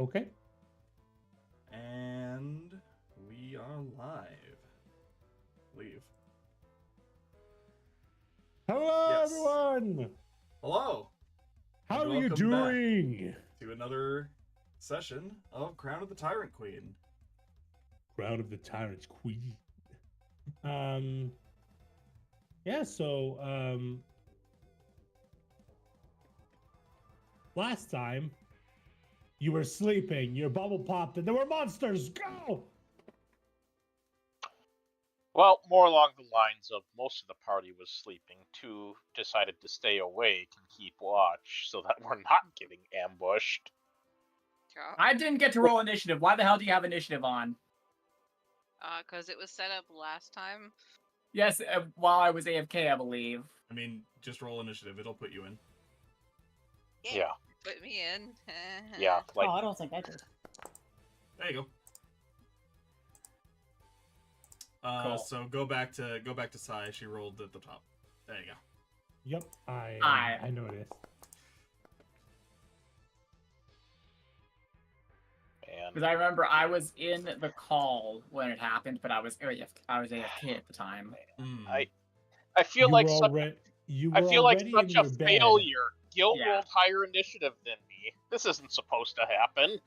Okay. And we are live. Leave. Hello, Yes. everyone. Hello. How and are you welcome back doing? to another session of Crown of the Tyrant Queen. Crown of the Tyrant's Queen. Yeah. So, last time you were sleeping, your bubble popped, and there were monsters. Go. Well, more along the lines of most of the party was sleeping. Two decided to stay awake and keep watch so that we're not getting ambushed. I didn't get to roll initiative. Why the hell do you have initiative on? Because it was set up last time. Yes, while I was AFK, I believe. I mean, just roll initiative. It'll put you in. Yeah. Put me in. Yeah, like Oh, I don't think I did. There you go. Cool. So go back to Sai. She rolled at the top. There you go. Yep. I noticed. and Because I remember I was in the call when it happened, but I was AFK at the time. I feel like such in your a bed. failure. Gil Yeah. rolled higher initiative than me. This isn't supposed to happen.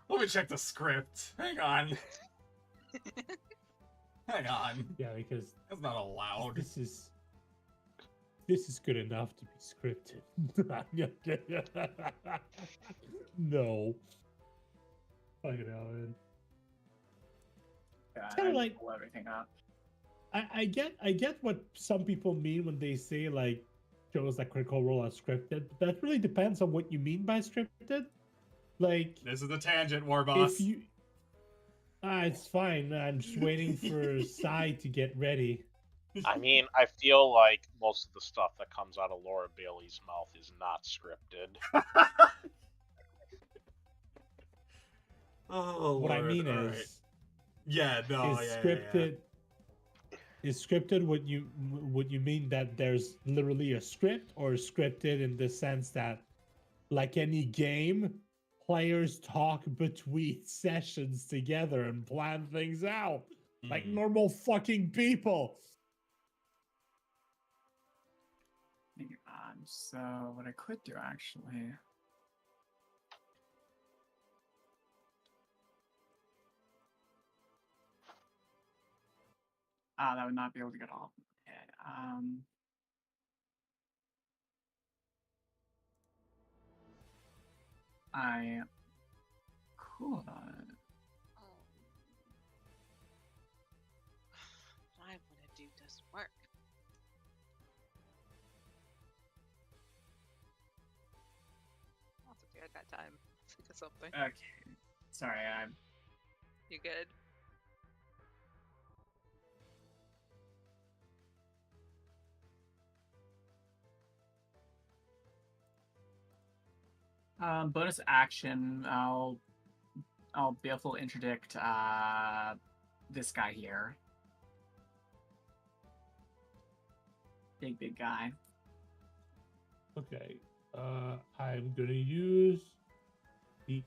Let me check the script. Hang on. Hang on. Yeah, because That's not allowed. this is good enough to be scripted. No. Fucking hell, man. God, Kinda I like- pull everything up. I get what some people mean when they say like shows like Critical Role are scripted, but that really depends on what you mean by scripted. Like This is the tangent, War Boss. if you it's fine. I'm just waiting for Sai to get ready. I mean, I feel like most of the stuff that comes out of Laura Bailey's mouth is not scripted. Oh, What I Lord. mean All is right. Yeah, no, is yeah, scripted is scripted what you mean that there's literally a script, or scripted in the sense that like any game, players talk between sessions together and plan things out like Mhm. normal fucking people. So what I could do actually. That would not be able to get all. I could. Why would I do this work? That's okay, I got time. Think of something. Okay. Sorry, You good? bonus action. I'll be able to interdict this guy here. Big guy. Okay. I'm gonna use the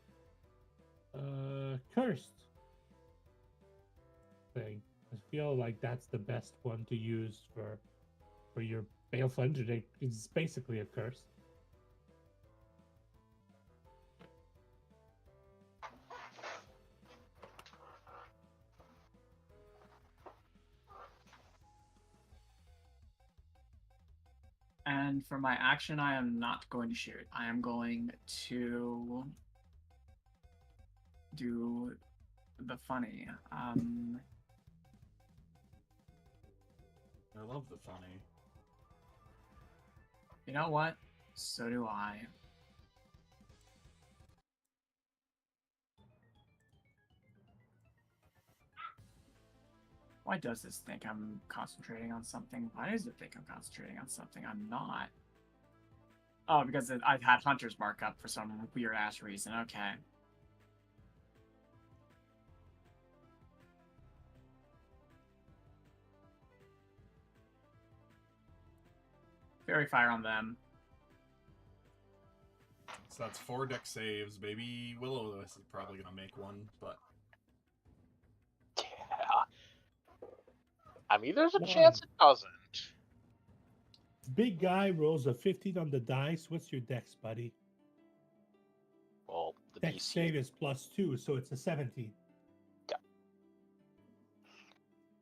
cursed thing. I feel like that's the best one to use for your baleful interdict. It's basically a curse. And for my action, I am not going to shoot. I am going to do the funny. I love the funny. You know what? So do I. Why does this think I'm concentrating on something? Why does it think I'm concentrating on something I'm not? Oh, because I've had Hunter's markup for some weird-ass reason. Okay. Fairy Fire on them. So that's 4 deck saves. Maybe Willow is probably gonna make one, but Yeah. I mean, there's a One. chance it doesn't. Big guy rolls a 15 on the dice. What's your dex, buddy? Well, the Dex DC. save is +2, so it's a 17.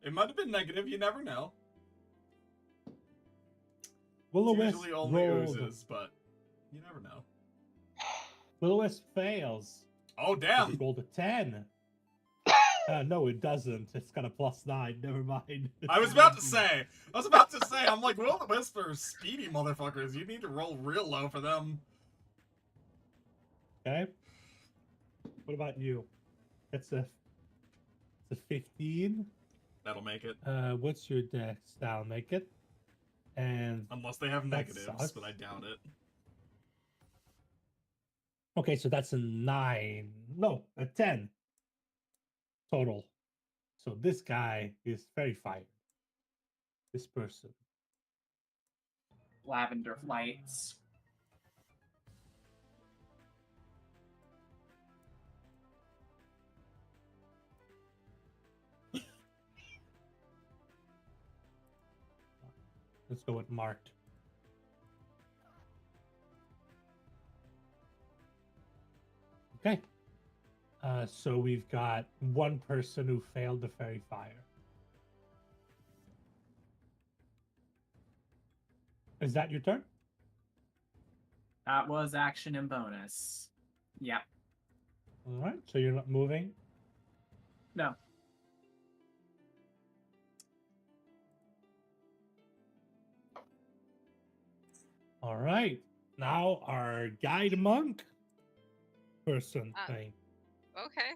it might have been negative. You never know. Will-O-Wisp It's usually only rolled. oozes, but you never know. Will-O-Wisp fails. Oh He damn! rolled a 10. No, it doesn't. It's got a +9. Never mind. I was about to say. I'm like, Will the Wisp are speedy motherfuckers. You need to roll real low for them. Okay. What about you? It's a 15. That'll make it. What's your dex? That'll make it. And Unless they have That negatives, sucks. but I doubt it. okay, so that's a 9. No, a 10 total. So this guy is very fired. This person. Lavender lights. Let's go with marked. Okay. So we've got one person who failed the fairy fire. Is that your turn? That was action and bonus. Yep. All right. So you're not moving. No. All right. Now our guide monk person thing. Okay.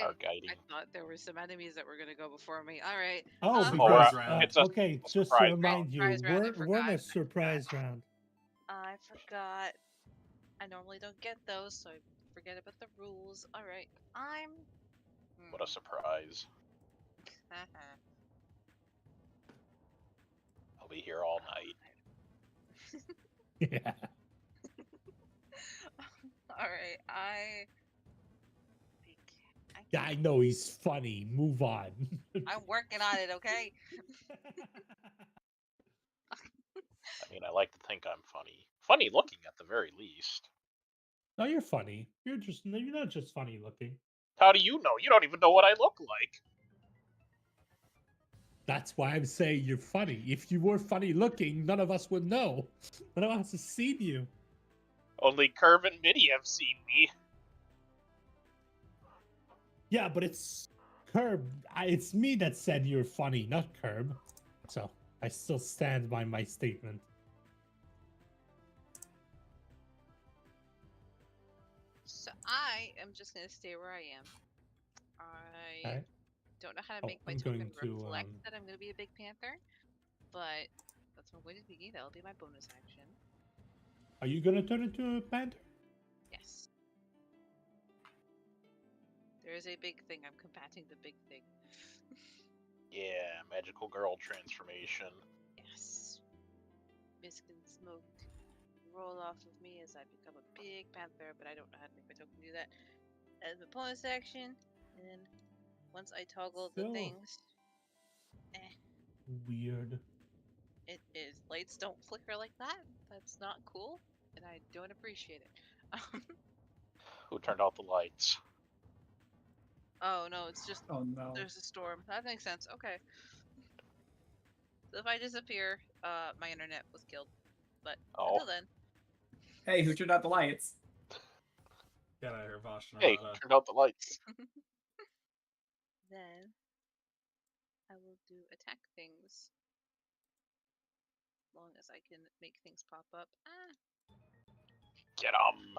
Our guiding. I thought there were some enemies that were gonna go before me. All right. Oh, Surprise because, round. It's a okay, just to surprise remind you, Surprise round, I we're in a forgot. surprise round. I forgot. I normally don't get those, so I forget about the rules. All right. I'm. What a surprise. I'll be here all night. Yeah. All right. I Yeah, I know he's funny. Move on. I'm working on it. Okay. I mean, I like to think I'm funny. Funny looking at the very least. No, you're funny. You're not just funny looking. How do you know? You don't even know what I look like. That's why I'm saying you're funny. If you were funny looking, none of us would know. None of us have seen you. Only Curve and Minnie have seen me. Yeah, but it's Curb. It's me that said you're funny, not Curb. So I still stand by my statement. So I am just gonna stay where I am. I Okay. don't know how to Oh, make my I'm token going to, reflect that I'm gonna be a big panther, but that's what I'm going to be. That'll be my bonus action. Are you gonna turn into a panther? Yes. There is a big thing. I'm combating the big thing. Yeah, magical girl transformation. Yes. Mist and smoke roll off of me as I become a big panther, but I don't know how to make my token do that. As a bonus action, and then once I toggle the Still things, weird. it is lights don't flicker like that. That's not cool, and I don't appreciate it. Who turned out the lights? Oh no, it's just Oh no. there's a storm. That makes sense. Okay. So if I disappear, my internet was killed. But Oh. until then, Hey, who turned out the lights? Get out of here, Vosh. Hey, turned out the lights. then I will do attack things. As long as I can make things pop up. Get 'em.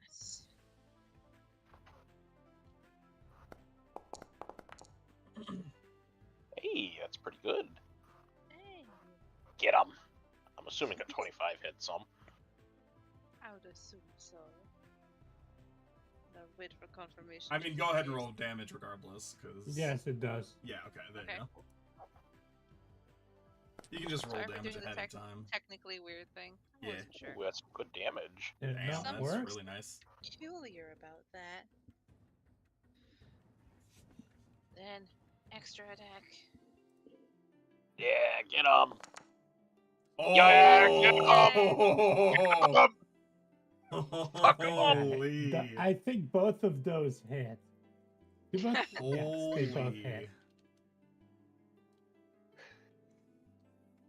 Yes. Hey, that's pretty good. Hey, Get 'em. I'm assuming a 25 hits some. I would assume so. Now wait for confirmation. I mean, go ahead and roll damage regardless, because... Yes, it does. Yeah, okay, there Okay. you go. You can just roll Sorry for damage doing the ahead of time. technically weird thing. I Yeah. wasn't sure. Ooh, that's good damage. It Damn, not that's works. really nice. Peculiar about that. Then extra attack. Yeah, get him. Oh! Yeah, get him. Fuck 'em up. Holy! I think both of those hit. They both, yes, they both hit. Holy!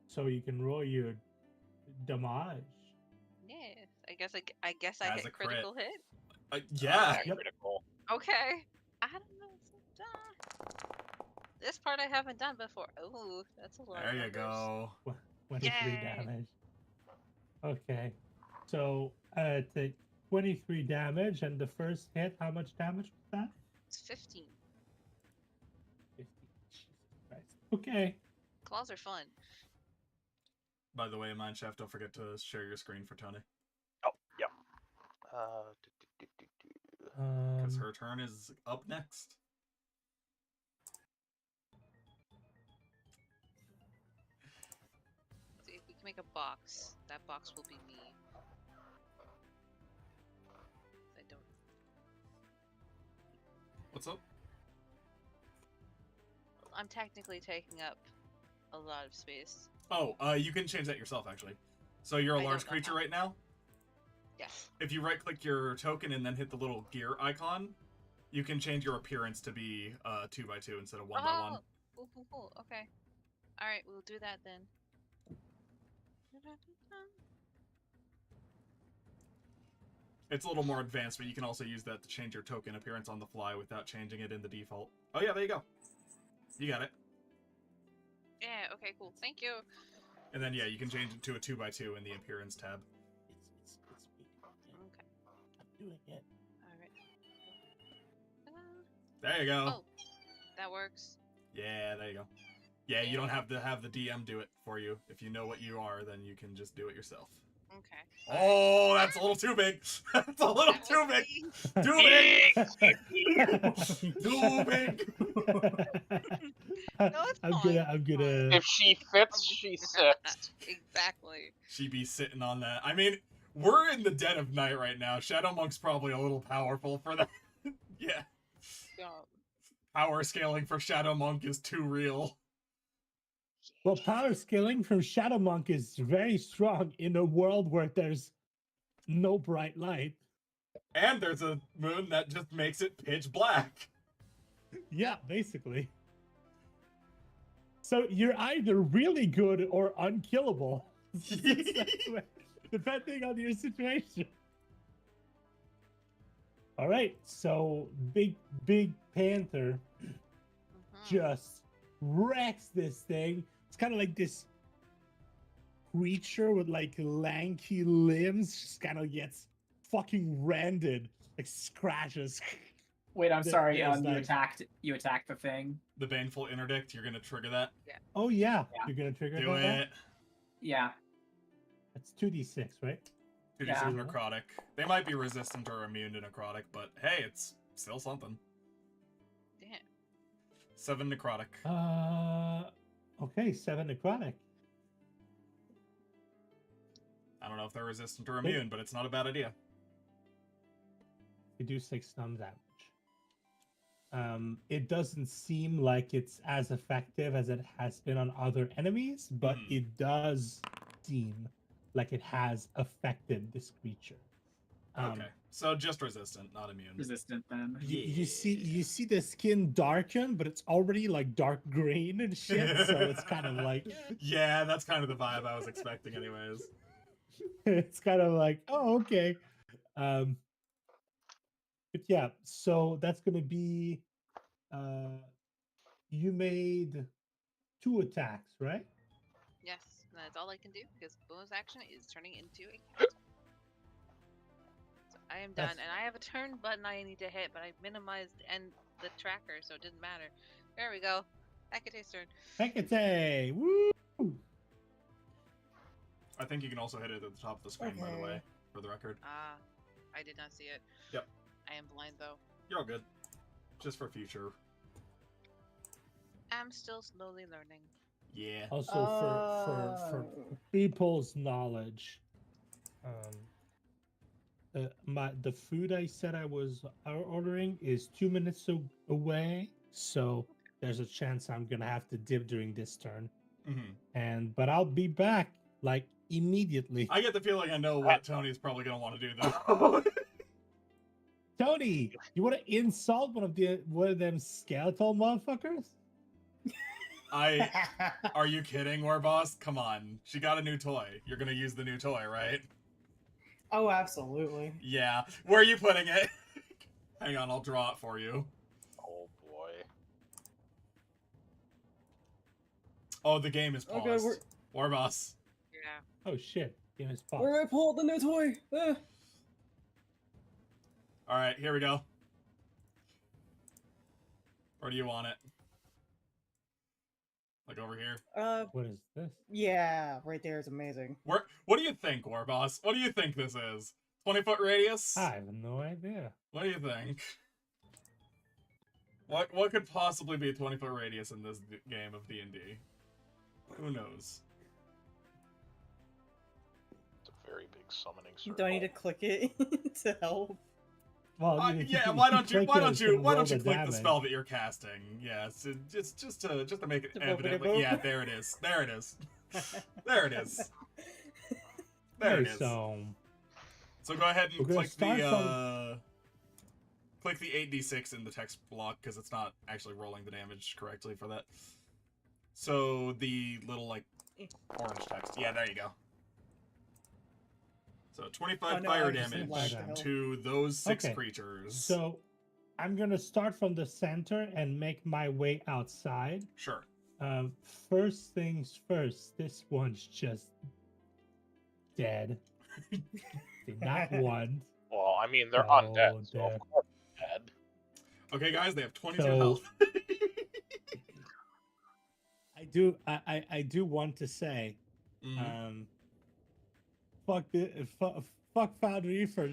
So you can roll your damage. Yes. I guess I As hit a crit. critical hit. Yeah. Yep. Critical. Okay. I don't know. This part I haven't done before. Oh, that's a lot. There of you numbers. go. 23 Yay. damage. Okay. So the 23 damage and the first hit, how much damage was that? It's 15. 50. Jesus Christ. Okay. Claws are fun. By the way, Mineshaft, don't forget to share your screen for Tony. Oh, yep. Because Um, her turn is up next. See, if we can make a box, that box will be me. I don't. What's up? I'm technically taking up a lot of space. Oh, you can change that yourself, actually. So you're a I large don't know creature how. right now? Yes. If you right-click your token and then hit the little gear icon, you can change your appearance to be 2x2 instead of 1x1. Oh, cool. Okay. All right, we'll do that then. It's a little more advanced, but you can also use that to change your token appearance on the fly without changing it in the default. Oh yeah, there you go. You got it. Yeah. Okay. Cool. Thank you. And then yeah, you can change it to a 2x2 in the appearance tab. it's Okay. I'm doing it. All right. There you go. Oh, that works. Yeah, there you go. Yeah, you don't have to have the DM do it for you. If you know what you are, then you can just do it yourself. Okay. Oh, that's a little too big. That's a little That too was big. me. Too big. Too big. it's I'm fine, gonna. If she fits, she sits. Exactly. She be sitting on that. I mean, we're in the dead of night right now. Shadow Monk's probably a little powerful for that. Yeah. Yeah. Power scaling for Shadow Monk is too real. Well, power scaling from Shadow Monk is very strong in a world where there's no bright light. And there's a moon that just makes it pitch black. Yeah, basically. So you're either really good or unkillable, depending on your situation. All right, so Big Panther just wrecks this thing. It's kind of like this creature with like lanky limbs, just kind of gets fucking rended, like scratches. Wait, I'm sorry. there's You like- you attacked the thing. The Baneful Interdict, you're gonna trigger that. Oh yeah, Yeah. you're gonna trigger Do that? it. Yeah. That's 2d6, right? 2d6 Yeah. necrotic. They might be resistant or immune to necrotic, but hey, it's still something. Damn. 7 necrotic. Okay, 7 necrotic. I don't know if they're resistant or immune, but it's not a bad idea. You do 6 stun damage. It doesn't seem like it's as effective as it has been on other enemies, but it does seem like it has affected this creature. Okay, so just resistant, not immune. Resistant then. You see the skin darken, but it's already like dark green and shit. So it's kind of like Yeah, that's kind of the vibe I was expecting, anyways. it's kind of like, oh, okay. But yeah, so that's gonna be you made 2 attacks, right? Yes, that's all I can do because bonus action is turning into a cat. So I am done, That's- and I have a turn button I need to hit, but I minimized the tracker, so it didn't matter. There we go. Hecate's turn. Hecate! Woo! I think you can also hit it at the top of the screen, by the way, for the record. Ah, I did not see it. Yep. I am blind though. You're all good. Just for future. I'm still slowly learning. Yeah. Also, for people's knowledge, the food I said I was ordering is 2 minutes away, so there's a chance I'm gonna have to dip during this turn. Mm-hmm. But I'll be back like immediately. I get the feeling I know what Tony's probably gonna want to do though. Tony, you want to insult one of them skeletal motherfuckers? Are you kidding, Warboss? Come on. She got a new toy. You're gonna use the new toy, right? Oh, absolutely. Yeah. Where are you putting it? Hang on, I'll draw it for you. Oh boy. Oh, the game is paused. Okay, Warboss. Yeah. Oh shit! Game is paused. where do I pull out the new toy? Alright, here we go. Where do you want it? Like over here? What is this? Yeah, right there is amazing. What do you think, Warboss? What do you think this is? 20-foot radius? I have no idea. What do you think? What could possibly be a 20-foot radius in this game of D&D? Who knows? It's a very big summoning circle. Do I need to click it to help? Well, Yeah. Why don't you click the the spell that you're casting? Yeah, just to make it evident. Yeah, there it is. There it is. There it is. There it is. So go ahead and click the 8d6 in the text block because it's not actually rolling the damage correctly for that. So the little like orange text. Yeah, there you go. So 25 fire damage to those 6 creatures. So I'm gonna start from the center and make my way outside. Sure. First things first. This one's just dead. Not one. Well, I mean, they're undead, so dead. of course they're dead. Okay, guys, they have 22 So- health. I do want to say, fuck Foundry for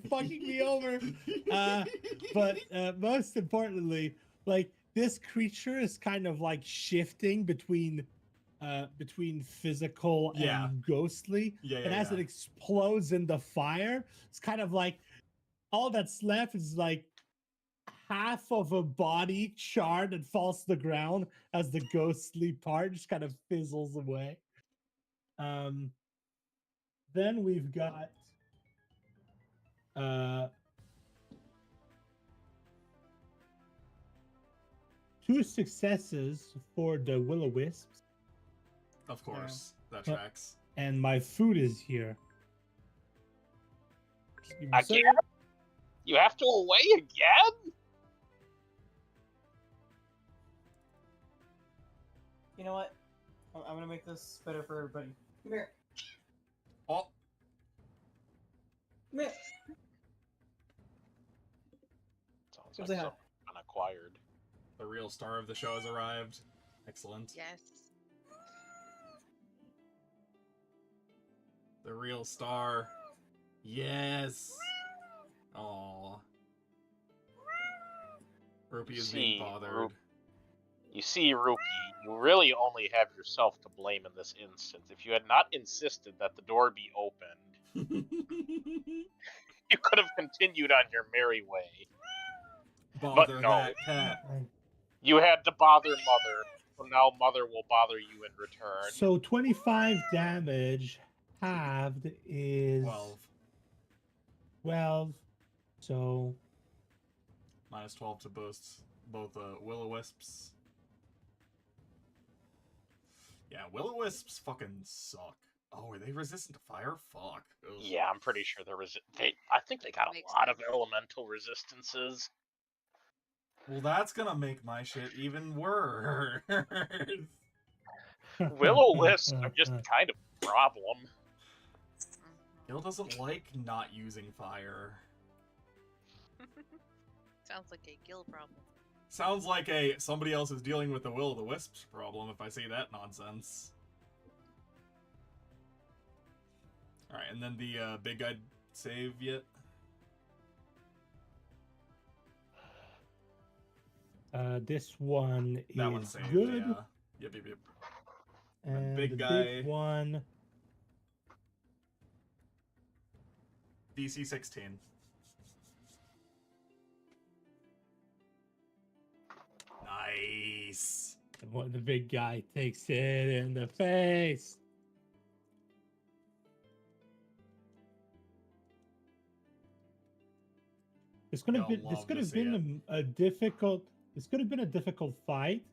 fucking me over. But most importantly, like this creature is kind of like shifting between physical and ghostly. And as it explodes in the fire, it's kind of like all that's left is like half of a body charred and falls to the ground as the ghostly part just kind of fizzles away. Then we've got 2 successes for the Will-O-Wisps. Of course, that tracks. And my food is here. Again? You have to away again? You know what? I'm gonna make this better for everybody. Come here. Oh. Come here. Sounds Come like say hi. something unacquired. The real star of the show has arrived. Excellent. Yes. The real star. Yes. Aww. Rupee is being bothered. You see, Rupee, you really only have yourself to blame in this instance. If you had not insisted that the door be opened, you could have continued on your merry way. Bother But no. that cat. You had to bother Mother, so now Mother will bother you in return. So 25 damage halved is 12. So Minus 12 to both Will-O-Wisps. Yeah, Will-O-Wisps fucking suck. Oh, are they resistant to fire? Fuck. Ugh. Yeah, I'm pretty sure I think they got Makes a lot of sense. elemental resistances. Well, that's gonna make my shit even worse. Will-O-Wisps are just kind of a problem. Gil doesn't like not using fire. Sounds like a Gil problem. Sounds like somebody else is dealing with the Will-O-Wisps problem if I see that nonsense. Alright, and then the big guy save yet? This one That one's is saved, good. yeah. Yep. And big the guy. big one. DC 16. Nice. And the big guy takes it in the face. This could have been a difficult. This could have been a difficult fight,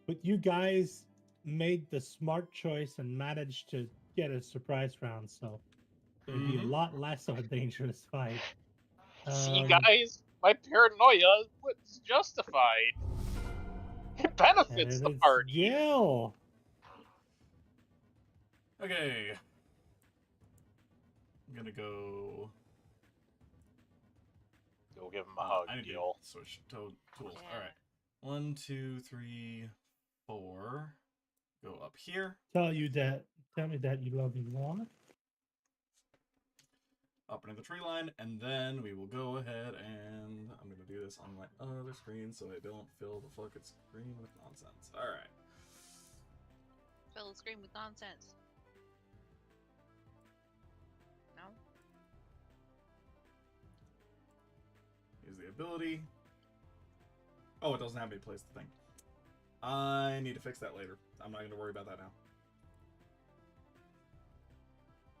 but you guys made the smart choice and managed to get a surprise round. So it would be a lot less of a dangerous fight. See, guys, my paranoia was justified. It benefits the party. Gil. Okay. I'm gonna go. Go give him a hug, I need Gil. to switch tools. Yeah. All right. 1, 2, 3, 4. Go up here. Tell me that you love me more. Up into the tree line, and then we will go ahead and I'm gonna do this on my other screen so I don't fill the fucking screen with nonsense. All right. Fill the screen with nonsense. No. Use the ability. Oh, it doesn't have me place the thing. I need to fix that later. I'm not gonna worry about that now.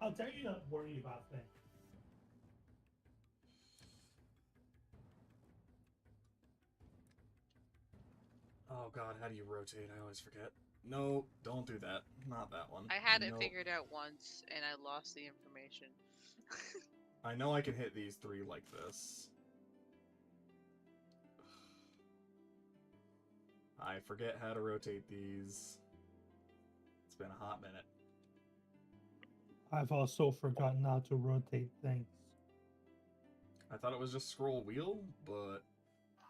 I'll tell you not worry about things. Oh god, how do you rotate? I always forget. No, don't do that. Not that one. I had it Nope. figured out once, and I lost the information. I know I can hit these 3 like this. I forget how to rotate these. It's been a hot minute. I've also forgotten how to rotate things. I thought it was just scroll wheel, but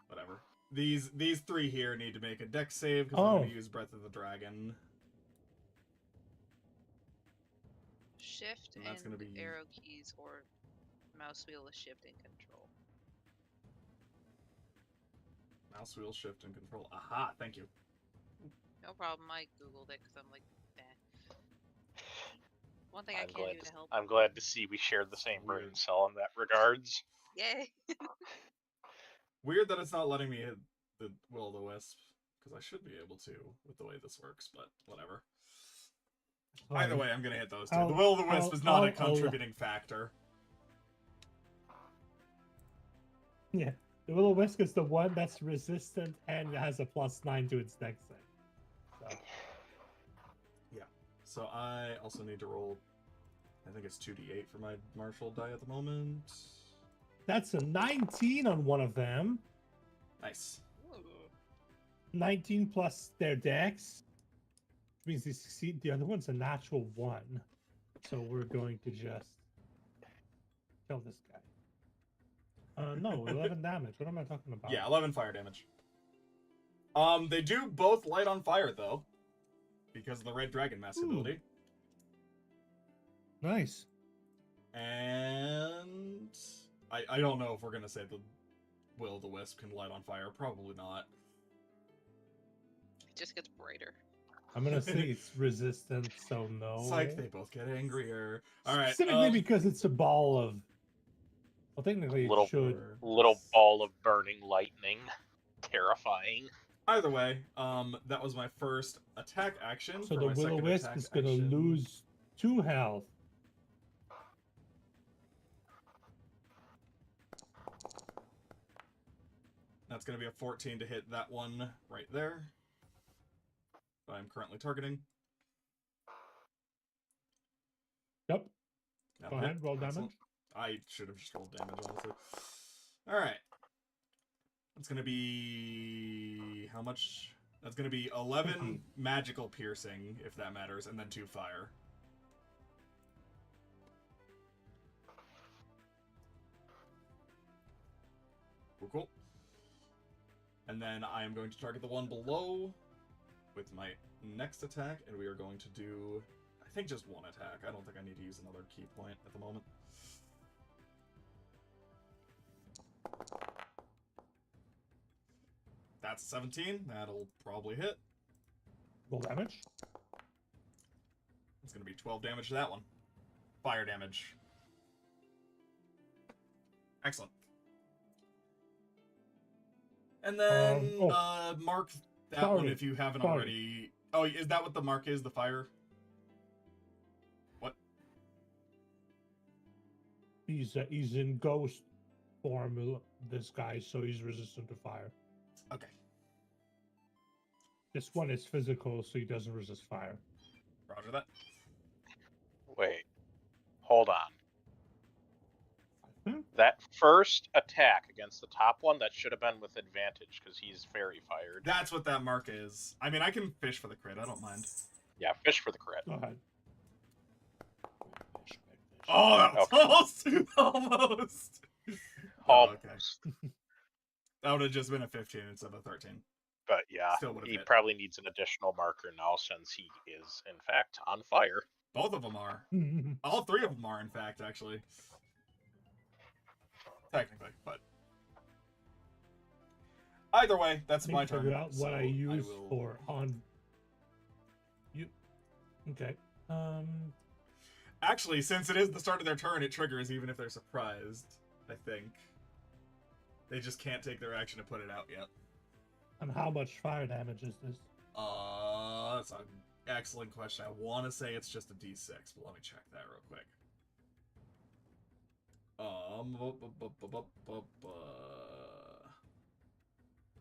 whatever. These 3 here need to make a dex save because I'm going to use Breath of the Dragon. Shift And that's gonna be... arrow keys or mouse wheel with shift and control. Mouse wheel, shift, and control. Aha, thank you. No problem, I googled it because I'm like, eh. One thing I I'm can't glad do to help. I'm glad to see we shared the same brain cell in that regards. Yay! Weird that it's not letting me hit the Will of the Wisp, because I should be able to with the way this works, but whatever. Either way, I'm going to hit those 2. The Will of the Wisp is not a contributing factor. Yeah, the Will of Wisp is the one that's resistant and has a +9 to its dex save. So. Yeah. So I also need to roll, I think it's 2d8 for my martial die at the moment. That's a 19 on one of them. Nice. Ooh. 19 plus their dex. Which means they succeed. The other one's a natural 1. So we're going to just kill this guy. No, 11 damage. What am I talking about? Yeah, 11 fire damage. They do both light on fire, though. Because of the Red Dragon Mask ability. Nice. And... I don't know if we're going to say the Will of the Wisp can light on fire. Probably not. It just gets brighter. I'm going to say it's resistant, so no. Psych, they both get angrier. Alright. Specifically because it's a ball of... Well, technically it should... Little ball of burning lightning. Terrifying. Either way, that was my first attack action. So the Will of Wisp is going to lose 2 health. That's going to be a 14 to hit that one right there. That I'm currently targeting. Yep. That'll Go ahead, hit. roll damage. Excellent. I should have just rolled damage, honestly. Alright. That's going to be... How much? That's going to be 11 magical piercing, if that matters, and then 2 fire. Cool. And then I am going to target the one below with my next attack, and we are going to do, I think, just 1 attack. I don't think I need to use another key point at the moment. That's 17. That'll probably hit. Roll damage. It's going to be 12 damage to that one. Fire damage. Excellent. And then mark that one if you haven't already. Oh, is that what the mark is? The fire? What? He's in ghost form, this guy, so he's resistant to fire. Okay. This one is physical, so he doesn't resist fire. Roger that. Wait. Hold on. Hmm? That first attack against the top one, that should have been with advantage, because he's fairy fired. That's what that mark is. I mean, I can fish for the crit. I don't mind. Yeah, fish for the crit. Go ahead. Oh, that was Okay. almost. Almost. Okay. That would have just been a 15 instead of a 13. But yeah, Still would've he hit. probably needs an additional marker now, since he is, in fact, on fire. Both of them are. All three of them are, in fact, actually. Technically, but either way, that's my turn. Figure out what so I use will... for on you. Okay. Actually, since it is the start of their turn, it triggers even if they're surprised. I think they just can't take their action to put it out yet. And how much fire damage is this? That's an excellent question. I want to say it's just a D6, but let me check that real quick.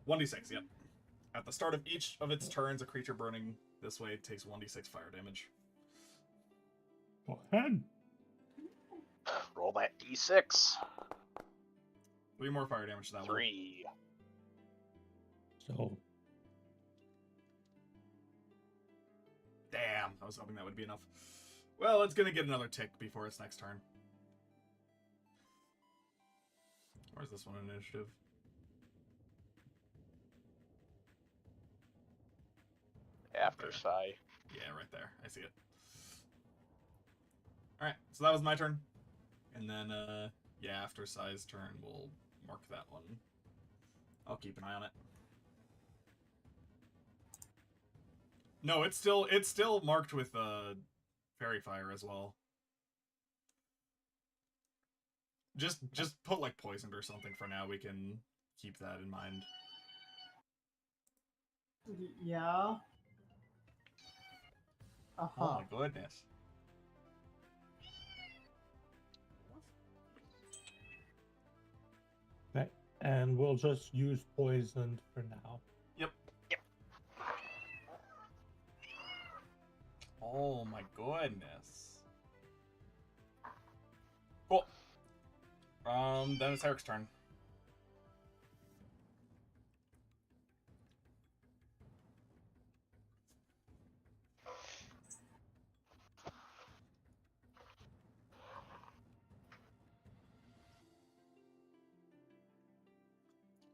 1d6, yep. At the start of each of its turns, a creature burning this way takes 1d6 fire damage. Go ahead. Roll that d6. 3 more fire damage to that 3. So Damn, I was hoping that would be enough. Well, it's gonna get another tick before its next turn. Where's this one initiative? After sigh. Yeah, right there. I see it. Alright, so that was my turn. And then, yeah, after Sai's turn, we'll mark that one. I'll keep an eye on it. No, it's still marked with, Fairy Fire as well. Just put, like, poisoned or something for now. We can keep that in mind. Yeah. Uh-huh. Oh my goodness. okay. And we'll just use poisoned for now. Yep. Oh my goodness. Cool. Then it's Eric's turn.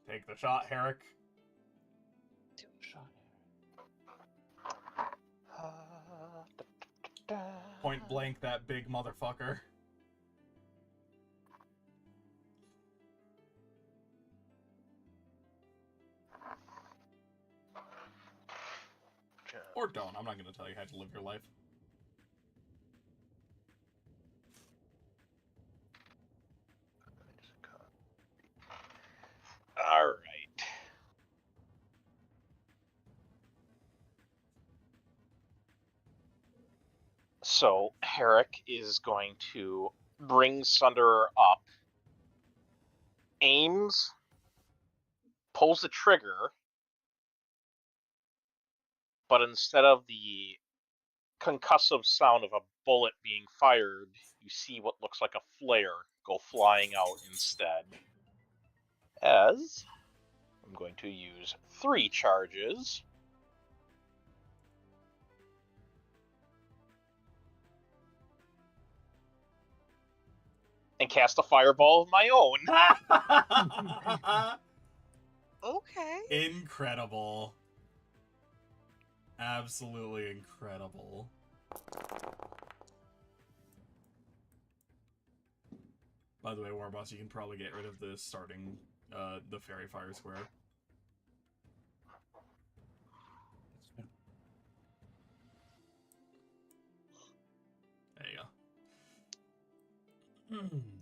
Take the shot, Herrick. Point blank that big motherfucker. Or don't. I'm not going to tell you how to live your life. All right. So Herrick is going to bring Sunderer up, aims, pulls the trigger, but instead of the concussive sound of a bullet being fired, you see what looks like a flare go flying out instead. As I'm going to use 3 charges. And cast a fireball of my own. Okay. Incredible. Absolutely incredible. By the way, Warboss, you can probably get rid of the starting, the Fairy Fire Square.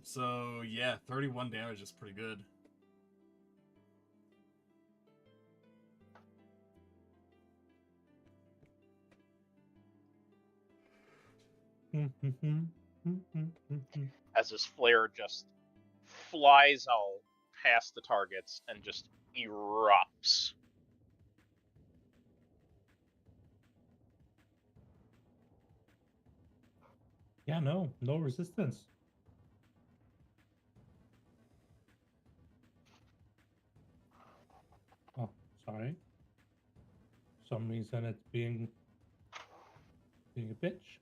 So, yeah, 31 damage is pretty good. As his flare just flies out past the targets and just erupts. Yeah, no resistance. Oh, sorry. For some reason it's being a bitch.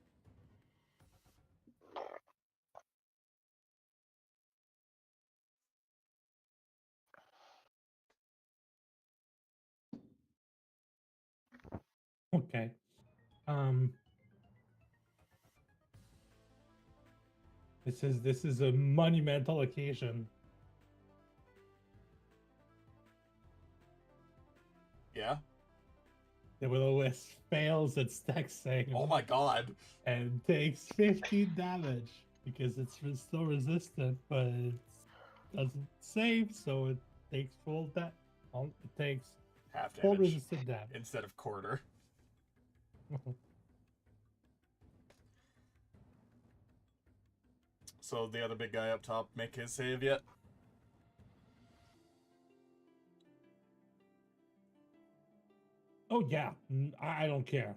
Okay. This is a monumental occasion. Yeah? The Will-O-Wisp fails its dex save. Oh my god. And takes 15 damage because it's still resistant, but it doesn't save, so it takes full it takes Half full damage resistant damage. instead of quarter. So the other big guy up top make his save yet? Oh yeah, I don't care.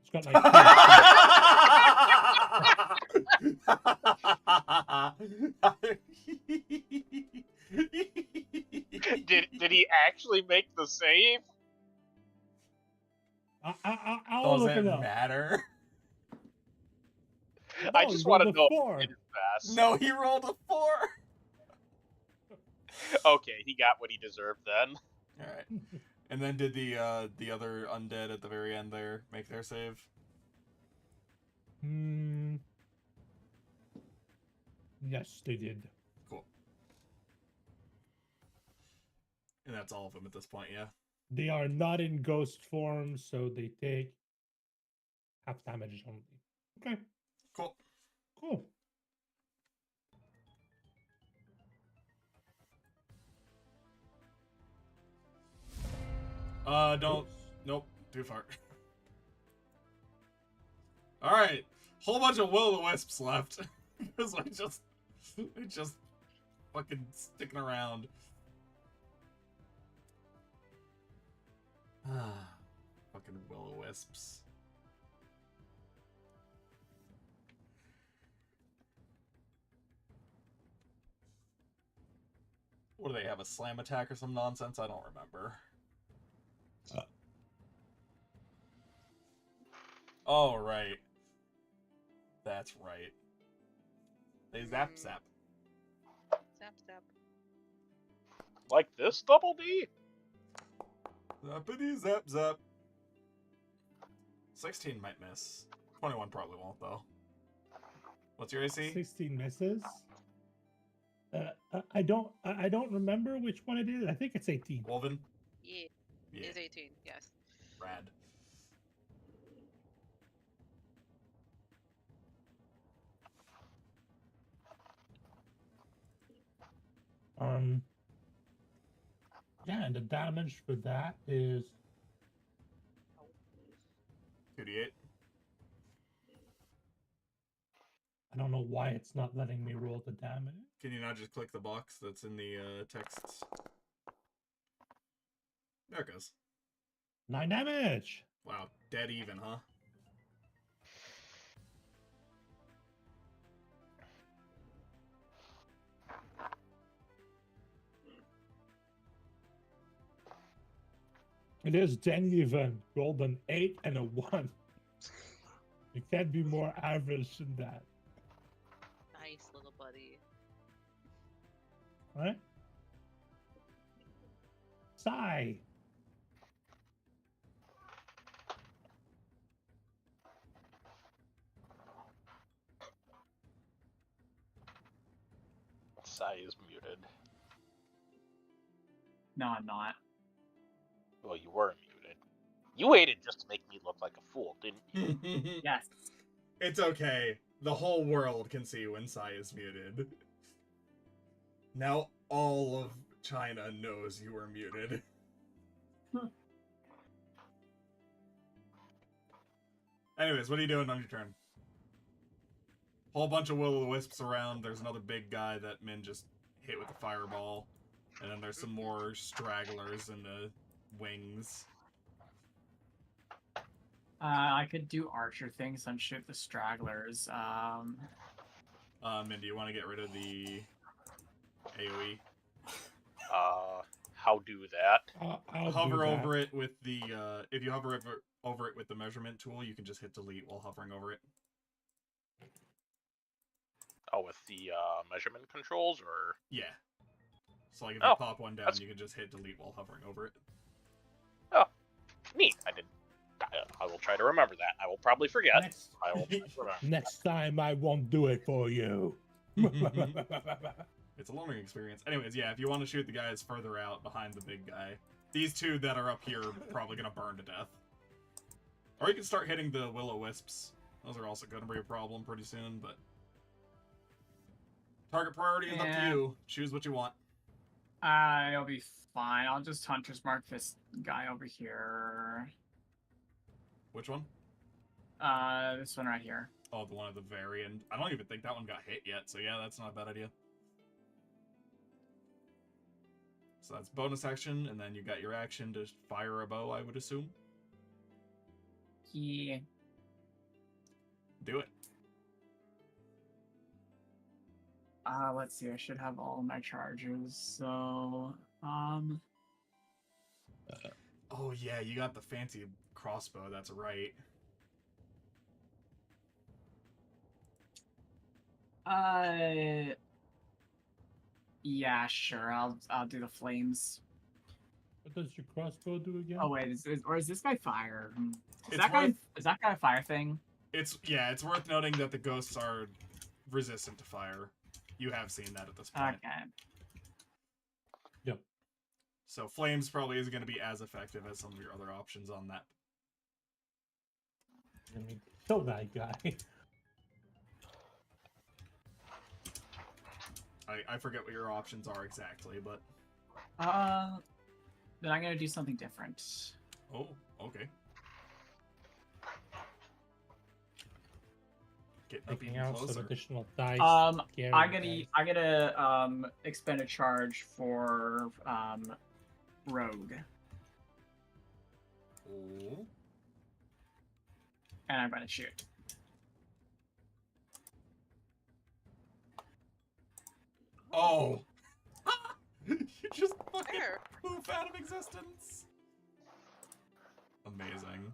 It's got Did he actually make the save? I'll look it up. Matter? No, I just want to know 4. if he did his best. No, he rolled a 4. Okay, he got what he deserved then. All right. And then did the other undead at the very end there make their save? Yes, they did. Cool. And that's all of them at this point, yeah? They are not in ghost form, so they take half damage only. Okay. Cool. Cool. Don't. Nope. Too far. Alright. Whole bunch of will-o-wisps left. Because I just fucking sticking around. Fucking will-o-wisps. What do they have, a slam attack or some nonsense? I don't remember. Oh, right. That's right. They zap. Zap, zap. Like this, Double D? Zappity zap zap. 16 might miss. 21 probably won't, though. What's your AC? 16 misses. I don't remember which one it is. I think it's 18. Wolven? Yeah. It's 18, yes. Rad. Yeah, and the damage for that is 2d8. I don't know why it's not letting me roll the damage. Can you not just click the box that's in the text? There it goes. 9 damage. Wow, dead even, huh? It is dead even. Rolled an 8 and a 1. You can't be more average than that. Nice little buddy. Right? Sigh. Sai is muted. No, I'm not. Well, you were muted. You waited just to make me look like a fool, didn't you? Yes. It's okay. The whole world can see when Sai is muted. Now all of China knows you are muted. Anyways, what are you doing on your turn? Whole bunch of will-o-wisps around. There's another big guy that Min just hit with a fireball. And then there's some more stragglers in the wings. I could do archer things and shoot the stragglers. Min, do you want to get rid of the AoE? How do that? Hover over it with the, if you hover over it with the measurement tool, you can just hit delete while hovering over it. Oh, with the measurement controls, or? Yeah. So like if you pop one down, you can just hit delete while hovering over it. Oh, neat. I will try to remember that. I will probably forget. I will remember. Next time I won't do it for you. It's a learning experience. Anyways, yeah, if you want to shoot the guys further out behind the big guy, these two that are up here are probably going to burn to death. Or you can start hitting the will-o-wisps. Those are also going to be a problem pretty soon, but... Target priority is up to you. Choose what you want. It'll be fine. I'll just Hunter's Mark this guy over here. Which one? This one right here. Oh, the one at the very end. I don't even think that one got hit yet, so yeah, that's not a bad idea. So that's bonus action, and then you got your action to fire a bow, I would assume. Yeah. Do it. Let's see. I should have all my charges. So, Oh yeah, you got the fancy crossbow. That's right. Yeah, sure. I'll do the flames. What does your crossbow do again? Oh wait, is this guy fire? Is It's that guy a fire thing? It's worth noting that the ghosts are resistant to fire. You have seen that at this point. Okay. Yep. So flames probably isn't going to be as effective as some of your other options on that. I mean, kill that guy. I forget what your options are exactly, but... Then I'm gonna do something different. Oh, okay. Getting up Taking even out some closer. additional dice. I'm carrying gonna expend a charge for rogue, Oh. and I'm gonna shoot. Oh! You just fucking Where? poof out of existence! Amazing.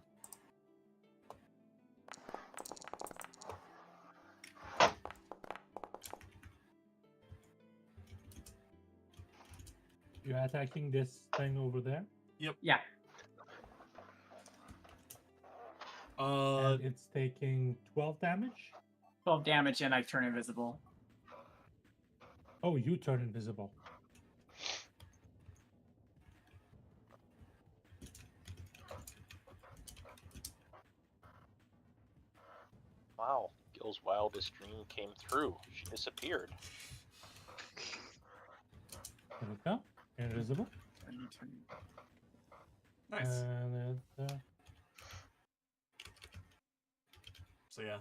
You're attacking this thing over there? Yep. Yeah. And it's taking 12 damage? 12 damage, and I turn invisible. Oh, you turn invisible. Wow, Gil's wildest dream came through. She disappeared. There we go. Invisible. Nice. And So yeah.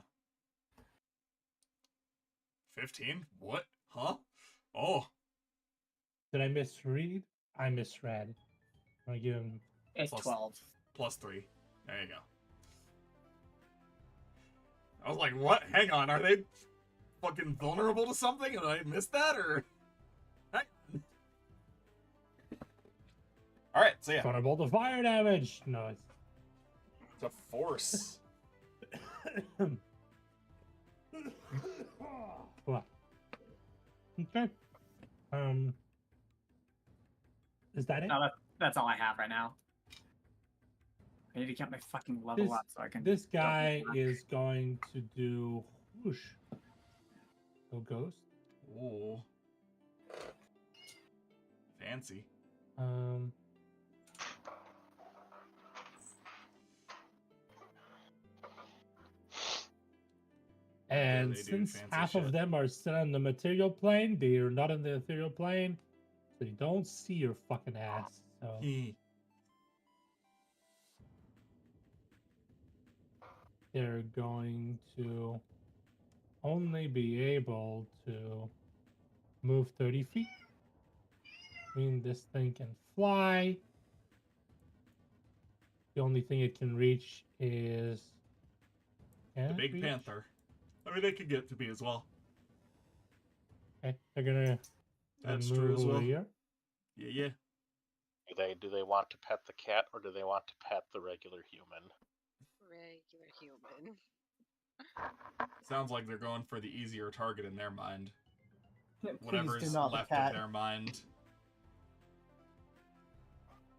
15? What? Huh? Oh. did I misread? I misread. I'm gonna give him. It's Plus- 12. +3. There you go. I was like, what? Hang on, are they fucking vulnerable to something? Did I miss that, or... Hang on. Alright, so yeah. Vulnerable to fire damage. No, it's. It's a force. What? Okay. Is that it? No, that's all I have right now. I need to get my fucking level This- up so I can. This double guy back. is going to do whoosh. Go ghost. Ooh. Fancy. And they do since fancy half shit. of them are still in the material plane, they are not in the ethereal plane, so they don't see your fucking ass. So they're going to only be able to move 30 feet. I mean, this thing can fly. The only thing it can reach is the big panther. I mean, they could get to me as well. Okay, they're gonna That's move true as over well. here. Yeah. Do they want to pet the cat or do they want to pet the regular human? Regular human. Sounds like they're going for the easier target in their mind. Please Whatever's do not left the cat. of their mind.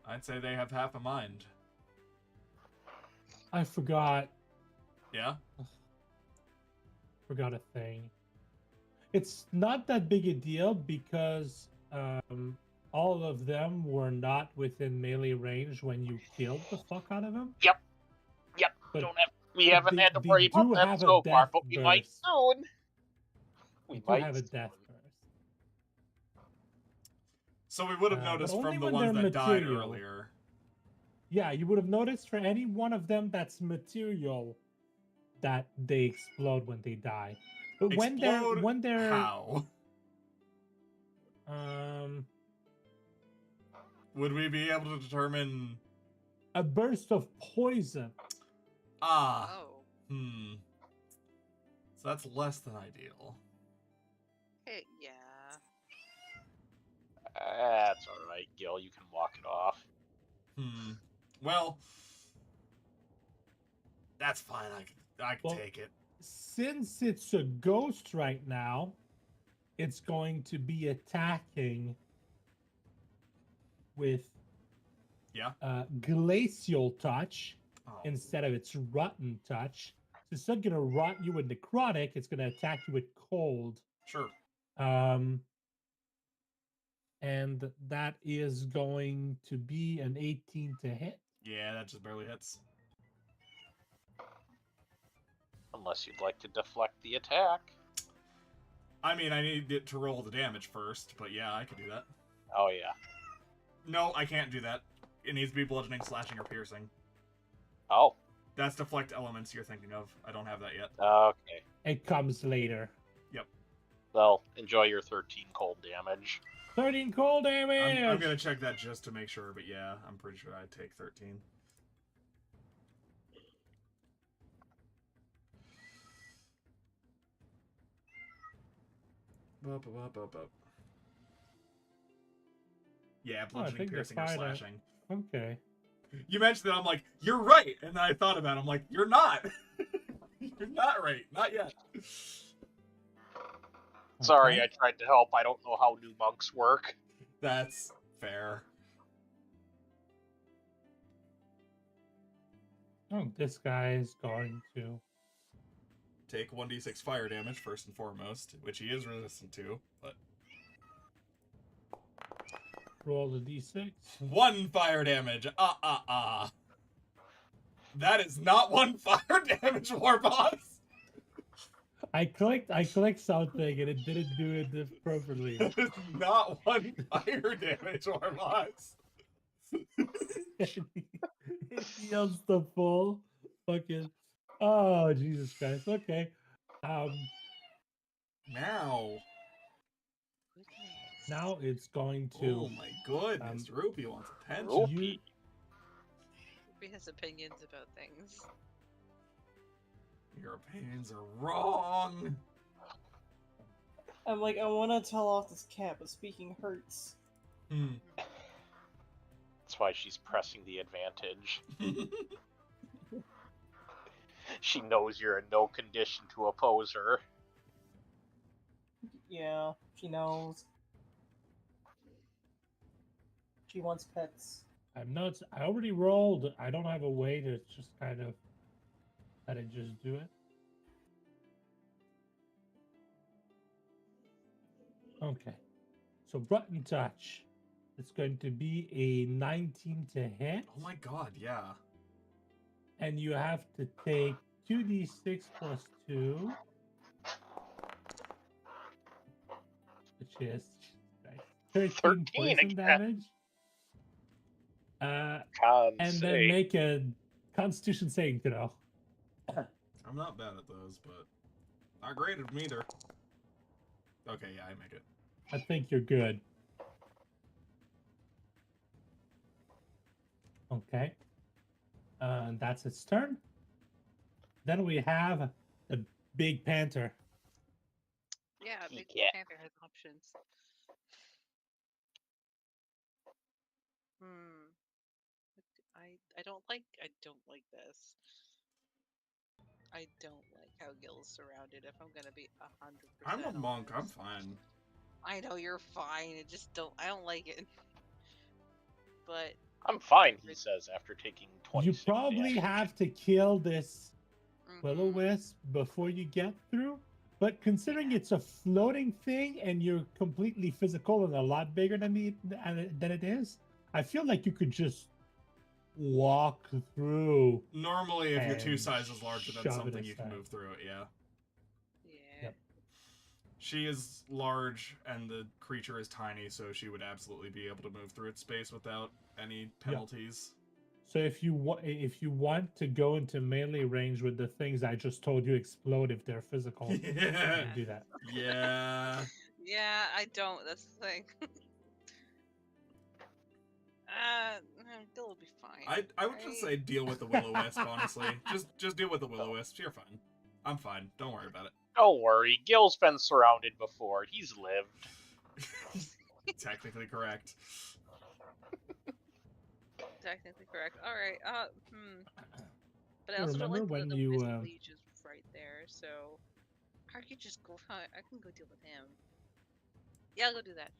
I'd say they have half a mind. I forgot Yeah? a thing. It's not that big a deal because all of them were not within melee range when you killed the fuck out of them. Yep. But We haven't had to they worry about do that have a so far, death but we might burst. soon. We We do might have a soon. death burst. So we would have But noticed only from the when ones they're that died material. earlier. Yeah, you would have noticed for any one of them that's material that they explode when they die. But Explode? when they're How? Would we be able to determine... a burst of poison. Ah. Oh. So that's less than ideal. Hey, yeah. That's alright, Gil. You can walk it off. Well, that's fine. I can take it. Since it's a ghost right now, it's going to be attacking with glacial touch instead of its rotten touch. So it's not going to rot you with necrotic. It's going to attack you with cold. Sure. And that is going to be an 18 to hit. Yeah, that just barely hits. Unless you'd like to deflect the attack. I mean, I need it to roll the damage first, but yeah, I could do that. Oh, yeah. No, I can't do that. It needs to be bludgeoning, slashing, or piercing. Oh. That's deflect elements you're thinking of. I don't have that yet. Okay. It comes later. Yep. Well, enjoy your 13 cold damage. 13 cold damage! I'm going to check that just to make sure, but yeah, I'm pretty sure I'd take 13. Yeah, bludgeoning, piercing, or slashing. Okay. You mentioned that, I'm like, you're right! And then I thought about it, I'm like, you're not! You're not right. Not yet. Sorry, Okay. I tried to help. I don't know how new monks work. That's fair. Oh, this guy is going to Take 1d6 fire damage, first and foremost, which he is resistant to, but... roll the d6. 1 fire damage! That is not 1 fire damage, War Boss! I clicked something and it didn't do it properly. That is not 1 fire damage, War Boss! It heals the full fucking... Oh, Jesus Christ. Okay. Now it's going to... Oh my goodness, Rupee wants attention. Rupee. Rupee has opinions about things. Your opinions are wrong. I'm like, I want to tell off this cat, but speaking hurts. That's why she's pressing the advantage. She knows you're in no condition to oppose her. Yeah, she knows. She wants pets. I already rolled. I don't have a way to just kind of let it just do it. Okay. So rotten touch. It's going to be a 19 to hit. Oh my god, yeah. And you have to take 2d6 plus 2 is 13 13 poison again. damage. Con And then save. make a Constitution saving throw. I'm not bad at those, but not great at them either. Okay, yeah, I make it. I think you're good. Okay. That's its turn. Then we have the big panther. Yeah, Big Yeah. Panther has options. I don't like this. I don't like how Gil's surrounded. If I'm gonna be 100%. I'm a monk. I'm honest. fine. I know you're fine. I don't like it. But I'm fine, he says after taking 20. You probably have to kill this mhm. Will-O-Wisp before you get through. But considering it's a floating thing and you're completely physical and a lot bigger than it is, I feel like you could just walk through. Normally, if you're two And sizes larger than shove it something, you can aside. move through it, yeah. Yeah. Yep. She is large, and the creature is tiny, so she would absolutely be able to move through its space without any penalties. So if you want to go into melee range with the things I just told you explode if they're physical, you Yeah. can do that. Yeah. Yeah, I don't. That's the thing. Gil will be fine. I would just say deal with the Will-O-Wisp, honestly. Just deal with the Will-O-Wisp. You're fine. I'm fine. Don't worry about it. Don't worry, Gil's been surrounded before. He's lived. Technically correct. Technically correct. All right. But I You also don't remember like when the you, Wisp Leech is right there. So I could just go. I can go deal with him. Yeah, I'll go do that.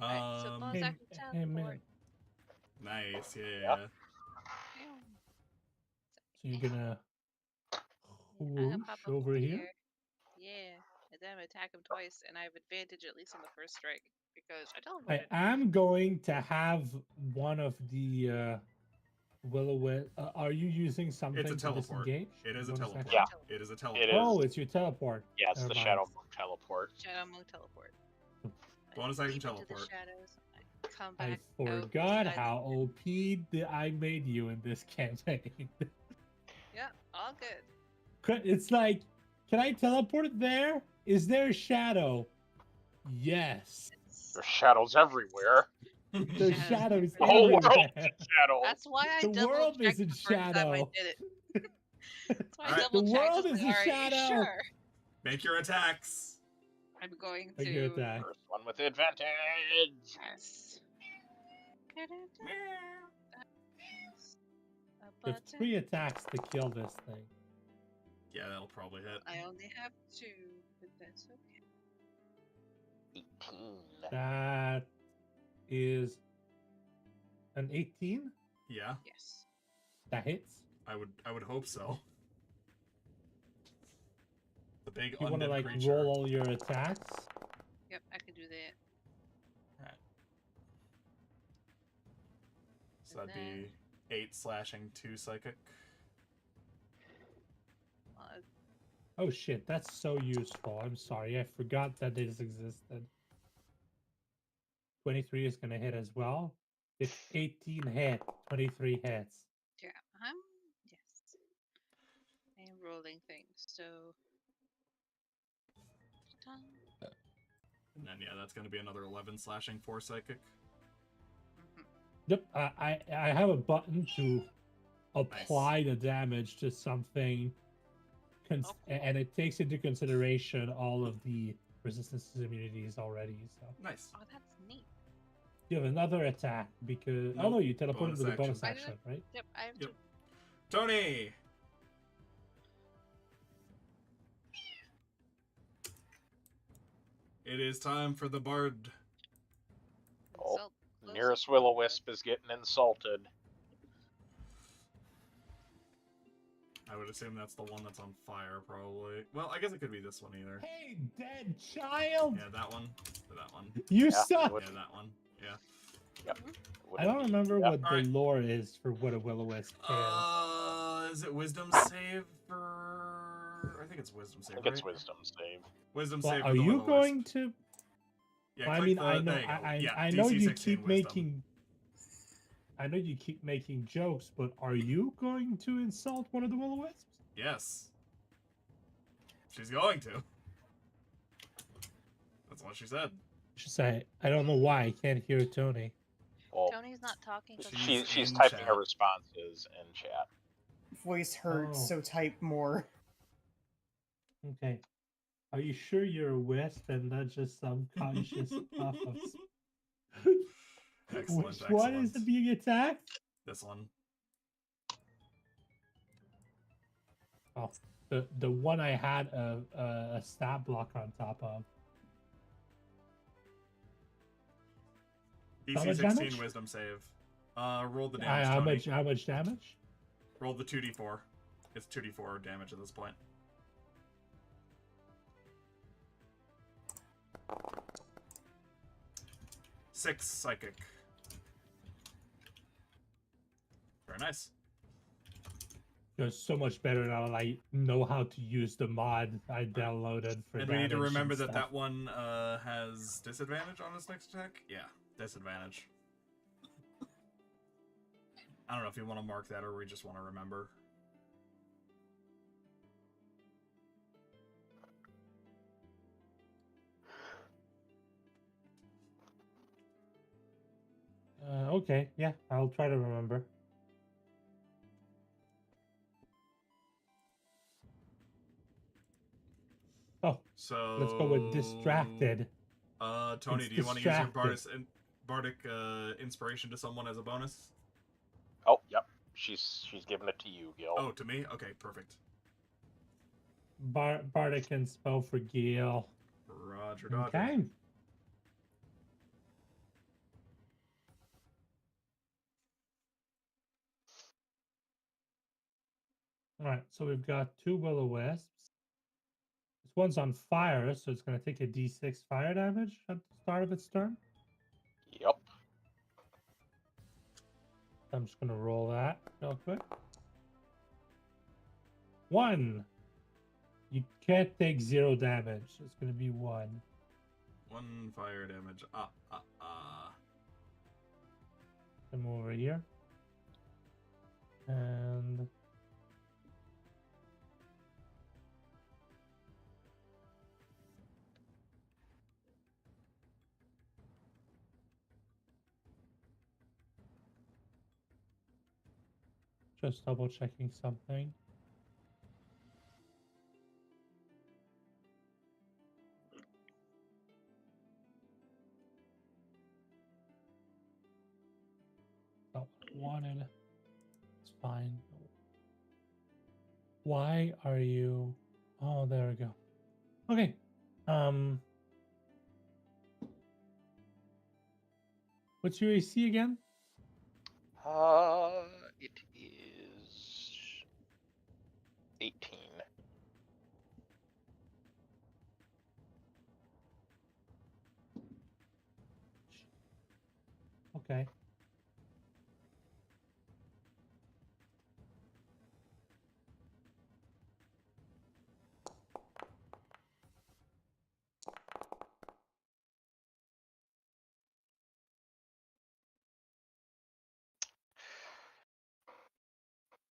Alright, so bonus Hey, action hey, man. teleport. Nice, yeah. So you're gonna I'm gonna whoosh pop up over here. Yeah, and then I'm gonna attack him twice, and I have advantage at least on the first strike because I I teleported. am going to have one of the Will-O-Wisp. Are you using something to teleport. disengage? It is a Bonus teleport. action? Yeah. It is a teleport. It is. Oh, it's your teleport. Yeah, it's the Never Shadow mind. Monk teleport. Shadow Monk teleport. Bonus I action leap into the teleport. shadows. I come I back. forgot out how OP I made you in this campaign. Yeah, all good. It's like, can I teleport there? Is there a shadow? Yes. There's shadows everywhere. There's Shadows shadows The whole world's everywhere. in shadows. That's why I The double world checked is in the first time I shadow. did it. That's why I Alright. double The checked. world Just is like, a "Are you shadow." Sure. Make your attacks. I'm going Make to. your attack. First one with advantage. Yes. You have 3 attacks to kill this thing. Yeah, that'll probably hit. I only have 2, but that's okay. 18. That is an 18. Yeah, Yes. That hits. I would hope so. The big You want to undead like creature. roll all your attacks? Yep, I can do that. Alright. So And that'd be 8 slashing, 2 psychic. Oh shit, that's so useful. I'm sorry, I forgot that this existed. 23 is gonna hit as well. It's 18 hit, 23 hits. Yeah, yes. I am rolling things, so. And then, yeah, that's going to be another 11 slashing, 4 psychic. Yep, I have a button to apply the damage to something, cool. and it takes into consideration all of the resistance immunities already. So Nice. Oh, that's neat. you have another attack because oh Nope, no, you teleported bonus with a action. bonus action, right? Yep, I have Yep. 2. Tony! It is time for the bard. Oh, Insult close Nearest up. Will-O-Wisp is getting insulted. I would assume that's the one that's on fire, probably. Well, I guess it could be this one either. Hey, dead child! Yeah, that one. That one. You Yeah, suck! Yeah, that one. Yeah. Yep. I don't remember Yep. what the Alright. lore is for what a Will-O-Wisp is. Is it wisdom save for... I think it's wisdom I save, think it's right? wisdom save. Wisdom Well, save are for the you Will-O-Wisp. going to Yeah, I click mean, the, I know, there you go. Yeah, I know DC you 16 keep wisdom. making. I know you keep making jokes, but are you going to insult one of the will-o-wisps? Yes. She's going to. That's what she said. Just say, I don't know why I can't hear Tony. Well, Tony's not talking. 'cause she's in typing chat. her responses in chat. Voice hurts, Oh. so type more. Okay. Are you sure you're a wisp and not just some conscious puff of... Excellent, Which one is excellent. being attacked? This one. Oh, the one I had a stat block on top of. How DC much 16 damage? wisdom save. Roll the damage, Tony. How much damage? Roll the 2d4. It's 2d4 damage at this point. Six psychic. Very nice. It's so much better now that I know how to use the mod I downloaded for And we need to damage remember and that stuff. that one has disadvantage on his next attack. Yeah, disadvantage. I don't know if you want to mark that or we just want to remember. Okay, yeah, I'll try to remember. Oh, So let's go with distracted. Tony, It's do you want to use your distracted. bardic inspiration to someone as a bonus? Oh, yep. She's giving it to you, Gil. Oh, to me? Okay, perfect. Bardic and spell for Gil. Roger, Dodger. Okay. All right, so we've got two will-o-wisps. This one's on fire, so it's going to take a d6 fire damage at the start of its turn. Yep. I'm just going to roll that real quick. 1. You can't take 0 damage. So it's going to be 1. 1 fire damage. Come over here. And... just double checking something. Not what I wanted. It's fine. Why are you... Oh, there we go. Okay. What's your AC again? It is 18. Okay.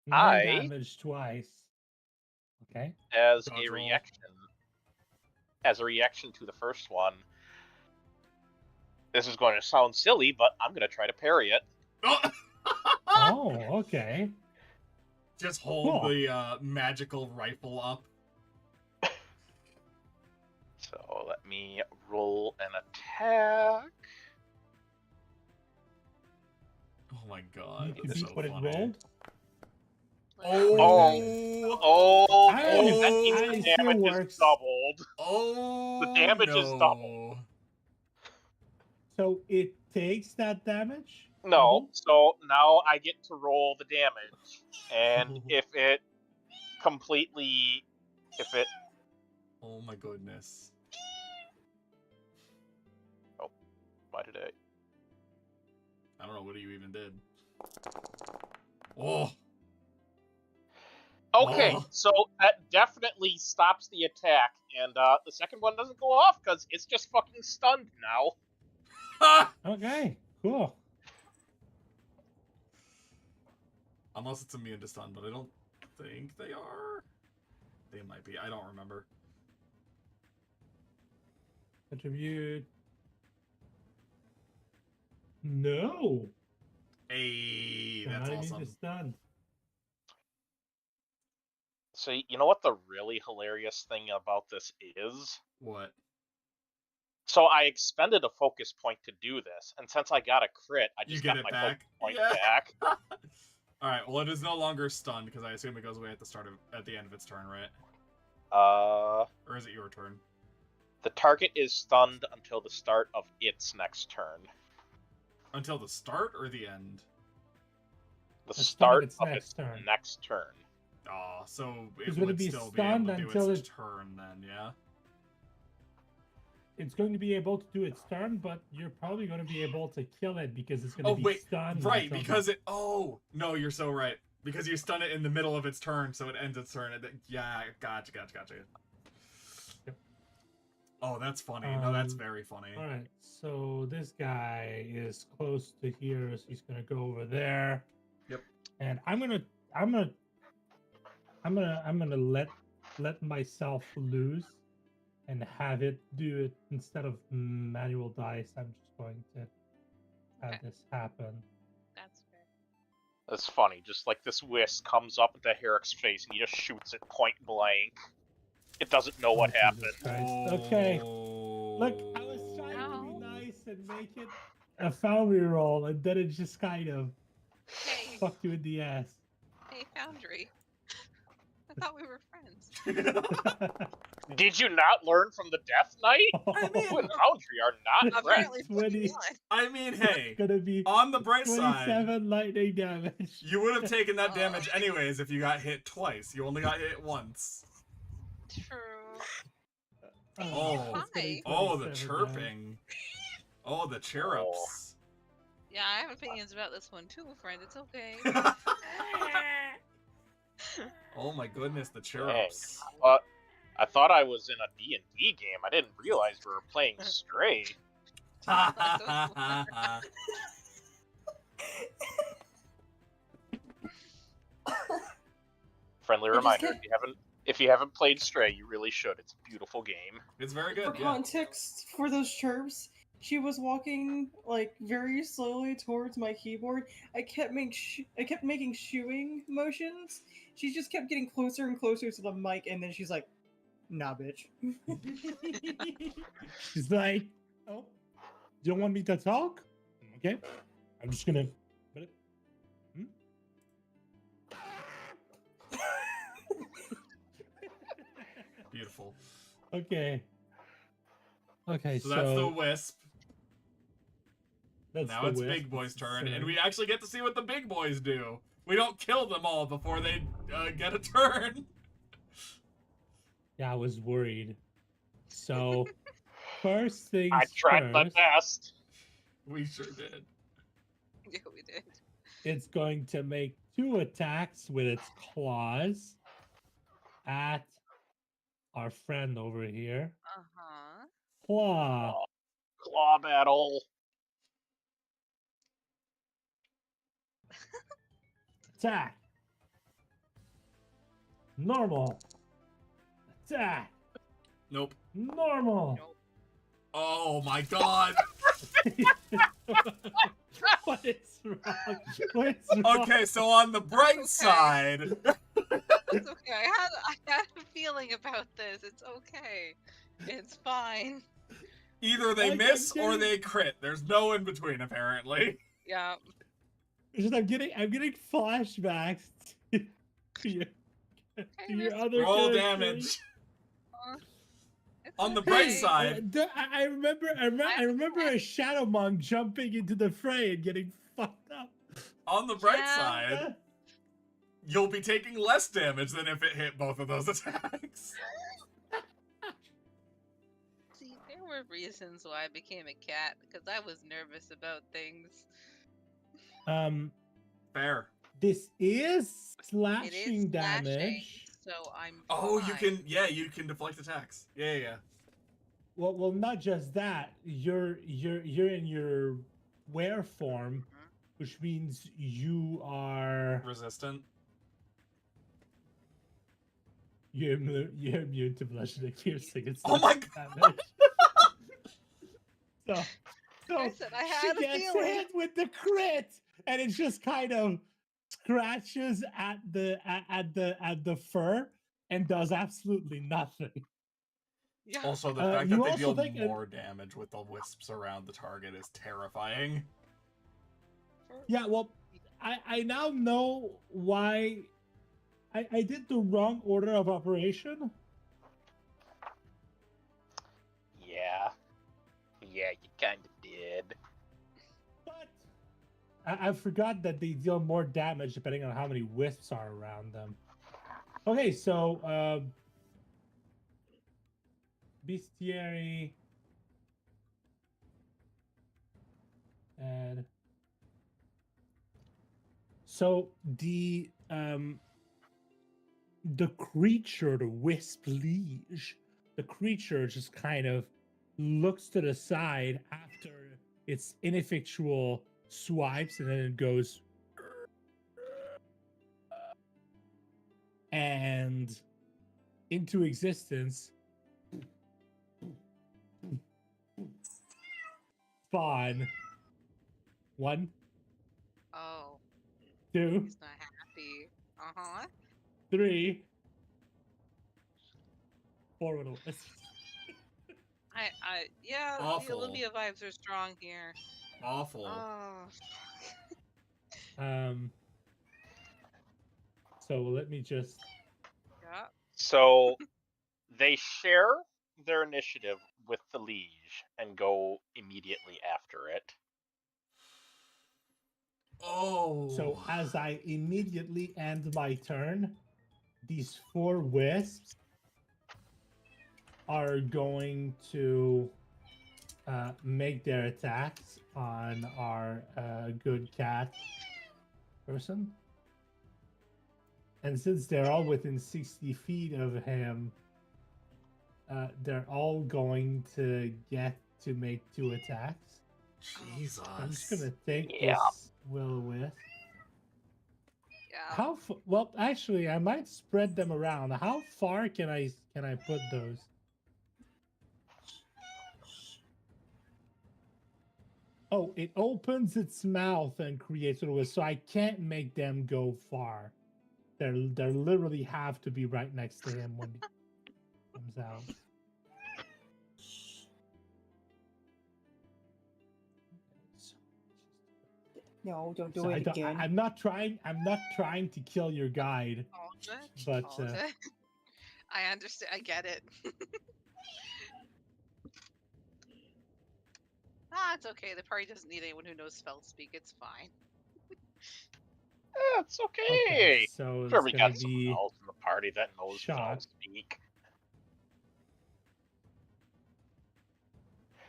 Nine damage twice. Okay. As Dodge a roll. reaction to the first one, this is going to sound silly, but I'm going to try to parry it. Oh, okay. Just hold Cool. the magical rifle up. So let me roll an attack. Oh my god. You That's beat so what funny. it rolled? Oh, I that don't means know. the It still damage works. is doubled. Oh, The damage is no. doubled. So it takes that damage? No, so now I get to roll the damage, and if it Oh my goodness. why did I don't know what you even did. Oh. Okay, Oh. so that definitely stops the attack, and the second one doesn't go off because it's just fucking stunned now. Okay, cool. Unless it's immune to stun, but I don't think they are. They might be. I don't remember. Attribute. No. Hey, They're that's not immune awesome. to stun. So you know what the really hilarious thing about this is? What? So I expended a focus point to do this, and since I got a crit, I You just get got it my back? focus point Yeah. back. Alright, well, it is no longer stunned because I assume it goes away at the end of its turn, right? Or is it your turn? The target is stunned until the start of its next turn. Until the start or the end? The The start its of next its turn. next turn. Oh, so it It's gonna would be still be able stunned to do until its it- turn then, yeah? It's going to be able to do its turn, but you're probably going to be able to kill it because it's going to Oh, be wait, stunned. right, until because it... Oh, no, you're so right. Because you stun it in the middle of its turn, so it ends its turn. Yeah, gotcha. Yep. Oh, that's funny. No, that's very funny. All right, so this guy is close to here, so he's gonna go over there. Yep. And I'm gonna let myself lose and have it do it instead of manual dice. I'm just going to have Okay. this happen. That's fair. It's funny, just like this wisp comes up into Herrick's face and he just shoots it point blank. It doesn't know what Oh, happened. Jesus Christ. Okay. Oh. Look, I was trying to be No. nice and make it a foundry roll, and then it just kind of Hey, fucked you in the ass. hey, Foundry. I thought we were friends. Did you not learn from the Death Knight? I mean, You and Foundry are not Apparently, friends. 20. 21. I mean, hey, Gonna be on the bright side, 27 lightning damage. you would have taken that Oh. damage anyways if you got hit twice. You only got hit once. True. Oh. it's gonna be Oh, the 27 damage. chirping. Oh, the chirrups. Yeah, I have opinions about this one too, friend. It's okay. Oh my goodness, the chirrups. I thought I was in a D&D game. I didn't realize we were playing Stray. Friendly I just reminder: can't- if you haven't played Stray, you really should. It's a beautiful game. It's very For good, yeah. context, for those chirps, she was walking like very slowly towards my keyboard. I kept making shooing motions. She just kept getting closer and closer to the mic, and then she's like, "Nah, bitch." She's like, oh, you don't want me to talk? Okay. I'm just gonna. Beautiful. Okay. Okay, So that's the wisp. that's Now the it's wisp. Big Boy's turn, and So- we actually get to see what the big boys do. We don't kill them all before they get a turn. Yeah, I was worried. So, first things I tried my first, best. We sure did. Yeah, we did. it's going to make 2 attacks with its claws at our friend over here. Uh huh. Claw. Claw battle. Attack. Normal. Attack. Nope. Normal. Nope. Oh my god. What is wrong? What's wrong? Okay, so on the bright side, It's okay. I had a feeling about this. It's okay. It's fine. either they I miss get or it. they crit. There's no in between, apparently. Yeah. It's just I'm getting flashbacks to your, Miss- other Roll characters. damage. It's On the okay. bright side, I remember a shadow monk jumping into the fray and getting fucked up. on the bright Yeah. side, you'll be taking less damage than if it hit both of those attacks. See, there were reasons why I became a cat because I was nervous about things. Fair. This is It slashing is damage. so I'm Oh, you fine. can deflect attacks. Yeah. Well, not just that. You're in your were form, which means you are Resistant. you're immune to bludgeoning, piercing, and Oh my damage. So I said I she had a gets feeling. hit with the crit, and it just kind of scratches at the fur and does absolutely nothing. Yeah. Also, the fact that they deal more damage with the wisps around the target is terrifying. Yeah, well, I now know why I did the wrong order of operation. Yeah, you kind of did. But I forgot that they deal more damage depending on how many wisps are around them. Okay, so bestiary and so the creature, the wisp liege, the creature just kind of looks to the side after its ineffectual swipes, and then it goes and into existence. Spawn. 1, Oh, 2, he's not happy. 3, 4 with a wisp. Yeah, Awful. the Olympia vibes are strong here. Awful. Oh. So let me just. Yeah. So they share their initiative with the liege and go immediately after it. Oh. So as I immediately end my turn, these 4 wisps are going to make their attacks on our good cat person. And since they're all within 60 feet of him, they're all going to get to make 2 attacks. Jesus. I'm just gonna take Yeah. this will-o-wisp. Yeah. Well, actually, I might spread them around. How far can I put those? Oh, it opens its mouth and creates a wisp, so I can't make them go far. They're literally have to be right next to him when he comes out. No, don't do it again. I'm not trying to kill your guide. All good. But All good. I understand. I get it. It's okay. The party doesn't need anyone who knows spell speak. It's fine. It's okay. So Sure, it's we gonna got someone be else in the party that knows shot. speak.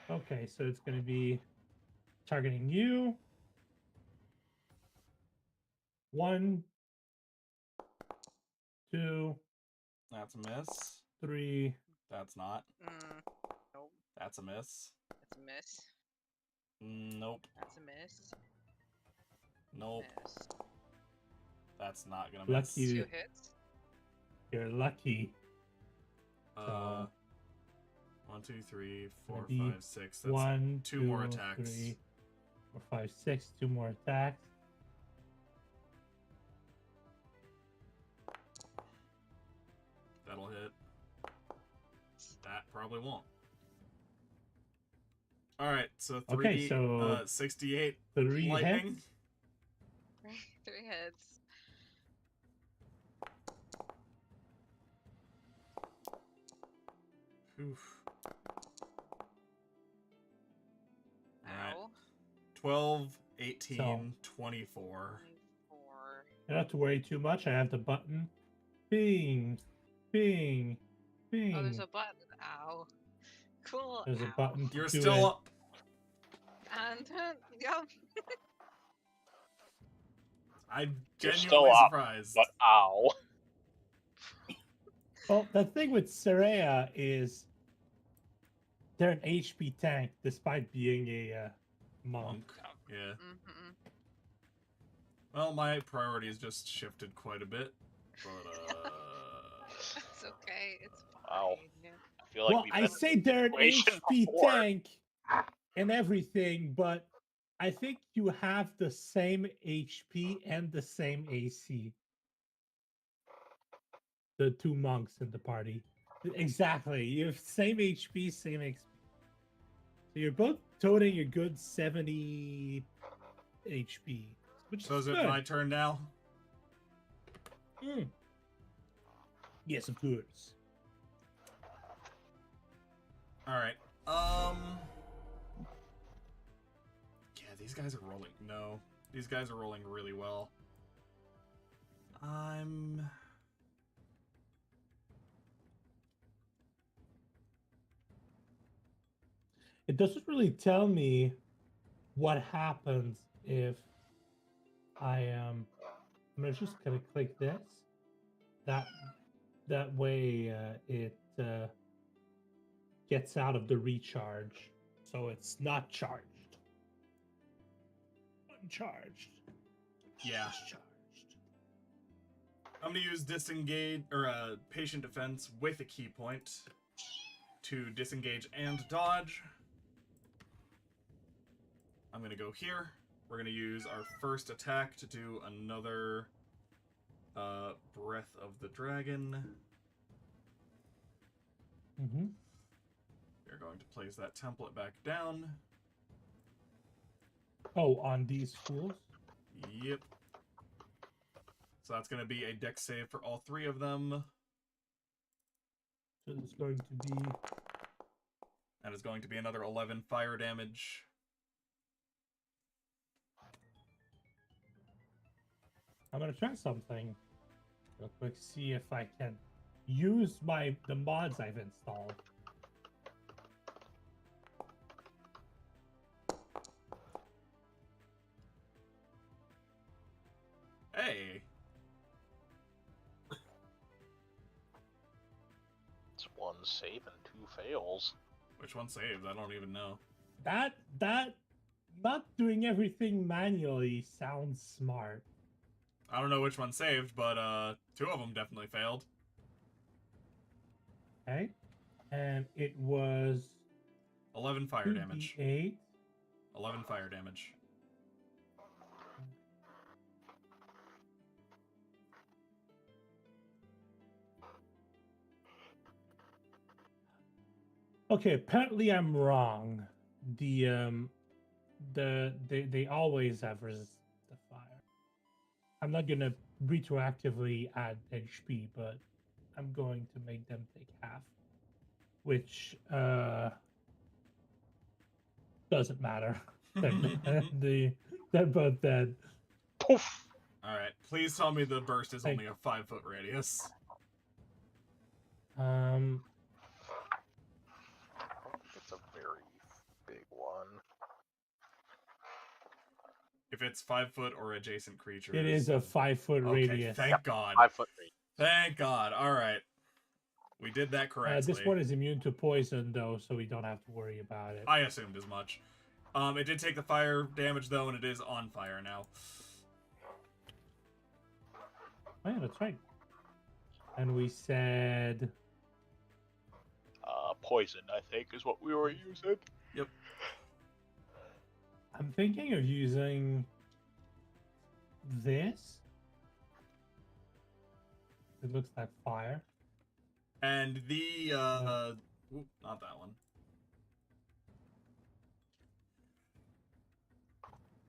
Okay, so it's gonna be targeting you. 1, 2, That's a miss. 3. That's not. Nope. That's a miss. That's a miss. Nope. That's a miss. Nope. Miss. That's not gonna miss. Lucky. 2 hits. You're lucky. 1, 2, 3, 4, Be 5, 6. That's 1, 2 more attacks. 3, 4, 5, 6. 2 more attacks. That'll hit. That probably won't. Alright, so 3, Okay, so 68 3 lightning. hits. 3 hits. Oof. Alright. Ow. 12, 18, So- 24. 4. You don't have to worry too much. I have the button. Bing, bing, bing. Oh, there's a button. Ow. Cool. There's a Ow. button. to You're do still it. up. And yep. I'm You're genuinely still up, surprised. but ow. Well, the thing with Soraya is they're an HP tank despite being a monk. Yeah. Mm-hmm. Well, my priorities just shifted quite a bit, but It's okay. It's Wow. fine. I feel like Well, we've I been say in this they're an situation HP before. tank and everything, but I think you have the same HP and the same AC. The two monks in the party. Exactly. You have same HP, same XP. So you're both toting a good 70 HP, which so is is it good. my turn now? Yes, of course. All right. Yeah, these guys are rolling. No, these guys are rolling really well. It doesn't really tell me what happens if I'm just gonna click this. That way it gets out of the recharge, so it's not charged. Uncharged. Yeah. Discharged. I'm gonna use disengage or patient defense with a key point to disengage and dodge. I'm gonna go here. We're gonna use our first attack to do another Breath of the Dragon. Mm-hmm. We're going to place that template back down. Oh, on these fools? Yep. So that's going to be a dex save for all three of them. So it's going to be... That is going to be another 11 fire damage. I'm gonna try something real quick, see if I can use the mods I've installed. Hey! It's one save and 2 fails. Which one saved? I don't even know. That not doing everything manually sounds smart. I don't know which one saved, but 2 of them definitely failed. Okay. And it was 11 fire damage. 8. 11 fire damage. Okay, apparently I'm wrong. They always have resist the fire. I'm not gonna retroactively add HP, but I'm going to make them take half, which doesn't matter. They're both dead. Poof! Alright, please tell me the burst is only a 5-foot radius. It's a very big one. If it's 5 foot or adjacent creatures. It is a 5-foot okay, radius. Thank God. 5-foot radius. Thank God. Alright. We did that correctly. This one is immune to poison, though, so we don't have to worry about it. I assumed as much. It did take the fire damage, though, and it is on fire now. Oh, yeah, that's right. And we said... Poison, I think, is what we were using. Yep. I'm thinking of using this. It looks like fire. And the, not that one.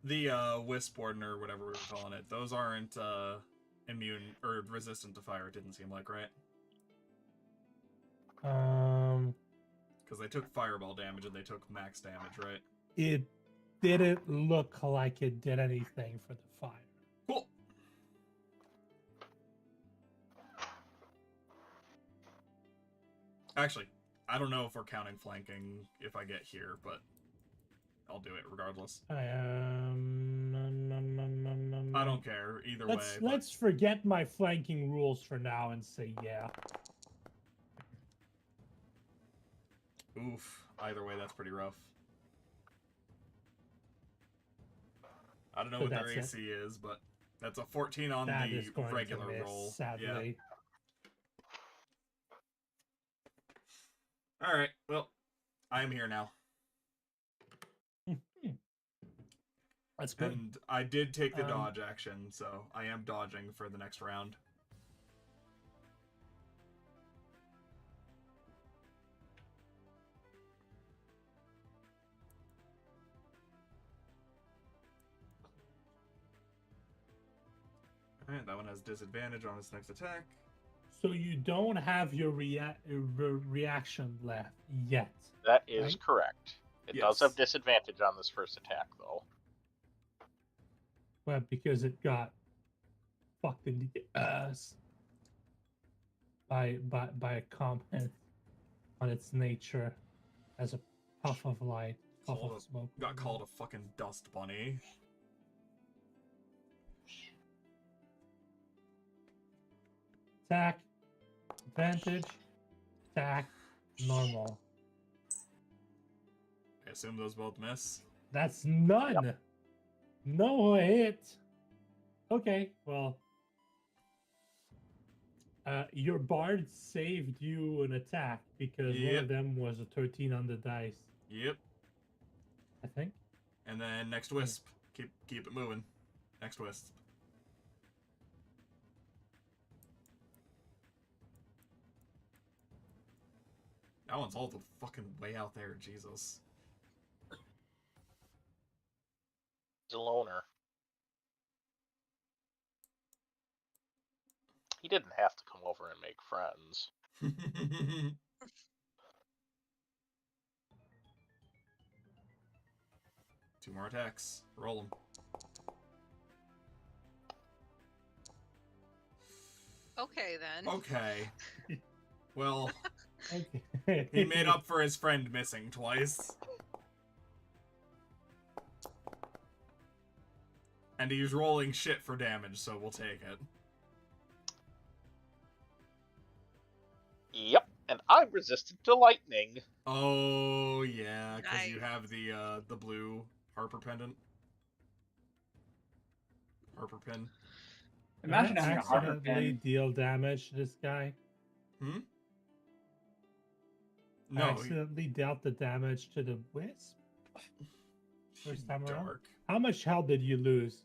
The, Wisp Warden, or whatever we were calling it, those aren't, immune, or resistant to fire, it didn't seem like, right? Because they took fireball damage and they took max damage, right? It didn't look like it did anything for the fire. Cool. Actually, I don't know if we're counting flanking if I get here, but I'll do it regardless. I am... I don't care either way. Let's forget my flanking rules for now and say yeah. Oof. Either way, that's pretty rough. I don't know So what their that's AC is, but that's a 14 on That the is going to regular miss, roll. sadly. Yeah. All right. Well, I am here now. That's good. And I did take the dodge action, so I am dodging for the next round. Alright, that one has disadvantage on its next attack. So you don't have your reaction left yet. That is right? correct. It does have disadvantage on this first attack, though. Well, because it got fucked in the ass by a comment on its nature as a puff of light, puff of smoke. Got called a fucking dust bunny. Attack, advantage, attack, normal. I assume those both miss. That's none. Yep. No hit. Okay, well. Your bard saved you an attack because one of them was a 13 on the dice. Yep. I think. And then next wisp. Keep it moving. Next wisp. That one's all the fucking way out there, Jesus. He's a loner. He didn't have to come over and make friends. 2 more attacks. Roll them. Okay, then. Okay. Well, okay. He made up for his friend missing twice. And he's rolling shit for damage, so we'll take it. Yep, and I'm resistant to lightning. Oh, yeah, because you Nice. have the blue Harper pendant. Harper pin. Imagine having a Harper accidentally pin. deal damage to this guy. Hmm? I No, accidentally dealt the damage to the wisp. First time around. dark. How much health did you lose?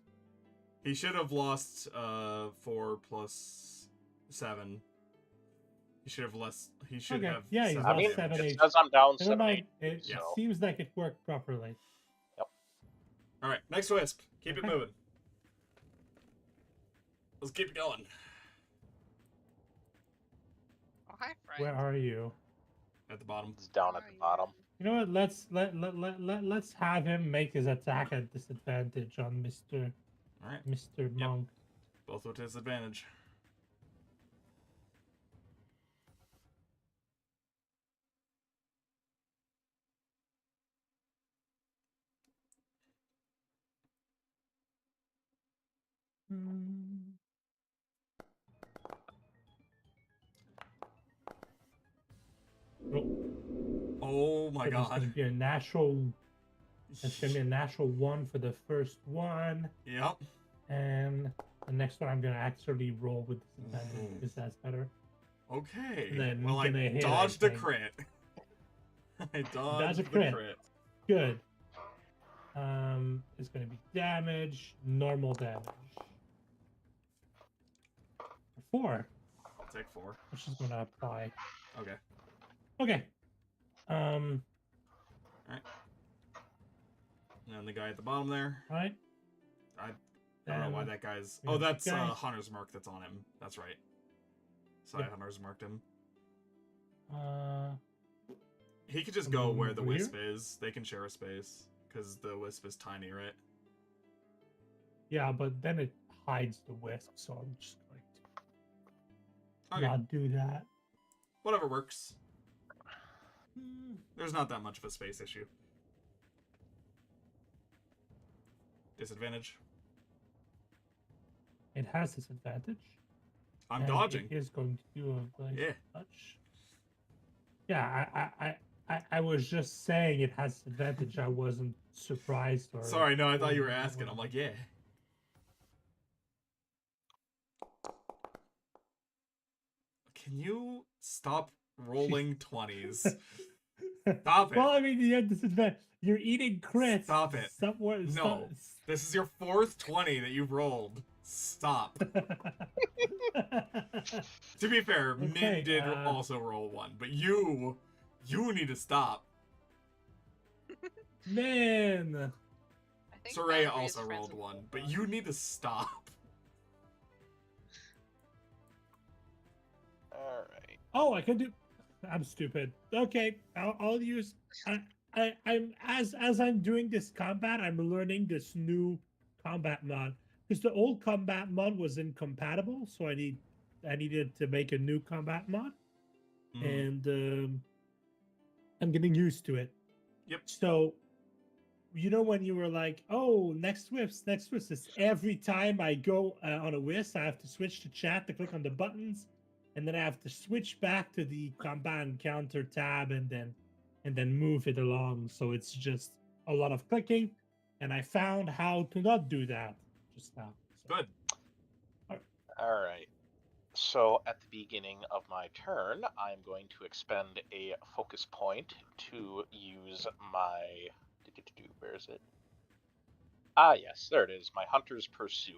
He should have lost 4 plus 7. He should have less. He should have. Yeah, he's 7 lost I mean, 7 it HP. says I'm down Never 7 mind. HP, It so. seems like it worked properly. All right, next wisp. Keep it Okay. moving. Let's keep it going. Oh, hi, friend. Where are you? At the bottom. It's down at the bottom. You know what? Let's have him make his attack at disadvantage on Mr. All right. Mr. Monk. Both with disadvantage. Oh my So there's gonna god. be a natural. It's gonna be a natural 1 for the first one, Yep. and the next one I'm gonna actually roll with disadvantage because that's better. Okay. Then Well, I gonna hit, I dodged a think. crit. I That's dodged a the crit. crit. Good. It's gonna be damage, normal damage. 4, I'll take 4. which is gonna apply. Okay. Okay. And the guy at the bottom there. Right. I don't know why that guy's. yeah, Oh, that's guy. Hunter's mark that's on him. That's right. So Yep. Hunter's marked him. Uh, He could just go where the Where? wisp is. They can share a space because the wisp is tiny, right? yeah, but then it hides the wisp, so I'm just going to Okay. not do that. Whatever works. There's not that much of a space issue. Disadvantage. It has disadvantage. I'm and dodging. It is going to do a nice Yeah. touch. Yeah, I was just saying it has advantage. I wasn't surprised or. Sorry, no, I thought you were or- asking. I'm like, yeah. Can you stop rolling 20s? Stop it. Well, I mean, you have disadvantage. You're eating crits. Stop it. Somewhere. No. This is your 4th 20 that you've rolled. Stop. To be fair, Okay, Min did also roll 1, but you need to stop. Man. I think Soraya Boundary is also friends rolled with 1, both but of you us. need to stop. Alright. Oh, I can do. I'm stupid. Okay, I'll use. I'm as I'm doing this combat, I'm learning this new combat mod because the old combat mod was incompatible, so I needed to make a new combat mod, and I'm getting used to it. Yep. So, you know when you were like, "Oh, next Wisps," is every time I go on a Wisp, I have to switch to chat to click on the buttons, and then I have to switch back to the combat encounter tab, and then move it along. So it's just a lot of clicking, and I found how to not do that just now. So, Good. Alright. So at the beginning of my turn, I'm going to expend a focus point to use my... Where is it? Ah, yes, there it is. My Hunter's Pursuit,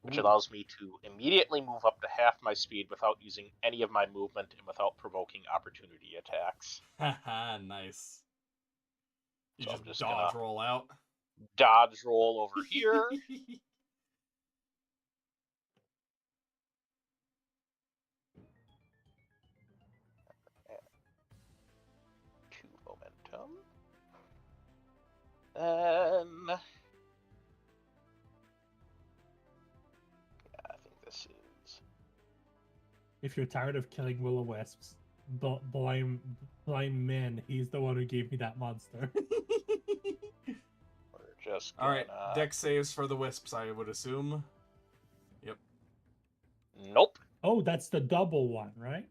which allows me to immediately move up to half my speed without using any of my movement and without provoking opportunity attacks. Haha, nice. You So I'm just just dodge gonna roll out. Dodge roll over here. 2 momentum. Yeah, I think this is... if you're tired of killing will-o-wisps, blame Min. He's the one who gave me that monster. We're just gonna... Alright, dex saves for the wisps, I would assume. Yep. Nope. Oh, that's the double one, right?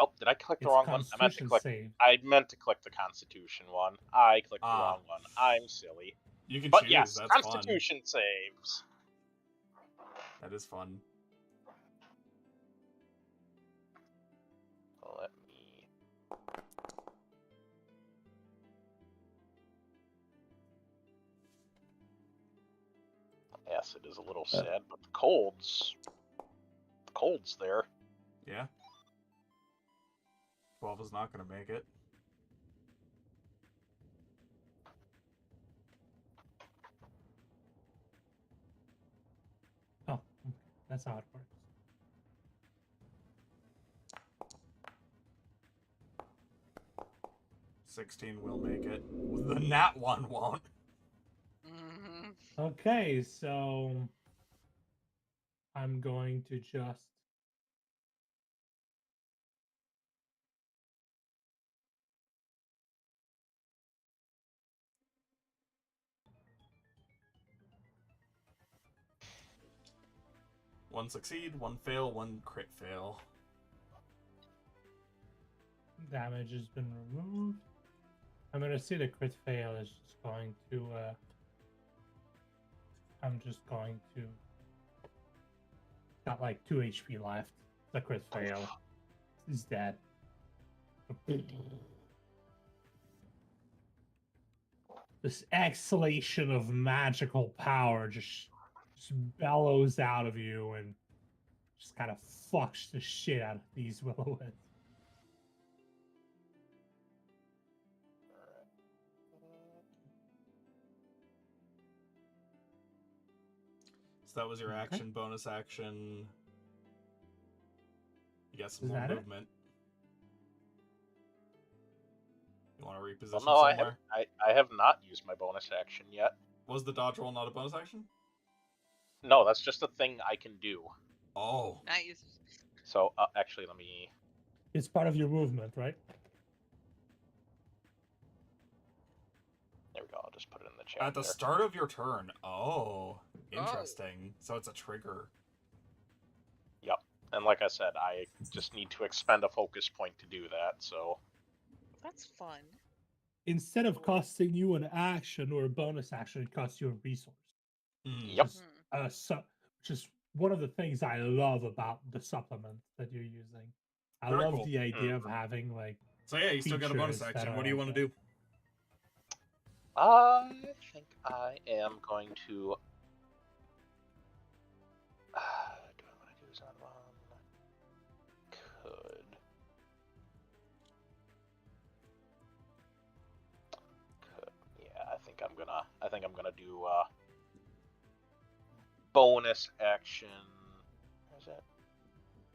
Oh, did I click the It's wrong one? I meant to Constitution click. save. I meant to click the Constitution one. I clicked the Ah. wrong one. I'm silly. You can But choose, yes, that's Constitution saves. fun. That is fun. Let me... Yes, it is a little sad, but the cold's there. Yeah. 12 is not going to make it. Oh, that's how it works. $16 will make it. The nat one won't. Okay, so I'm going to just One succeed, one fail, one crit fail. damage has been removed. I'm gonna see the crit fail is just going to I'm just going to got like 2 HP left. The crit fail. He's dead. This exhalation of magical power just bellows out of you and just kind of fucks the shit out of these will-o-wisps. So that was your Okay. action, bonus action. You got some Is more that it? movement. You want to reposition Well, no, somewhere? I have not used my bonus action yet. Was the dodge roll not a bonus action? No, that's just a thing I can do. Oh. Nice. So, actually, let me... It's part of your movement, right? There we go, I'll just put it in the chat At the there. start of your turn. Oh. Interesting. So it's a trigger. Yep. And like I said, I just need to expend a focus point to do that, so... That's fun. Instead of costing you an action or a bonus action, it costs you a resource. Yep. Which is one of the things I love about the supplement that you're using. I Very love cool. the idea of having, like... So yeah, you still got a bonus features action. that What do you want to do? I think I am going to... do I want to do that one? Could. Yeah, I think I'm gonna do bonus action.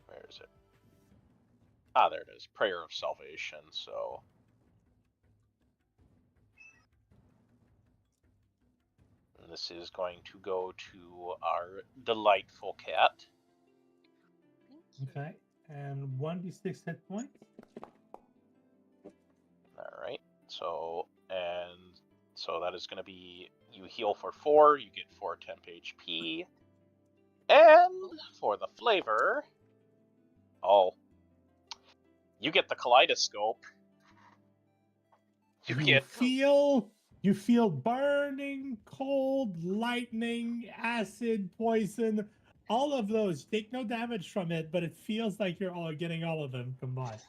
Where is it? Ah, there it is. Prayer of Salvation. So. And this is going to go to our delightful cat. Okay. And 1d6 hit points. Alright. So that is going to be, you heal for 4, you get 4 temp HP. And for the flavor, you get the kaleidoscope. You feel burning, cold, lightning, acid, poison, all of those. Take no damage from it, but it feels like you're all getting all of them combined.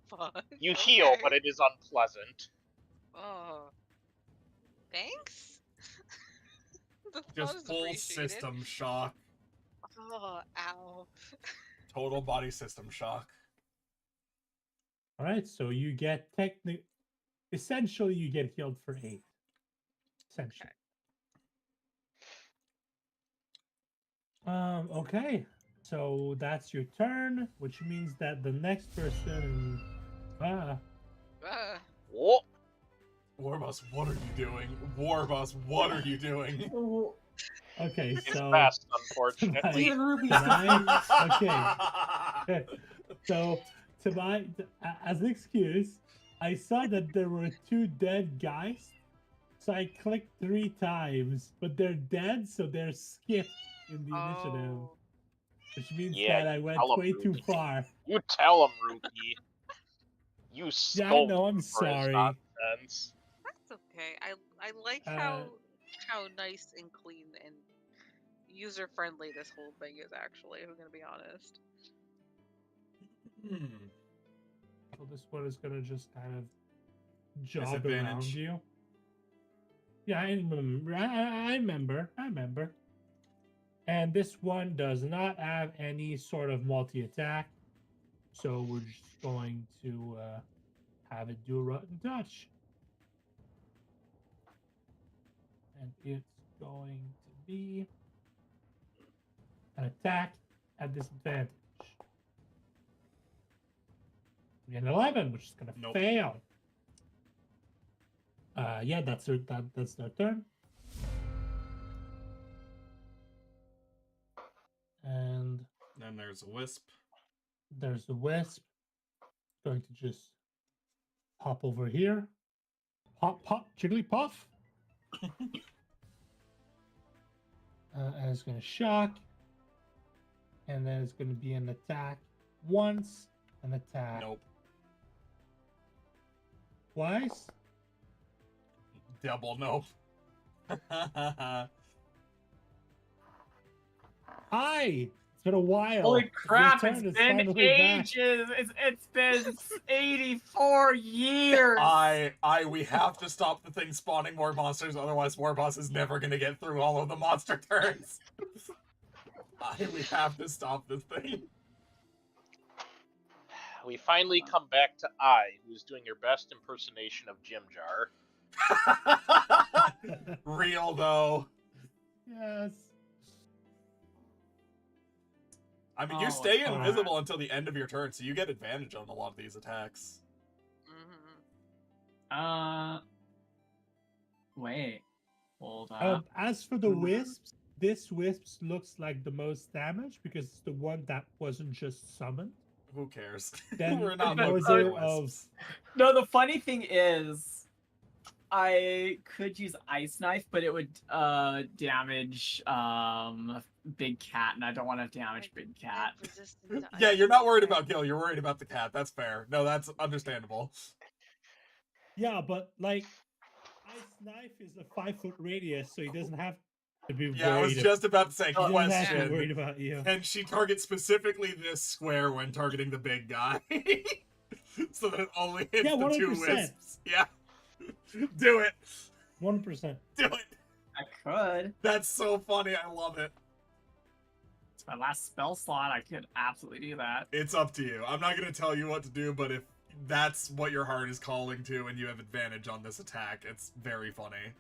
Fuck. You heal, but it is unpleasant. Oh. Thanks? The thought Just is full appreciated. system shock. Oh, ow. Total body system shock. All right, so you get essentially you get healed for 8. Essentially. Okay. So that's your turn, which means that the next person. Whoa. Warboss, what are you doing? Warboss, what are you doing? Okay, It's so fast, unfortunately. Even Ruby's okay. So as an excuse, I saw that there were 2 dead guys, so I clicked 3 times, but they're dead, so they're skipped in the initiative, which means that I went way too far. You tell him, Rookie. You Yeah, I scold know. I'm him for his sorry. nonsense. That's okay. I like how nice and clean and user friendly this whole thing is. Actually, if I'm gonna be honest. So this one is gonna just kind of jog around you. Yeah, I remember. And this one does not have any sort of multi-attack, so we're just going to have it do a rotten touch. And it's going to be an attack at disadvantage. An 11, which is going to fail. Yeah, that's their turn. And then there's a wisp. There's the wisp. Going to just hop over here. Pop, Jigglypuff. And it's going to shock. And then it's going to be an attack once. An attack. Nope. Twice. Double nope. Hi! It's been a while. Holy crap, Your it's turn is been finally back. ages! It's been 84 years! We have to stop the thing spawning more monsters, otherwise Warboss is never gonna get through all of the monster turns. We have to stop this thing. We finally come back to who's doing your best impersonation of Jim Jar. Real though. Yes. I mean, you stay invisible until the end of your turn, so you get advantage on a lot of these attacks. Wait. Hold up. As for the wisps, this wisps looks like the most damage because it's the one that wasn't just summoned. Who cares? Then We're not there looking was for a wisps. No, the funny thing is, I could use Ice Knife, but it would damage Big Cat, and I don't want to damage Big Cat. I'm resistant to Yeah, ice you're not worried anyway. about Gil. You're worried about the cat. That's fair. No, that's understandable. Yeah, but like, Ice Knife is a 5-foot radius, so he doesn't have to be worried. Yeah, I was just about to say, he doesn't have to be worried question. about you. And she targets specifically this square when targeting the big guy. So that it only hits Yeah, the 2 100%. wisps. Yeah. Do it. 1%. Do it. I could. That's so funny. I love it. It's my last spell slot. I could absolutely do that. It's up to you. I'm not going to tell you what to do, but if that's what your heart is calling to and you have advantage on this attack, it's very funny.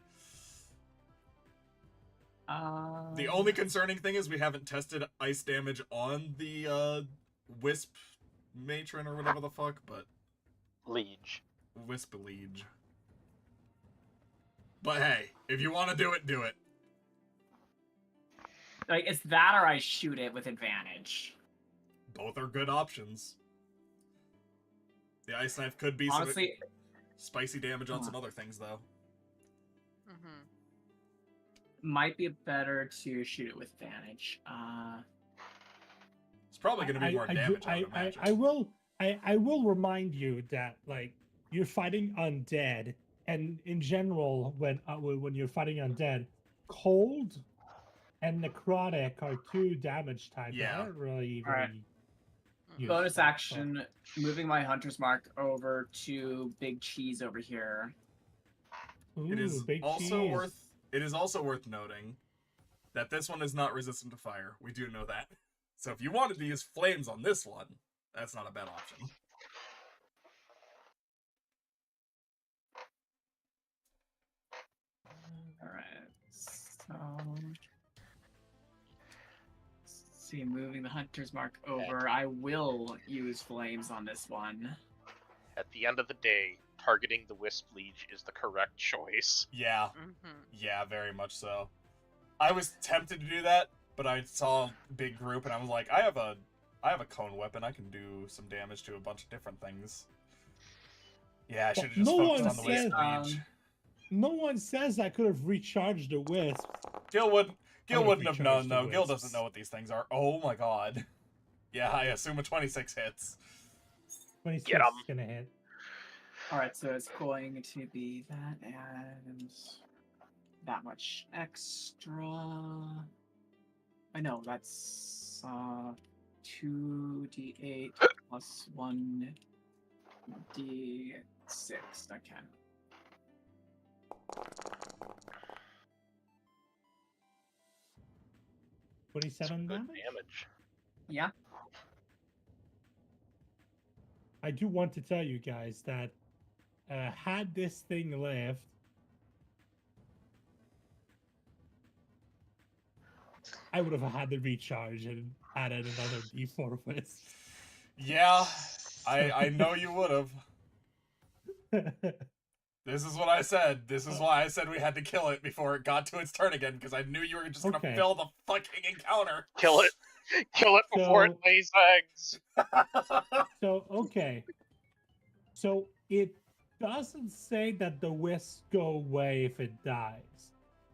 The only concerning thing is we haven't tested ice damage on the Wisp matron or whatever the fuck, but... Liege. Wisp Liege. But hey, if you want to do it, do it. Like, it's that or I shoot it with advantage. Both are good options. The Ice Knife could be Honestly, some spicy damage on some other things, though. might be better to shoot it with advantage. It's probably going to be more damage, I would imagine. I will remind you that, like, you're fighting undead, and in general, when you're fighting undead, cold and necrotic are 2 damage types. Yeah. They aren't really Alright. useful. Bonus action, moving my Hunter's Mark over to Big Cheese over here. Ooh, It is big also cheese. worth noting that this one is not resistant to fire. We do know that. So if you wanted to use flames on this one, that's not a bad option. Alright, so... let's see, moving the Hunter's Mark over, I will use flames on this one. At the end of the day, targeting the Wisp Liege is the correct choice. Yeah. Yeah, very much so. I was tempted to do that, but I saw a big group and I was like, I have a cone weapon. I can do some damage to a bunch of different things. Yeah, I should have just focused on the Wisp Liege. No one says I could have recharged the wisp. Gil wouldn't have known, recharged though. the Gil wisps. doesn't know what these things are. Oh my god. Yeah, I assume a 26 hits. 26 Get 'em. is gonna hit. Alright, so it's going to be that and that much extra. I know, that's 2d8 plus 1d6. Okay. Good 27 damage. damage. Yeah. I do want to tell you guys that had this thing lived, I would have had the recharge and added another D4 wisps. Yeah, I know you would have. This is what I said. This is why I said we had to kill it before it got to its turn again, because I knew you were just gonna Okay. fill the fucking encounter. Kill it. Kill it before So- it lays eggs. So, okay. So it doesn't say that the wisps go away if it dies.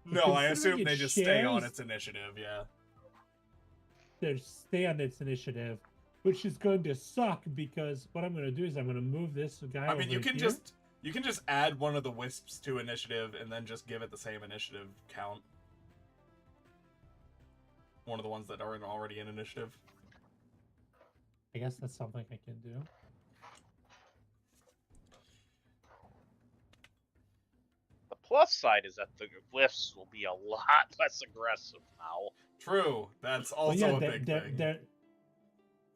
No, I Considering assume it they just stay on shares- its initiative, yeah. They stay on its initiative, which is going to suck because what I'm going to do is I'm going to move this guy I mean, over you can here. just add one of the wisps to initiative and then just give it the same initiative count. One of the ones that are already in initiative. I guess that's something I can do. The plus side is that the Wisps will be a lot less aggressive now. True, that's Well, also yeah, a big thing.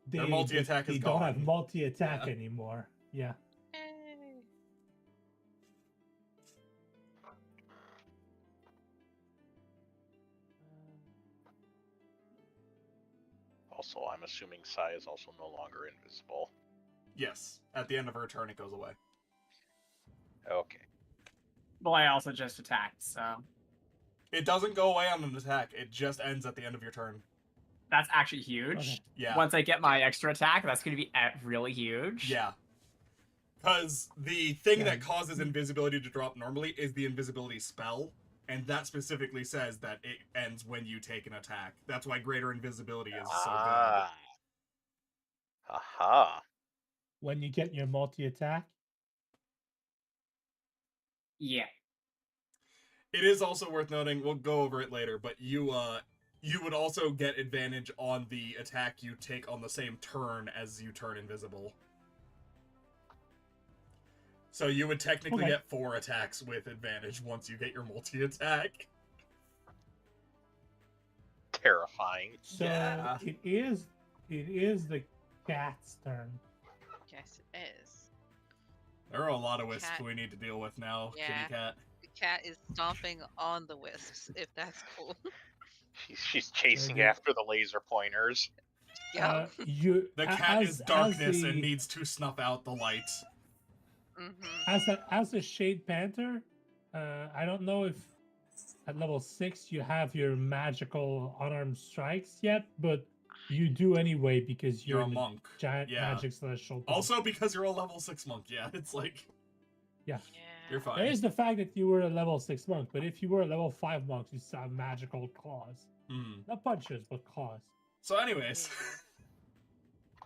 Their multi-attack is They don't have gone. multi-attack Yeah. anymore. Yeah. Yay. Also, I'm assuming Sai is also no longer invisible. Yes, at the end of her turn, it goes away. Okay. Well, I also just attacked, so It doesn't go away on an attack. It just ends at the end of your turn. that's actually huge. Okay. Yeah, Once I get my extra attack, that's going to be really huge. yeah. Because the thing Yeah. that causes invisibility to drop normally is the invisibility spell, and that specifically says that it ends when you take an attack. That's why greater invisibility is so good. Ah. Aha. When you get your multi-attack, Yeah. It is also worth noting, we'll go over it later, but you would also get advantage on the attack you take on the same turn as you turn invisible. So you would technically get 4 attacks with advantage once you get your multi-attack. Terrifying. so Yeah. it is the cat's turn. Yes, it is. There are a lot of wisps Cat. we need to deal with now, Yeah. kitty cat. The cat is stomping on the wisps, if that's cool. She's chasing Very good. after the laser pointers. Yep. The cat is darkness and needs to snuff out the light. As a Shade Panther, I don't know if at level 6 you have your magical unarmed strikes yet, but you do anyway because You're a in the monk. giant Yeah. magic celestial. Thing. Also because you're a level 6 monk, yeah. It's like, Yeah. you're fine. There is the fact that you were a level 6 monk, but if you were a level 5 monk, you still have magical claws. Not punches, but claws. So anyways.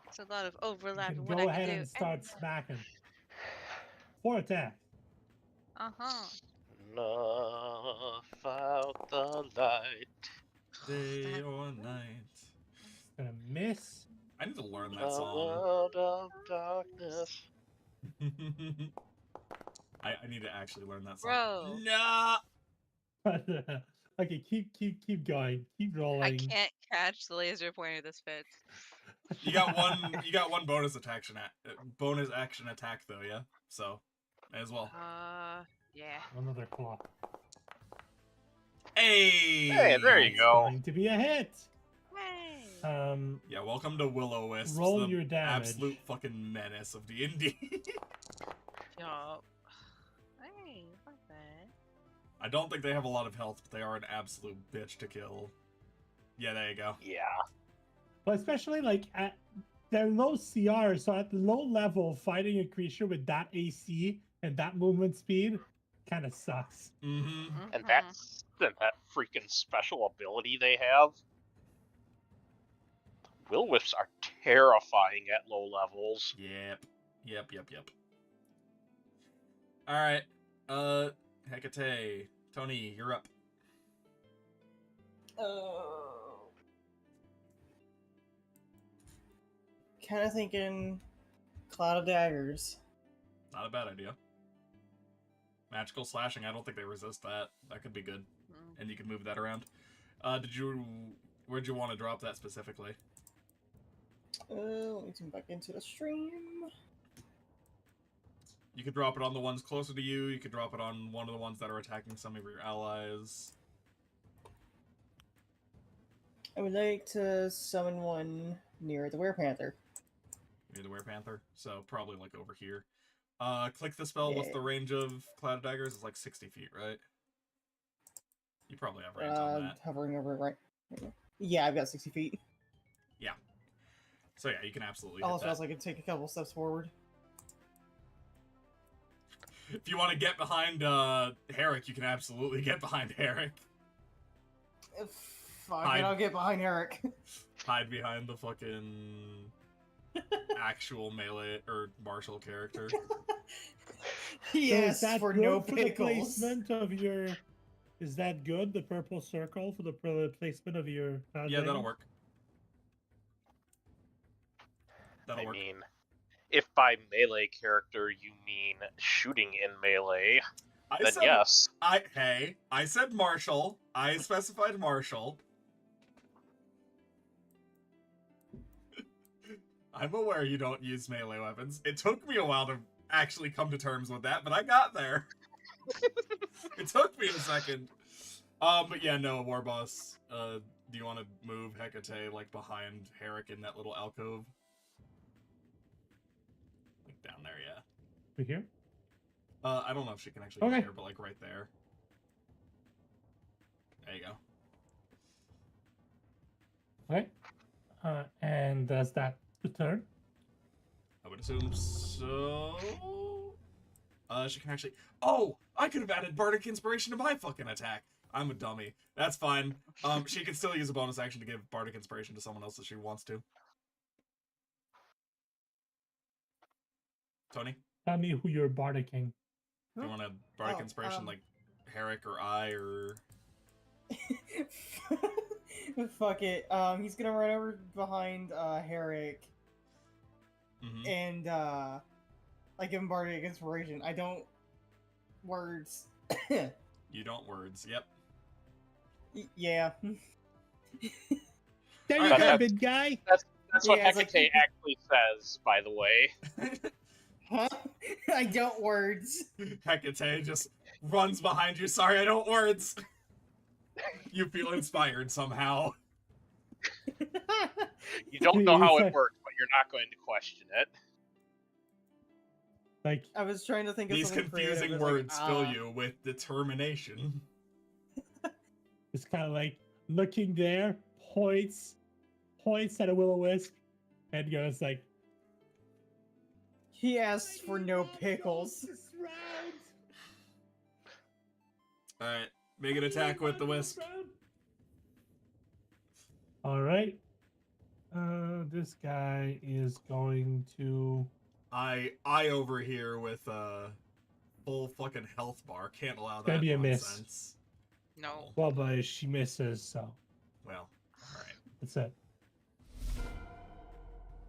It's a lot of You overlap can in what go I can ahead do. and start smacking. 4 attacks. Snuff out the light. Day or night. Gonna miss. I need to learn that The song. world of darkness. I need to actually learn that song. Bro. Nah. Okay, keep going. Keep I rolling. can't catch the laser pointer this fits. You got one bonus action attack though, yeah? So, may as well. Yeah. Another claw. Hey! Hey, there you It's go. going to be a hit. Hey. Yeah, welcome to Will-O-Wisps, Roll the your damage. absolute fucking menace of D&D. Yup. Hey, not bad. I don't think they have a lot of health, but they are an absolute bitch to kill. Yeah, there you go. Yeah. But especially like at their low CR, so at low level, fighting a creature with that AC and that movement speed kind of sucks. Mm-hmm. And that freaking special ability they have. Will-Wisps are terrifying at low levels. Yep. Alright. Hecate. Tony, you're up. Kind of thinking Cloud of Daggers. Not a bad idea. Magical slashing, I don't think they resist that. That could be good. And you can move that around. Where'd you want to drop that specifically? Let me zoom back into the stream. You could drop it on the ones closer to you. You could drop it on one of the ones that are attacking some of your allies. I would like to summon one near the Werepanther. Near the Werepanther. So probably like over here. Click the spell. What's Yeah. the range of Cloud of Daggers? It's like 60 feet, right? You probably have range on that. Hovering over it right. Yeah, I've got 60 feet. Yeah. So yeah, you can absolutely hit Also, that. else I can take a couple steps forward. If you want to get behind Herrick, you can absolutely get behind Herrick. Fuck it, I'll get behind Eric. Hide behind the fucking actual melee or martial character. Yes, So is that for good no for the pickles. placement of your. Is that good? The purple circle for the placement of your. Yeah, that'll work. That'll I work. mean, if by melee character you mean shooting in melee, then yes. I said martial. I specified martial. I'm aware you don't use melee weapons. It took me a while to actually come to terms with that, but I got there. It took me a second. But yeah, no, War Boss. Do you want to move Hecate like behind Herrick in that little alcove? Like down there, yeah. We here? I don't know if she can actually get here, but like right there. There you go. Okay. And does that return? I would assume so. She can actually... Oh! I could have added Bardic Inspiration to my fucking attack. I'm a dummy. That's fine. She can still use a bonus action to give Bardic Inspiration to someone else if she wants to. Tony? Tell me who you're bardicking. Do you want a Bardic Inspiration like Herrick or I or... Fuck it. He's gonna run over behind Herrick and like give him Bardic Inspiration. I don't words. You don't words. Yep. Yeah. There you go, big guy. That's what Yeah, Hecate like- actually says, by the way. Huh? I don't words. Hecate just runs behind you. Sorry, I don't words. You feel inspired somehow. You don't know how it works, but you're not going to question it. Like, I was trying to think of These something creative. confusing It's like, words fill you with determination. it's kind of like looking there, points at a will-o-wisp, and goes like, He asks for no pickles. This round. Alright, make an attack with the wisp. All right. This guy is going to. I over here with a full fucking health bar. Can't allow that Gonna be a miss. nonsense. No. Well, but she misses, so Well, alright. that's it.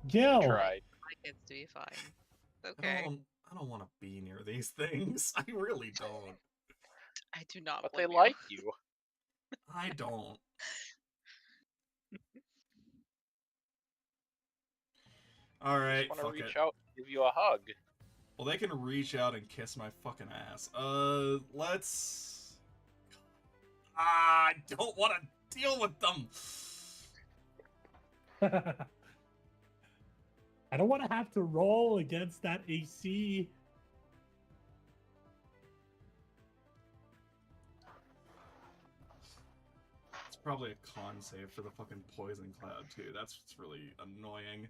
Gil. Tried. My kids to be fine. Okay. I don't want to be near these things. I really don't. I do not. But they blame like you. I don't. Alright, Just want fuck to reach it. out and give you a hug. Well, they can reach out and kiss my fucking ass. Let's... I don't want to deal with them. I don't want to have to roll against that AC. It's probably a con save for the fucking poison cloud, too. That's what's really annoying.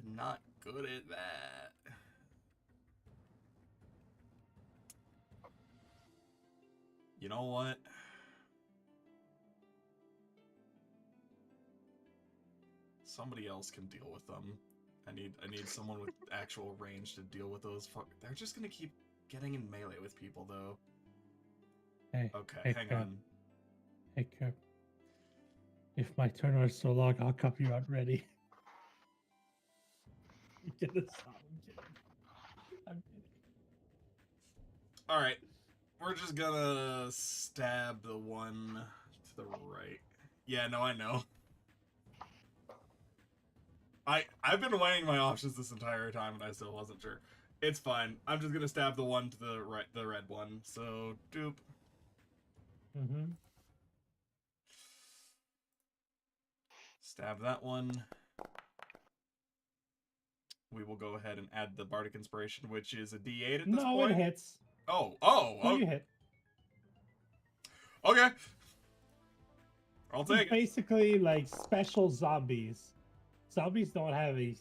Not good at that. You know what? Somebody else can deal with them. I need someone with actual range to deal with those. They're just gonna keep getting in melee with people, though. Hey, Okay, hey, hang Kurt. on. Hey, Kurt. If my turn is so long, I'll cup you out ready. Get this out. I'm kidding. I'm kidding. Alright. We're just gonna stab the one to the right. Yeah, no, I know. I've been weighing my options this entire time and I still wasn't sure. It's fine. I'm just gonna stab the one to the right, the red one. So, doop. Mm-hmm. Stab that one. We will go ahead and add the Bardic Inspiration, which is a D8 at this No, point. it hits. Oh, You hit. okay. I'll take it. Basically, like special zombies. Zombies don't have AC.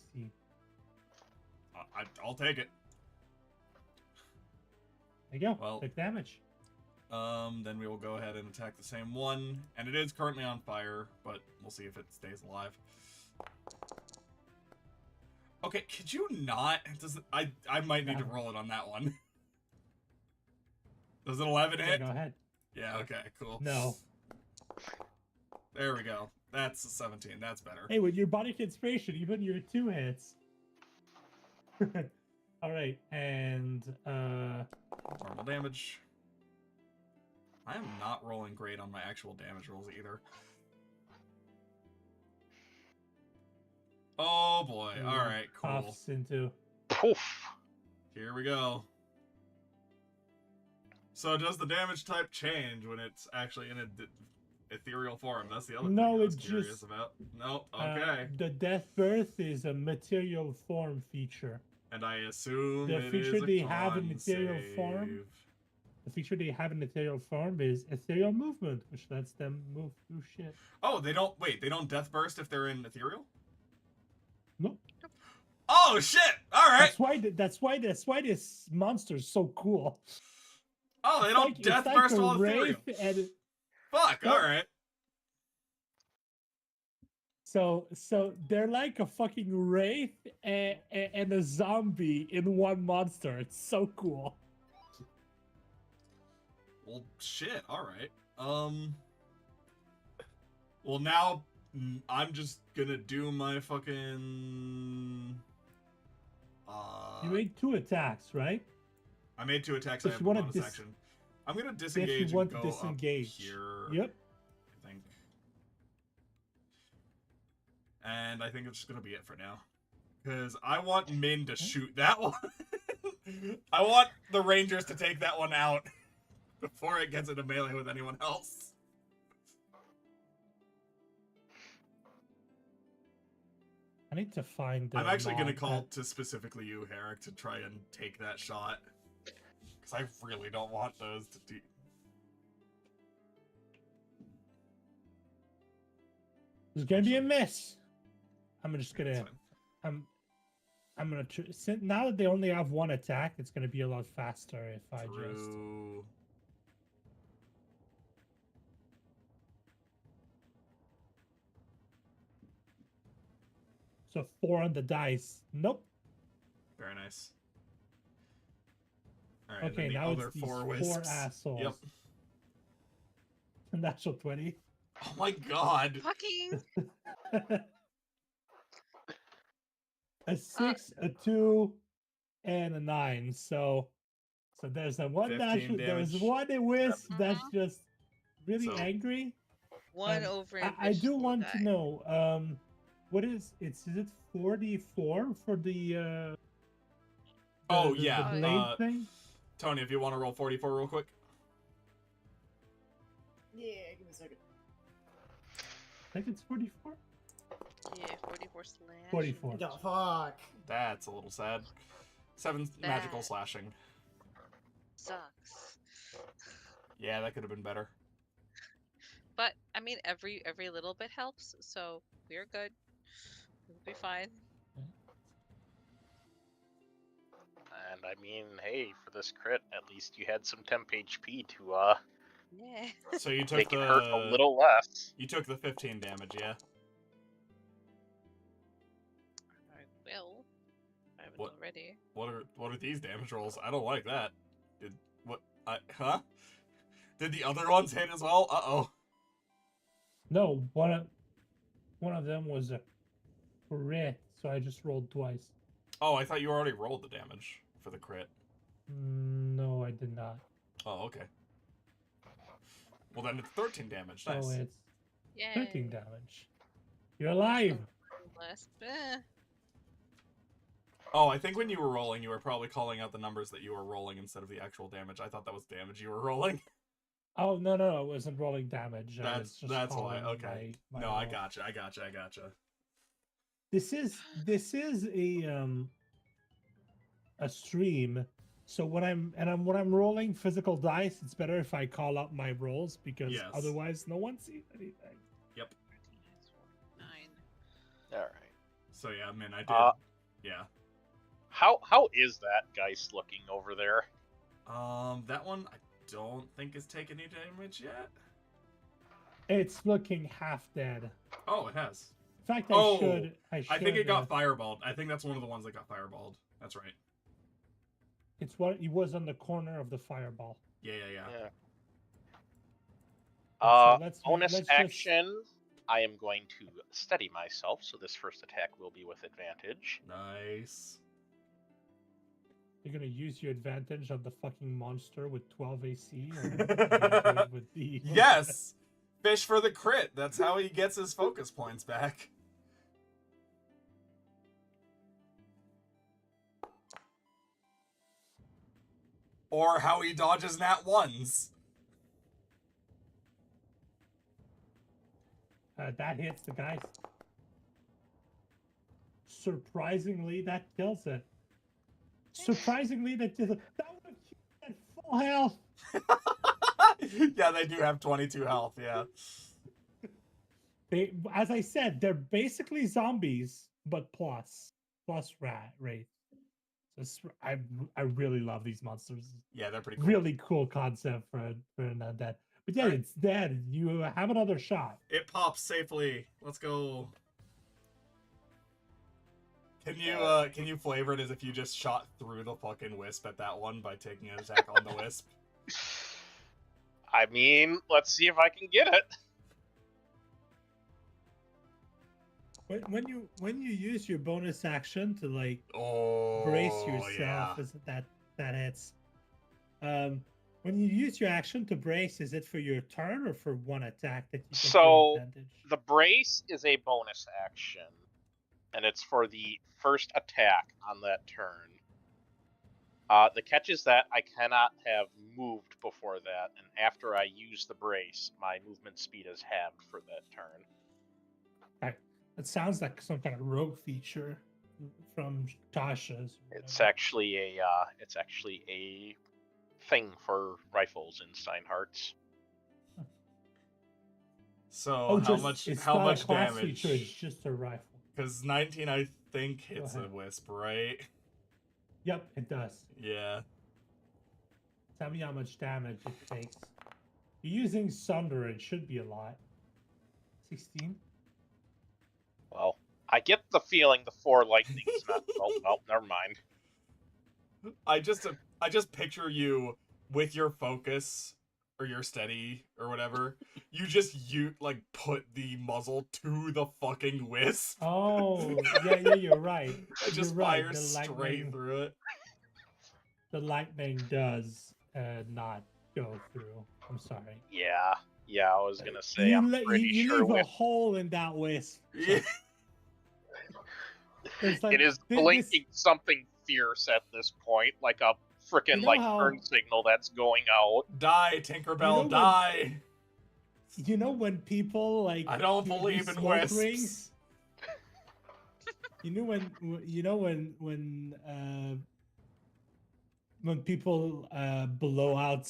I'll take it. There you go. Well- Take damage. Then we will go ahead and attack the same one, and it is currently on fire, but we'll see if it stays alive. Okay, could you not? I might need to roll it on that one. Does it 11 Yeah, hit? go ahead. Yeah, okay, cool. No. There we go. That's a 17. That's better. Hey, with your Bardic Inspiration, even your 2 hits. All right, and Normal damage. I am not rolling great on my actual damage rolls either. Oh boy. Alright, cool. Pops into. Poof. Here we go. So does the damage type change when it's actually in a ethereal form? That's the other thing I was curious about. No, okay. The Death Birth is a material form feature. And I assume The it feature is a they have in con material form? save. The feature they have in ethereal form is ethereal movement, which lets them move through shit. Oh, they don't... Wait, they don't death burst if they're in ethereal? Nope. Oh shit! All right. That's why this monster is so cool. Oh, they don't death it's burst like a while ethereal. wraith and Fuck. Nope. All right. So they're like a fucking wraith and a zombie in one monster. It's so cool. Well, shit. All right. Well, now I'm just gonna do my fucking. You made 2 attacks, right? I made 2 attacks. So I have you a wanna bonus action. I'm gonna If disengage you want and to go disengage. up here. Yep. I think. And I think it's just gonna be it for now. Because I want Min to shoot that one. I want the Rangers to take that one out before it gets into melee with anyone else. I need to find. I'm actually gonna call to specifically you, Herrick, to try and take that shot. Because I really don't want those to do. There's gonna be a miss. I'm just That's gonna. fine. I'm gonna. Now that they only have 1 attack, it's gonna be a lot faster if I just. True. So 4 on the dice. Nope. Very nice. Alright, Okay, then the now other it's these 4 4 wisps. assholes. Yep. Natural 20. Oh my god. Fucking. A 6, a 2, and a 9. So there's a 1 15 there's damage. 1 wisp that's Mhm. just really So- angry. One over. I do vicious want will to die. know, what is it 44 for the Oh, the yeah. blade thing? Tony, if you want to roll 44 real quick. Yeah, give me a second. I think it's 44. Yeah, 44 slash. 44. The fuck. That's a little sad. 7 magical Sad. slashing. Sucks. Yeah, that could have been better. But I mean, every little bit helps, so we're good. We'll be fine. And I mean, hey, for this crit, at least you had some temp HP to Yeah. So you took make the it hurt a little less. You took the 15 damage, yeah. I will. I haven't What? already. What are these damage rolls? I don't like that. Huh? Did the other ones hit as well? Uh-oh. No, one of them was a crit, so I just rolled twice. Oh, I thought you already rolled the damage for the crit. No, I did not. Oh, okay. Well, then it's 13 damage. Nice. So it's Yeah. 13 damage. You're alive. Less. Oh, I think when you were rolling, you were probably calling out the numbers that you were rolling instead of the actual damage. I thought that was damage you were rolling. Oh no, I wasn't rolling damage. I was just That's why. calling Okay. my No, I roll. gotcha. This is a stream. So when I'm rolling physical dice, it's better if I call out my rolls because Yes. otherwise no one sees anything. 9. All right. So yeah, I mean, I did. Yeah. How is that Geist looking over there? That one I don't think is taking any damage yet. It's looking half dead. Oh, it has. In fact, Oh, I should. I think it got fireballed. I think that's one of the ones that got fireballed. That's right. It's what it was on the corner of the fireball. Yeah. Yeah. let's just- Action. I am going to steady myself, so this first attack will be with advantage. Nice. You're gonna use your advantage on the fucking monster with 12 AC, or you're gonna do it with the Yes! Fish for the crit. That's how he gets his focus points back. Or how he dodges nat ones. That hits the guys. Surprisingly, that kills it. Surprisingly, that would have killed at full health. Yeah, they do have 22 health, yeah. As I said, they're basically zombies but plus rate. So I really love these monsters. Yeah, they're pretty cool. Really cool concept for an undead. But yeah, it's dead. You have another shot. It pops safely. Let's go. Can you flavor it as if you just shot through the fucking wisp at that one by taking an attack on the wisp? I mean, let's see if I can get it. When you use your bonus action to like Oh, brace yourself, yeah. is it that hits? When you use your action to brace, is it for your turn or for one attack that you get So advantage? the brace is a bonus action, and it's for the first attack on that turn. The catch is that I cannot have moved before that, and after I use the brace, my movement speed is halved for that turn. It sounds like some kind of rogue feature from Tasha's. It's actually a thing for rifles in Steinhardt's. So how much damage? Feature, it's just a rifle. Because 19, I think, hits a wisp, right? Yep, it does. Yeah. Tell me how much damage it takes. You're using Sunder, it should be a lot. 16? Well, I get the feeling the 4 lightning is not. Oh, no, never mind. I just picture you with your focus or your steady or whatever. You put the muzzle to the fucking wisp. Oh, yeah, you're right. It just fires straight through it. The lightning does not go through. I'm sorry. Yeah, I was gonna say I'm pretty sure you leave a hole in that wisp. Yeah. It is blinking something fierce at this point, like a frickin' turn signal that's going out. Die, Tinkerbell, die! You know when people like I don't believe in wisps. Rings? You know when people blow out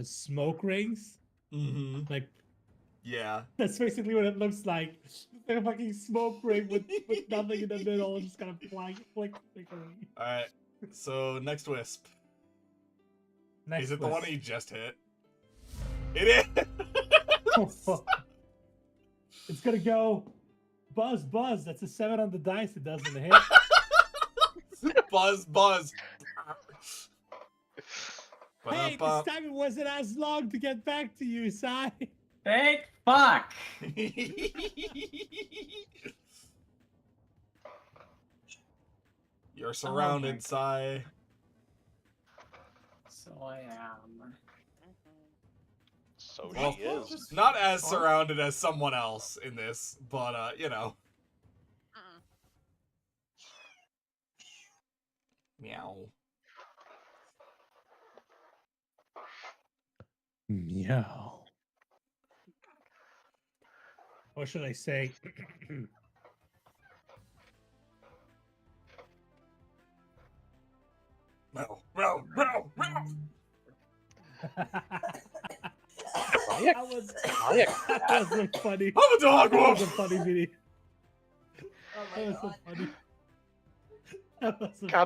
smoke rings? Mm-hmm. Like, yeah, that's basically what it looks like. A fucking smoke ring with nothing in the middle, just kind of flick. All right. So next wisp. Is it the one that you just hit? It is. It's gonna go. Buzz. That's a 7 on the dice. It doesn't hit. Buzz. Hey, this time it wasn't as long to get back to you, Sai. Thank fuck. You're surrounded, Sai. So I am. So well, she is. Not as surrounded as someone else in this, but you know. Meow. Meow. What should I say? Meow. That was a funny. I'm a dog. That was a funny video. Oh my god. God,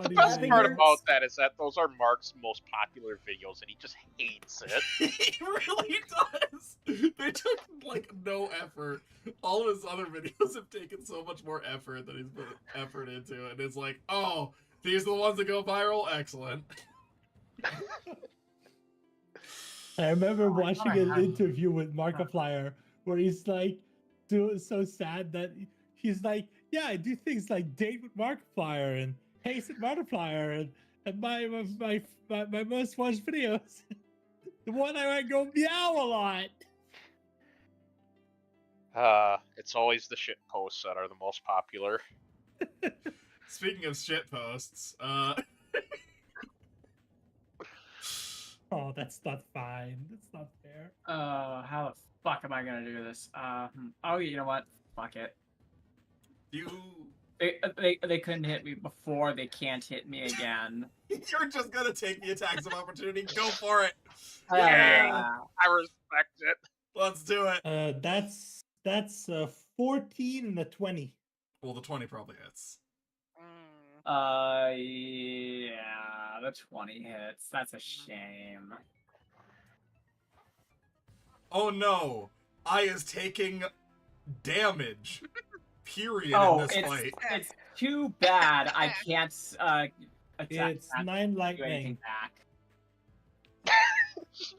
the best part about that is that those are Mark's most popular videos, and he just hates it. He really does. They took no effort. All of his other videos have taken so much more effort than he's put effort into it. And it's like, oh, these are the ones that go viral? Excellent. I remember watching an interview with Markiplier where he's like, so sad that he's like, yeah, I do things like date with Markiplier and haste with Markiplier and my most watched videos. The one I might go meow a lot. It's always the shit posts that are the most popular. Speaking of shit posts, Oh, that's not fine. That's not fair. How the fuck am I gonna do this? Oh, you know what? Fuck it. They couldn't hit me before. They can't hit me again. You're just gonna take the attacks of opportunity. Go for it. Yeah, I respect it. Let's do it. That's 14 and a 20. Well, the 20 probably hits. Yeah, the 20 hits. That's a shame. Oh no! I is taking damage. Period in this fight. It's too bad I can't attack. It's 9 do anything lightning. back. He's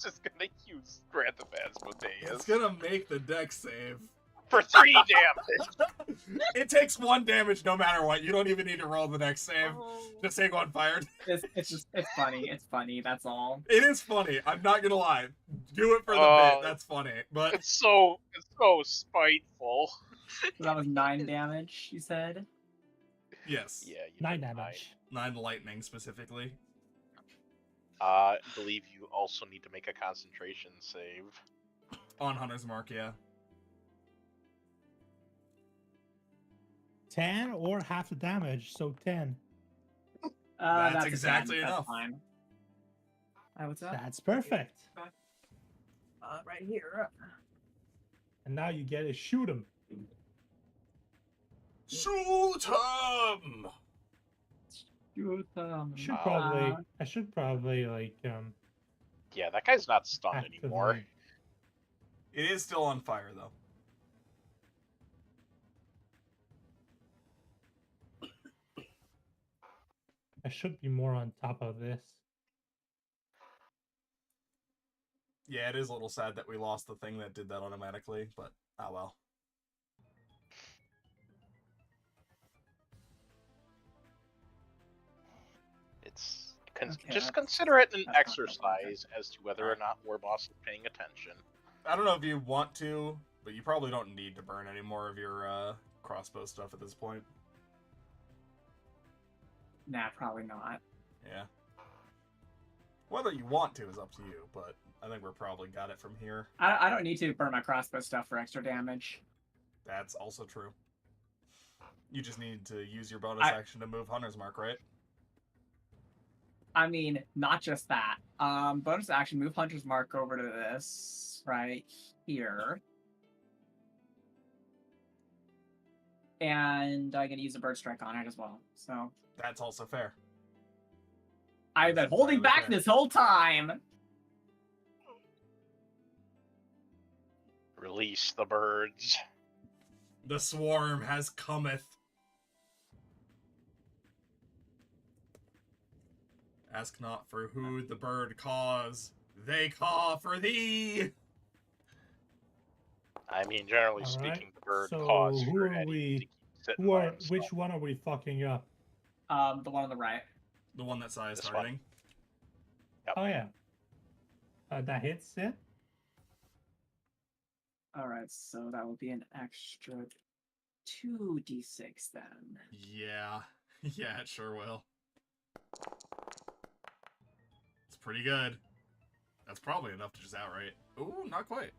just gonna use Wrath of Asmodeus It's gonna make the dex save. for 3 damage. It takes 1 damage no matter what. You don't even need to roll the next save. Oh. Just take 1 fired. It's funny. It's funny. That's all. It is funny. I'm not gonna lie. Do it for the bit. That's funny. But It's so spiteful. So that was 9 damage, you said? yes, Yeah, you 9 did damage. 9 lightning specifically. I believe you also need to make a concentration save. On Hunter's Mark, yeah. 10 or half the damage, so 10. That's a exactly 10. That's enough. fine. What's up? That's perfect. Right here. And now you get to shoot him. Shoot him! I should probably like Yeah, that guy's not stunned anymore. actively- It is still on fire though. I should be more on top of this. Yeah, it is a little sad that we lost the thing that did that automatically, but oh well. Just consider it an that's not exercise as to whether or not Warboss is paying attention. I don't know if you want to, but you probably don't need to burn any more of your crossbow stuff at this point. Nah, probably not. Yeah. Whether you want to is up to you, but I think we're probably got it from here. I don't need to burn my crossbow stuff for extra damage. That's also true. You just need to use your bonus action to move Hunter's Mark, right? I mean, not just that. Bonus action, move Hunter's Mark over to this right here. And I can use a bird strike on it as well. So That's also fair. I've been holding back fair. this whole time. Release the birds. The swarm has cometh. Ask not for who the bird caws, they caw for thee. I mean, generally All speaking, right, the bird so caws who for are Eddie we- to keep sitting Who by are, himself. which one are we fucking up? The one on the right. The one that Sai is This one. targeting. Oh yeah. That hits it. All right, so that would be an extra 2d6 then. Yeah. Yeah, it sure will. It's pretty good. That's probably enough to just outright. Ooh, not quite.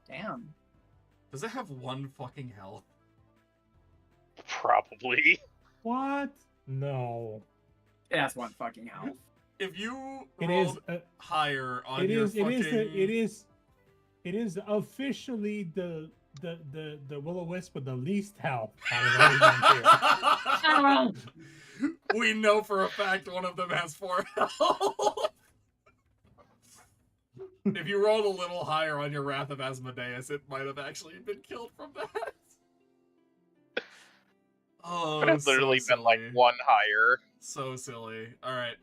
Damn. Does it have 1 fucking health? Probably. What? No. It has 1 fucking health. If you It rolled is. higher on It your is. fucking... It is officially the will-o-wisp with the least health out of everyone here. We know for a fact one of them has 4 health. If you rolled a little higher on your Wrath of Asmodeus, it might have actually been killed from that. Oh, Could have literally been like silly. 1 higher. So silly. Alright.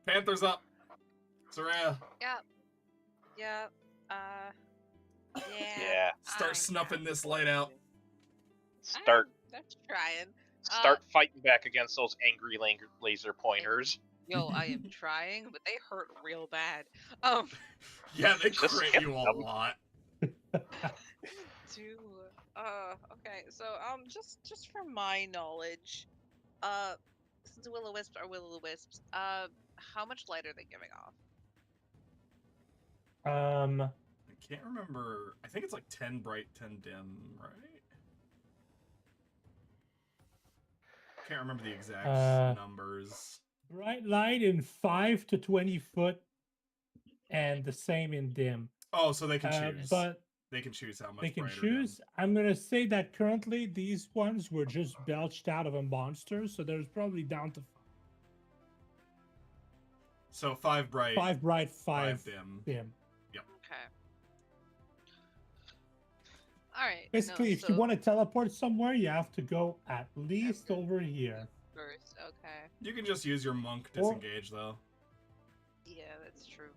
Panther's up. Soraya, Yeah. Yeah. Yeah. start I snuffing got this it. light out. Start I'm trying. fighting back against those angry laser pointers. Yo, I am trying, but they hurt real bad. Yeah, they Just crit hit you a them. lot. Okay, so just from my knowledge, since will-o-wisps are will-o-wisps, how much light are they giving off? I can't remember. I think it's like 10 bright, 10 dim, right? Can't remember the exact numbers. Bright light in 5 to 20 foot, and the same in dim. Oh, so they can choose. But They can choose how much. They can bright or choose. I'm gonna say that currently these ones were just belched out of a monster, so there's probably down to So 5 bright. 5 bright, 5 dim. dim. Okay. All right. Basically, if you want to teleport somewhere, you have to go at least over here. first, okay. You can just use your monk disengage though. Yeah, that's true.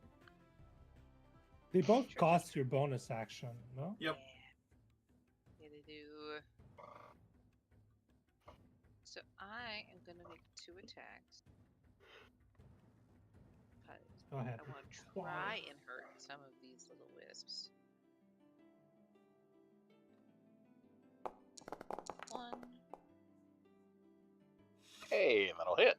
They both cost your bonus action, no? Yep. Yeah, they do. So I am gonna make 2 attacks. Go ahead. I want to try and hurt some of these little wisps. 1. Hey, that'll hit.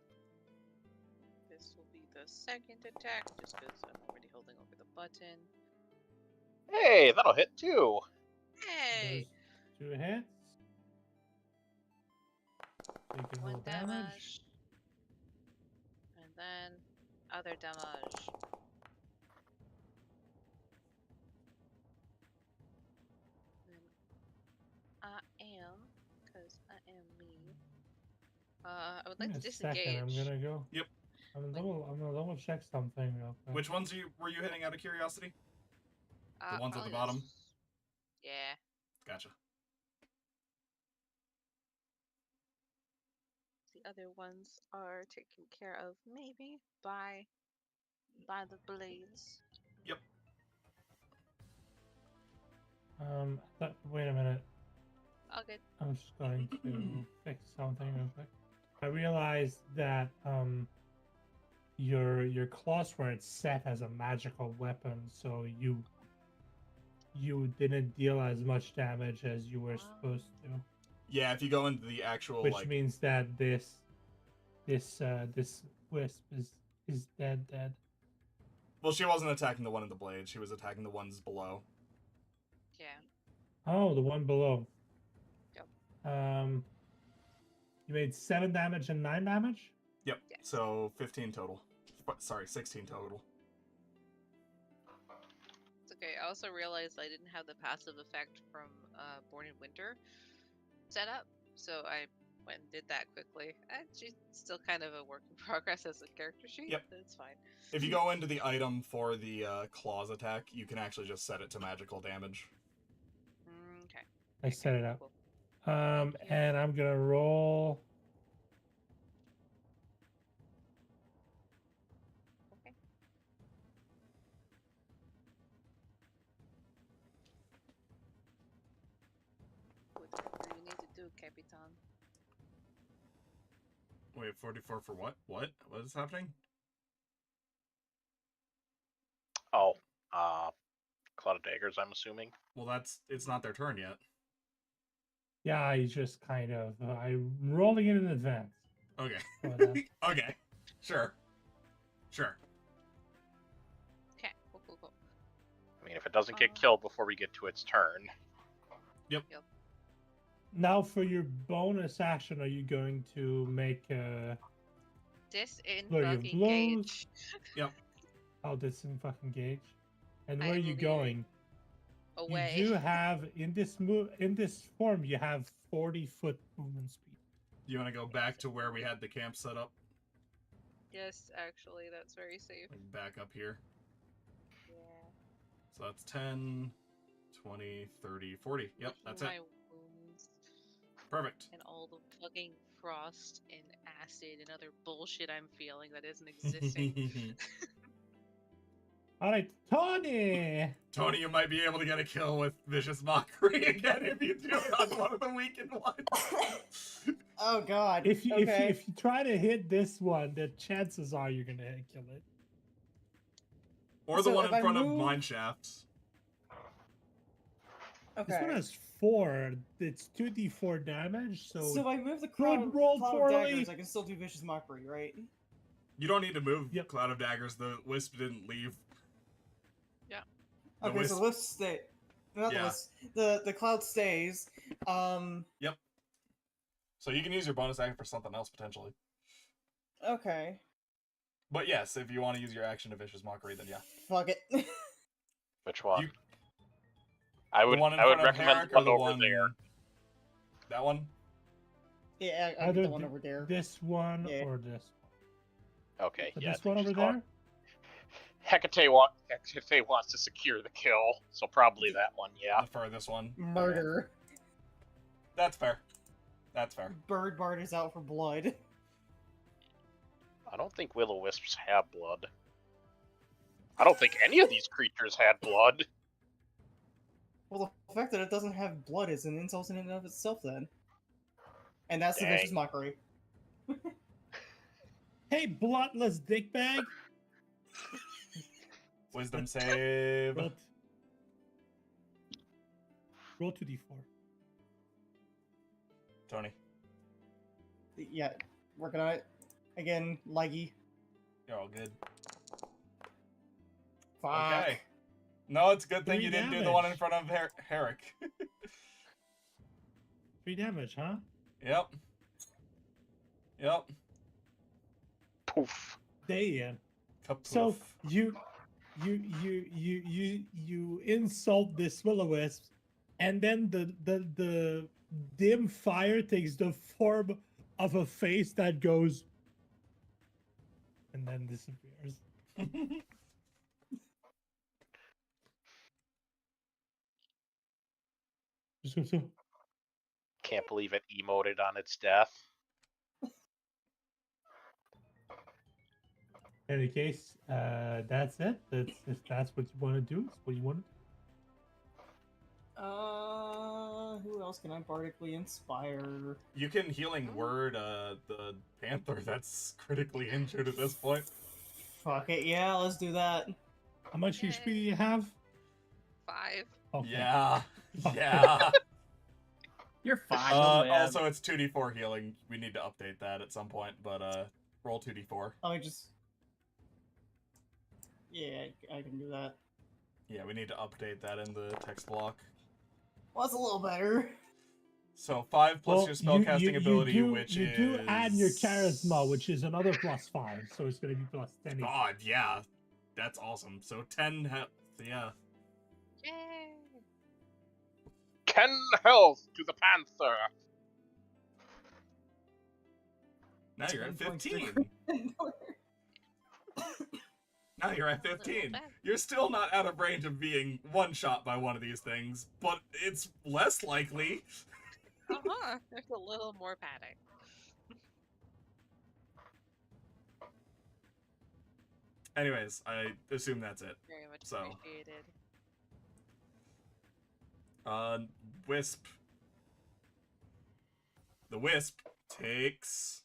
This will be the second attack, just because I'm already holding over the button. Hey, that'll hit too. Hey! There's 2 hits. Taking 1 no damage. And then other damage. Then I am, because I am me. I would like to disengage. Second, I'm gonna go. Yep. I'm gonna double check something real quick. Which ones were you hitting out of curiosity? The ones at the probably bottom? those- Yeah. Gotcha. The other ones are taken care of maybe by the blades. Yep. Wait a minute. All good. I'm just going to fix something real quick. I realized that your claw sword set as a magical weapon, so you didn't deal as much damage as you were supposed to. Yeah, if you go into the actual Which means that this wisp is dead. Well, she wasn't attacking the one in the blade. She was attacking the ones below. Yeah. Oh, the one below. Yep. You made 7 damage and 9 damage? Yep. Yes. So 15 total. Sorry, 16 total. It's okay. I also realized I didn't have the passive effect from Born in Winter set up, so I went and did that quickly. She's still kind of a work in progress as a character sheet. Yep. That's fine. If you go into the item for the claws attack, you can actually just set it to magical damage. Okay. I set it up. Cool. And I'm gonna roll. Okay. Whatever you need to do, Capitan. Wait, 44 for what? What? What is happening? Oh, Cloud of Daggers, I'm assuming. Well, it's not their turn yet. Yeah, I just kind of I'm rolling it in advance. Okay. Okay. Sure. Okay. Cool. I mean, if it doesn't get killed before we get to its turn. Yep. Now, for your bonus action, are you going to make a flurry of blows? Disengage. Yep. Oh, this in fucking gauge. And I where are will you be going? Away. You do have in this form you have 40-foot movement speed. You want to go back to where we had the camp set up? Yes, actually, that's very safe. Like back up here. Yeah. So that's 10, 20, 30, 40. Yep, that's it. My wounds Perfect. and all the fucking frost and acid and other bullshit I'm feeling that isn't existing. All right, Tony. Tony, you might be able to get a kill with Vicious Mockery again if you do it on one of the weakened ones. Oh god. If you okay. if you try to hit this one, the chances are you're gonna kill it. Or the So one if in I front of move- Mine Shafts. Okay. This one has 4. It's 2d4 damage. So if I move the Good roll, cloud of poorly. daggers, I can still do Vicious Mockery, right? You don't need to move Yep. Cloud of Daggers. The Wisp didn't leave. The Okay, wisp- so the wisp stay. Not Yeah. the wisp. The cloud stays. Yep. So you can use your bonus action for something else potentially. Okay. But yes, if you want to use your action to Vicious Mockery, then yeah. Fuck it. Which one? I The would one in I would front of recommend Herrick the or one the over one there. That one? Yeah, I Either the one over there. this one Yeah. or this. Okay, So yeah. I this think one over she's going- there. Hecate wants to secure the kill, so probably that one. Yeah. The furthest one. Okay. Murder. That's fair. That's fair. Bird Bard is out for blood. I don't think will-o-wisps have blood. I don't think any of these creatures had blood. Well, the fact that it doesn't have blood is an insult in and of itself, then. And that's the Dang. vicious mockery. Hey, bloodless dickbag. Wisdom save. Roll 2d4. Tony. Yeah, working on it. Again, laggy. You're all good. Fuck. Okay. No, it's a good thing 3 you didn't do the one in damage. front of Herrick. 3 damage, huh? Yep. Yep. Poof. Damn. Kapoof. So you insult this will-o-wisp, and then the dim fire takes the form of a face that goes and then disappears. So, Can't believe it emoted on its death. in any case, that's it. That's if that's what you want to do, it's what you want to do. Who else can I bardically inspire? You can healing word the panther that's critically injured at this point. Fuck it, yeah, let's do that. How much HP do you have? 5. Okay. Yeah. Yeah. You're fine. Also, it's 2d4 healing. We need to update that at some point, but roll 2d4. Let me just... Yeah, I can do that. Yeah, we need to update that in the text block. Well, that's a little better. So 5 plus Well, your spellcasting ability, you which you is... do add your charisma, which is another +5, so it's going to be +10. God, yeah. That's awesome. So 10 health, yeah. Yay! 10 health to the panther. Now you're at 10 points 15. Now you're at 15. You're still not out of range of being one-shot by one of these things, but it's less likely. Uh-huh. There's a little more panic. Anyways, I assume that's it. Very much So. appreciated. Wisp. The Wisp takes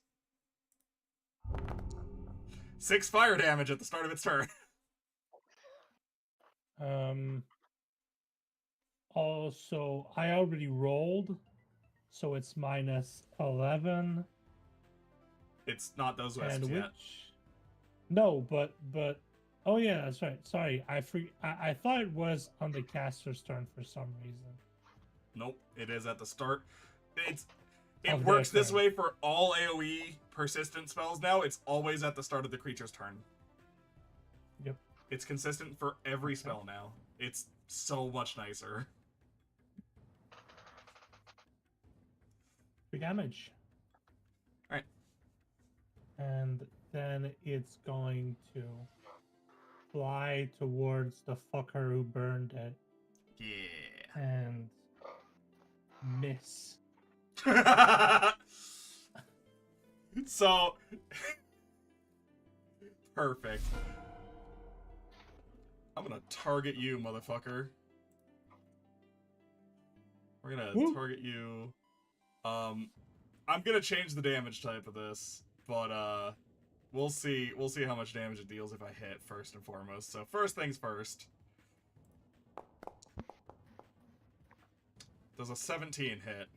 6 fire damage at the start of its turn. Also, I already rolled, so it's -11. It's not those Wisps And yet. which? No, but oh yeah, that's right. Sorry, I thought it was on the caster's turn for some reason. Nope, it is at the start. It Of their works this turn. way for all AoE persistent spells now. It's always at the start of the creature's turn. Yep. It's consistent for every spell now. It's so much nicer. 3 damage. Alright. And then it's going to fly towards the fucker who burned it Yeah. and miss. So perfect. I'm gonna target you, motherfucker. We're gonna Woo. target you. I'm gonna change the damage type of this, but we'll see how much damage it deals if I hit first and foremost. So first things first. Does a 17 hit?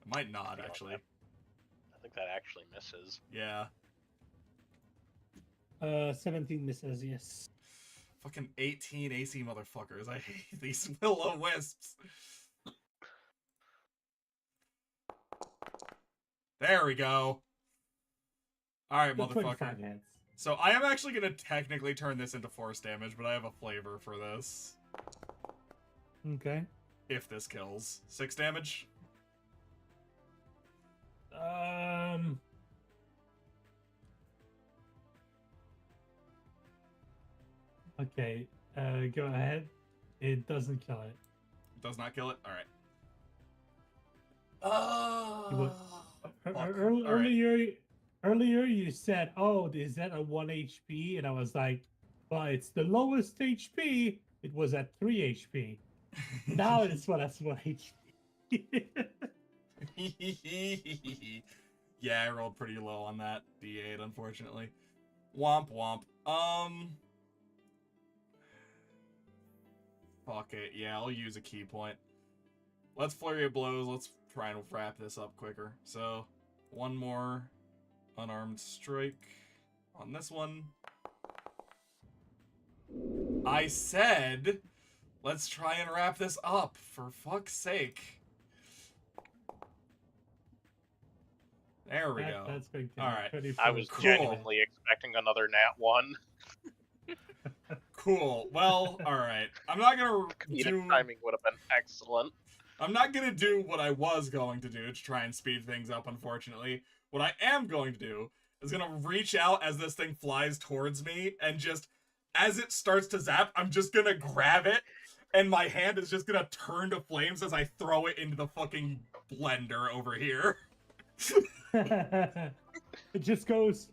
It might not, actually. I think that actually misses. Yeah. 17 misses, yes. Fucking 18 AC motherfuckers. I hate these will-o-wisps. There we go. Alright, Good 25 motherfucker. hits. So I am actually going to technically turn this into force damage, but I have a flavor for this. Okay. If this kills. 6 damage. Okay. Go ahead. It doesn't kill it. Does not kill it? Alright. Earlier you said, "Oh, is that a 1 HP?" And I was like, "Well, it's the lowest HP. It was at 3 HP. Now it's what that's 1 HP." Yeah, I rolled pretty low on that D8, unfortunately. Womp womp. Fuck it. Yeah, I'll use a key point. Let's flurry of blows. Let's try and wrap this up quicker. So, one more unarmed strike on this one. I said, let's try and wrap this up, for fuck's sake. There we go. That's big. All right. I was Cool. genuinely expecting another nat 1. Cool. Well, all right. I'm not gonna Comedic timing would have been excellent. I'm not gonna do what I was going to do to try and speed things up, unfortunately. What I am going to do is gonna reach out as this thing flies towards me, and just, as it starts to zap, I'm just gonna grab it, and my hand is just gonna turn to flames as I throw it into the fucking blender over here. It just goes.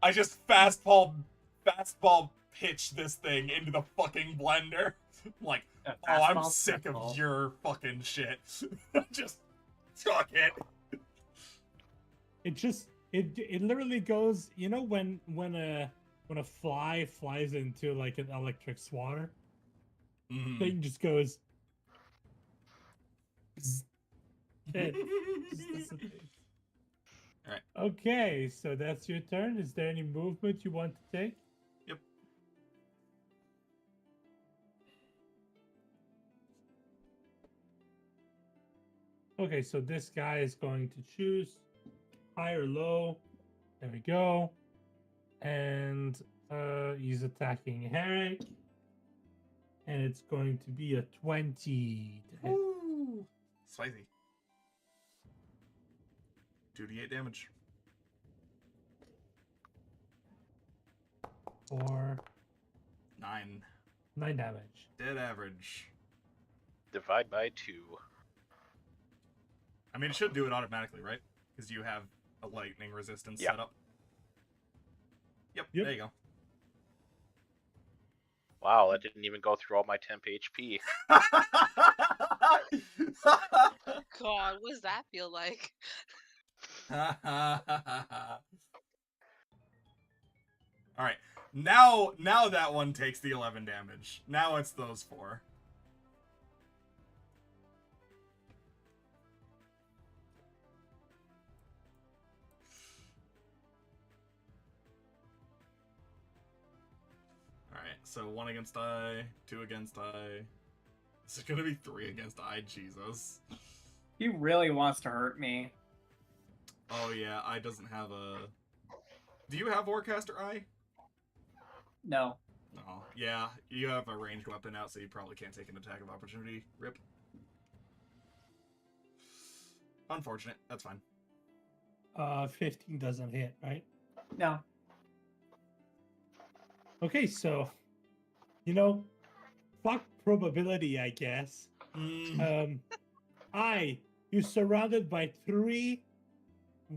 I just fastball pitch this thing into the fucking blender. Like, oh, I'm sick of your fucking shit. Just suck it. It literally goes. You know when a fly flies into like an electric swatter, thing just goes. It just dissipates. All right. Okay, so that's your turn. Is there any movement you want to take? Yep. Okay, so this guy is going to choose high or low. There we go. And he's attacking Herrick. And it's going to be a 20 to hit. Ooh. Spicy. 2d8 damage. For 9. 9 damage. Dead average. Divide by 2. I mean, it should do it automatically, right? Because you have a lightning resistance set up. Yep, there you go. Wow, that didn't even go through all my temp HP. God, what does that feel like? Alright, now that one takes the 11 damage. Now it's those 4. Alright, so 1 against I, 2 against I. This is gonna be 3 against I, Jesus. He really wants to hurt me. Oh yeah, I doesn't have a... Do you have Warcaster Eye? No. Oh, yeah, you have a ranged weapon out, so you probably can't take an attack of opportunity. Rip. Unfortunate, that's fine. 15 doesn't hit, right? No. Okay, so, fuck probability, I guess. You're surrounded by 3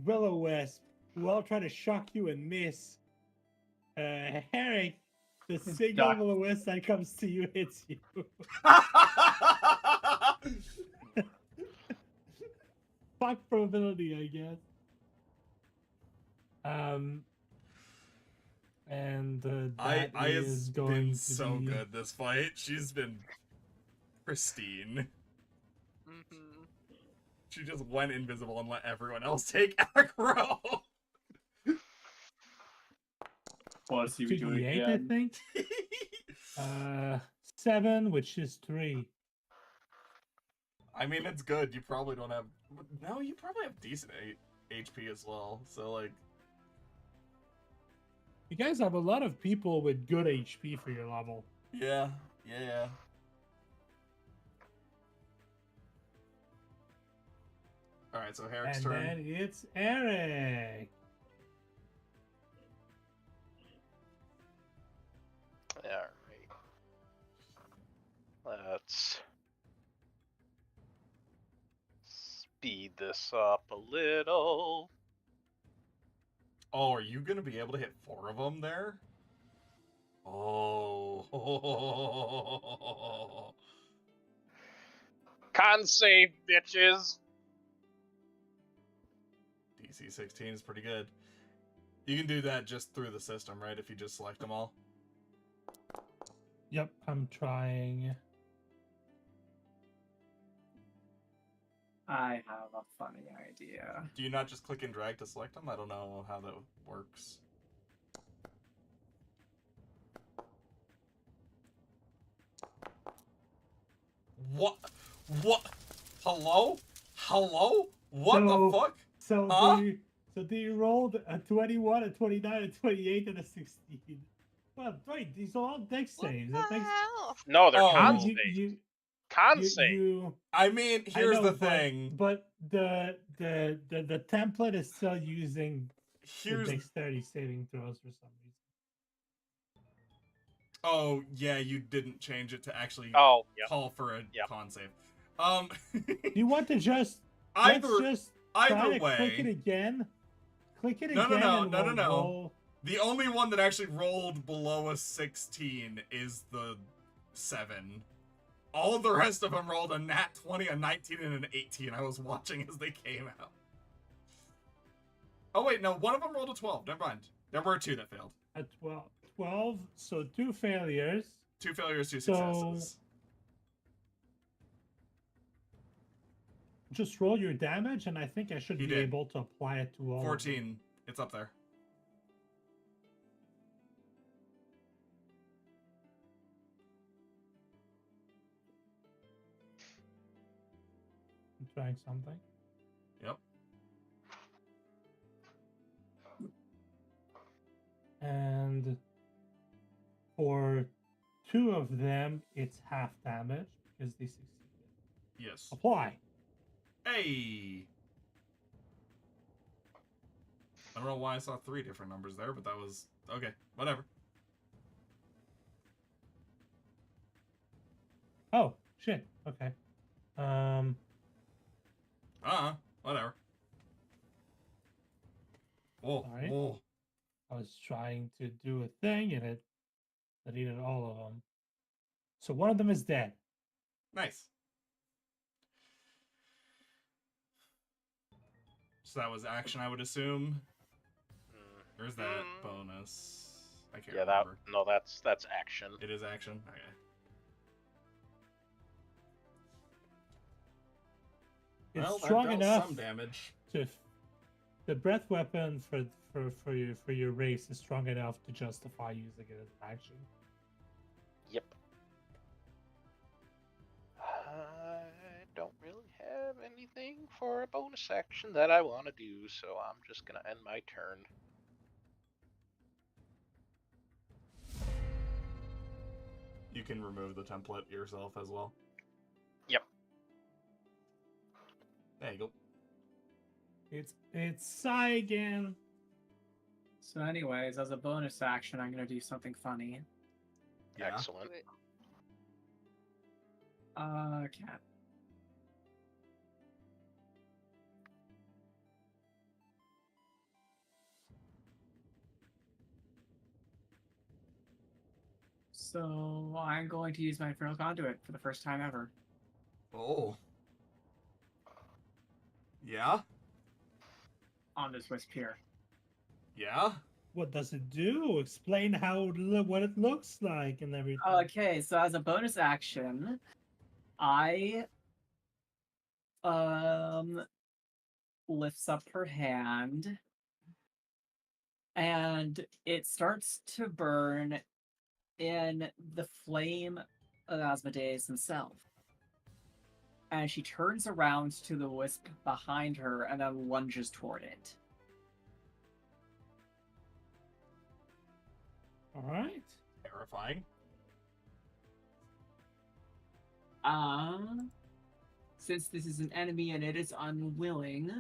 will-o-wisps who all try to shock you and miss. Herrick, the single will-o-wisp that comes to you hits you. Fuck probability, I guess. I is has going been to so be... good this fight. She's been pristine. She just went invisible and let everyone else take aggro. Well, see we do it 2d8, again. I think. 7, which is 3. I mean, it's good. You probably don't have... No, you probably have decent HP as well. So, like... You guys have a lot of people with good HP for your level. Yeah. All right, so Herrick's And turn. then it's Eric. Alright. Let's speed this up a little. Oh, are you gonna be able to hit 4 of them there? Oh. Con save, bitches. DC 16 is pretty good. You can do that just through the system, right? If you just select them all. Yep, I'm trying. I have a funny idea. Do you not just click and drag to select them? I don't know how that works. What? What? Hello? Hello? What the fuck? So Huh? do you rolled a 21, a 29, a 28, and a 16? Well, wait, these are all dex What saves. the That makes hell? No, they're Oh. con you, saves. Con you, save. you, I mean, here's I know, the thing. But the template is still using Here's the dexterity saving throws for some reason. Oh, yeah, you didn't change it to actually call for a con save. Do you want to just either let's just try either to way. click it again? Click it No, again. no, and no, no, we'll no. roll. The only one that actually rolled below a 16 is the 7. All the rest of them rolled a nat 20, a 19, and an 18. I was watching as they came out. Oh, wait, no. One of them rolled a 12. Never mind. There were 2 that failed. At 12, so 2 failures. 2 failures, 2 successes. Just roll your damage, and I think I should He be did. able to apply it to all 14. It's up there. I'm trying something. Yep. And for 2 of them, it's half damage because they succeeded. Yes. Apply. Hey! I don't know why I saw 3 different numbers there, but that was... Okay, whatever. Oh, shit. Okay. Whatever. Oh, Sorry. oh. I was trying to do a thing, and it deleted all of them. So one of them is dead. Nice. So that was action, I would assume. Or is that bonus? I can't remember. That's action. It is action? Okay. It's Well, strong that dealt enough some damage. to the breath weapon for your race is strong enough to justify using it as an action. Yep. I don't really have anything for a bonus action that I want to do, so I'm just gonna end my turn. You can remove the template yourself as well. Yep. There you go. It's Psy again. So anyways, as a bonus action, I'm going to do something funny. Yeah. Excellent. Cat. So I'm going to use my Infernal Conduit for the first time ever. Oh. Yeah? On this Wisp here. Yeah? What does it do? Explain what it looks like and everything. Okay, so as a bonus action, I lifts up her hand and it starts to burn in the flame of Asmodeus himself. And she turns around to the wisp behind her and then lunges toward it. All right. Terrifying. since this is an enemy and it is unwilling.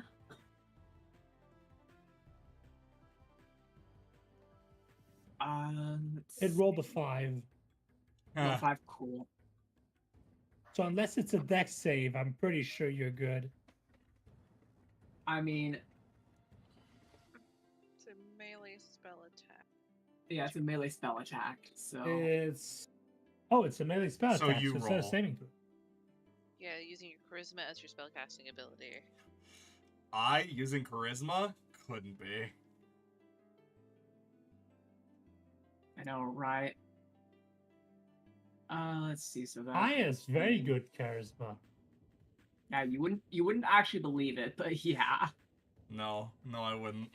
It rolled a 5. Roll 5, cool. So unless it's a dex save, I'm pretty sure you're good. I mean, It's a melee spell attack. yeah, it's a melee spell attack, so... It's a melee spell So attack, you so instead of roll. saving throw. Yeah, using your charisma as your spellcasting ability. Using charisma? Couldn't be. I know, right? Let's see, so that... I has very good charisma. Yeah, you wouldn't actually believe it, but yeah. No, I wouldn't.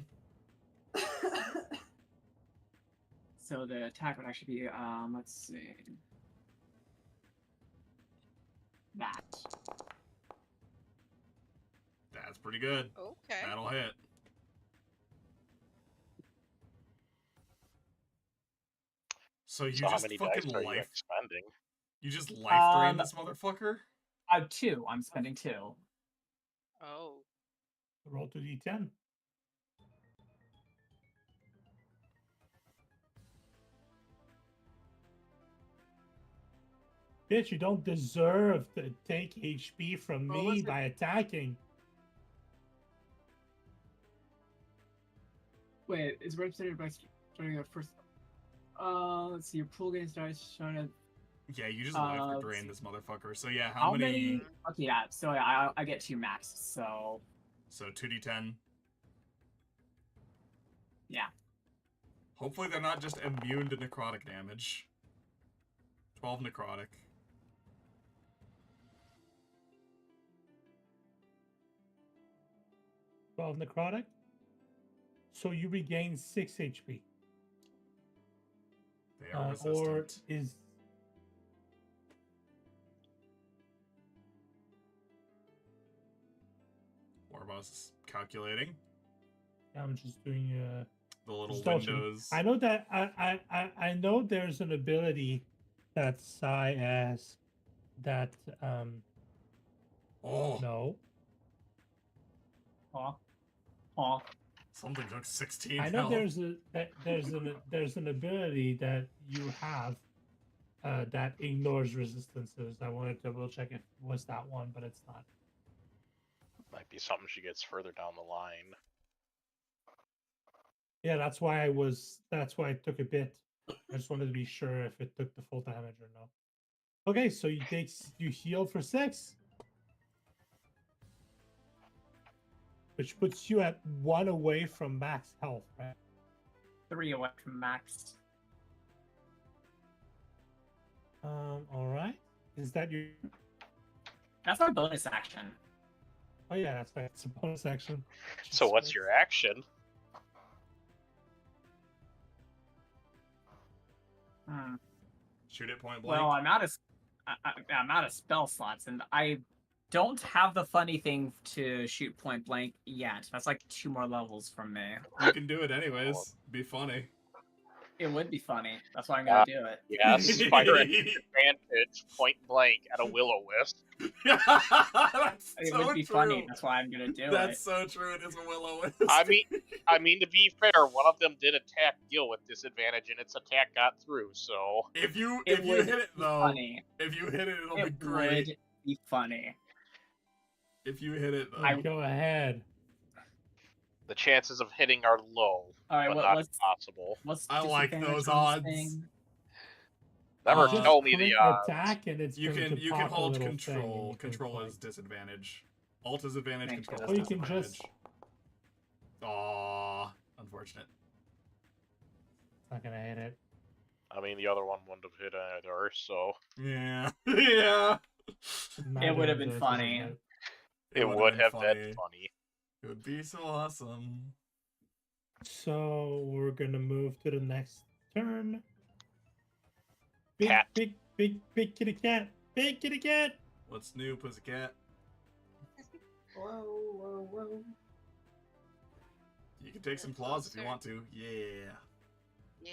So the attack would actually be, let's see... That. That's pretty good. Okay. That'll hit. So you how just many dice fucking are you life. expending? You just life drain Um, this motherfucker? I have 2. I'm spending 2. Oh. Roll 2d10. Bitch, you don't deserve to take HP from What me was it? by attacking. Wait, is represented by starting at first... let's see, your pool gains dice shown at... Yeah, you just let's life see. drain this motherfucker. So yeah, How many... Okay, yeah, so I get 2 max, so... So 2d10. Yeah. Hopefully they're not just immune to necrotic damage. 12 necrotic. Necrotic. So you regain 6 HP. They are resistant. Or is... Warboss calculating. I'm just doing The little distortion. windows. I know that I know there's an ability that Sai has that Oh, no. Aw. something took 16 I know health. there's an ability that you have that ignores resistances. I wanted to double check if it was that one, but it's not. Might be something she gets further down the line. Yeah, that's why it took a bit. I just wanted to be sure if it took the full damage or no. Okay, so you heal for 6. Which puts you at 1 away from max health, right? 3 away from max. Alright. Is that your... That's my bonus action. Oh yeah, that's right. It's a bonus action. So what's your action? Shoot it point blank. Well, I'm out of spell slots, and I don't have the funny thing to shoot point blank yet. That's like 2 more levels from me. You can do it anyways. Be funny. It would be funny. That's why I'm gonna do it. Yes, fire at advantage, point blank at a will-o-wisp. That's It so would be true. funny. That's why I'm gonna do That's it. so true. It is a willow. I mean, to be fair, one of them did attack deal with disadvantage, and its attack got through. So if you It hit would it be though, funny. if you hit it, it'll be It great. would be funny. If you hit it though, Go ahead. the chances of hitting are low, All right, but not what's impossible. I like disadvantage those on this odds. thing? Never Just tell me the Click odds. attack and it's you going can to pop a hold little control. thing and you can Control click. is disadvantage. Alt is advantage. Thank Control you. is Or you can disadvantage. just... Aww, unfortunate. It's not going to hit it. I mean, the other one wouldn't have hit either, so Yeah, yeah. Neither would have of been those funny. hit. it would've would been have funny. been funny. It would be so awesome. So we're going to move to the next turn. Big, Cat. big kitty cat. Big kitty cat. What's new, pussycat? Whoa. You can take some claws if you want to. Yeah. Yeah.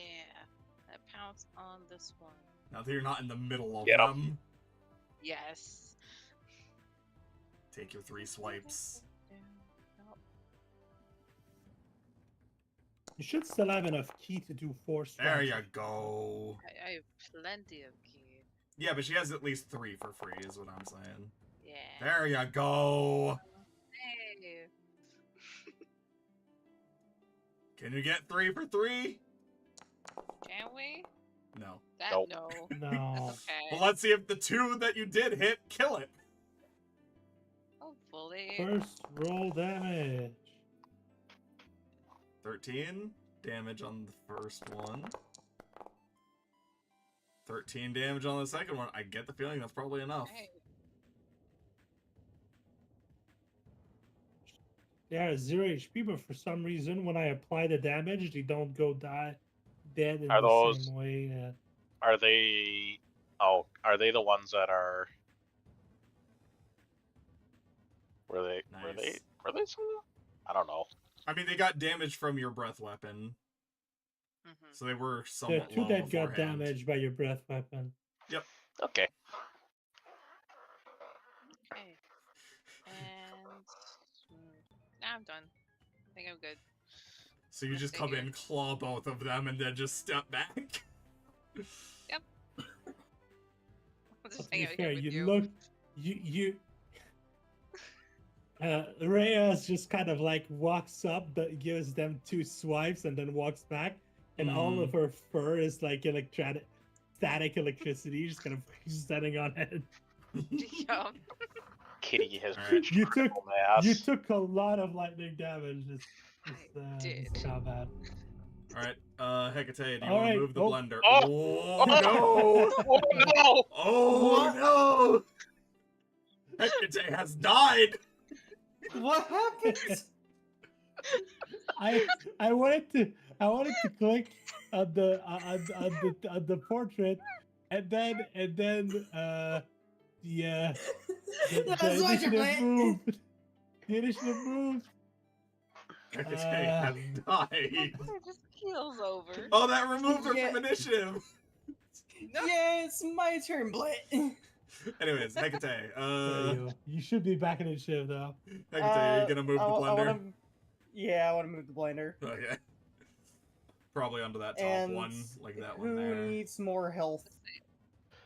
That pounce on this one. Now that you're not in the middle of Get 'em. them. Yes. Take your 3 swipes. You should still have enough key to do 4 strikes. There you go. I have plenty of key. Yeah, but she has at least 3 for free, is what I'm saying. Yeah. There you go. Hey. Can you get 3 for 3? Can we? No. That Nope. no. No. That's okay. Well, let's see if the 2 that you did hit kill it. Hopefully. First roll damage. 13 damage on the first one. 13 damage on the second one. I get the feeling that's probably enough. Hey. Yeah, 0 HP, but for some reason, when I apply the damage, they don't go dead in Are the those- same way. Are they? Oh, are they the ones that are? Were they? Were they? Nice. Were they? Some? I don't know. I mean, they got damage from your breath weapon, Mhm. so they were The somewhat 2 low that got beforehand. damaged by your breath weapon. Okay. Okay. And now I'm done. I think I'm good. So you just come in, claw both of them, and then just step back. I'll just To be hang out fair, here with you you. look, Reyes just kind of like walks up, but gives them 2 swipes, and then walks back, and all of her fur is like static electricity, just kind of standing on it. Yup. Kitty has Alright. reached You critical took- mass. You took a lot of lightning damage. I did. This combat. Alright, Hecate, do you All want right, to move the oh. blender? Oh. Oh, no! Oh no! Oh, no! Hecate has died! What happened? I wanted to click on the portrait, and then the That's what you initiative meant. moved. The initiative moved. Hecate has died. It just keels over. Oh, that removed her Yeah. from initiative. Yeah, it's my turn, Blit. Anyways, Hecate, There you go. You should be back in initiative though. Hecate, are you gonna move the blender? Yeah, I want to move the blender. Okay. Probably onto that top And one, like that who one there. needs more health?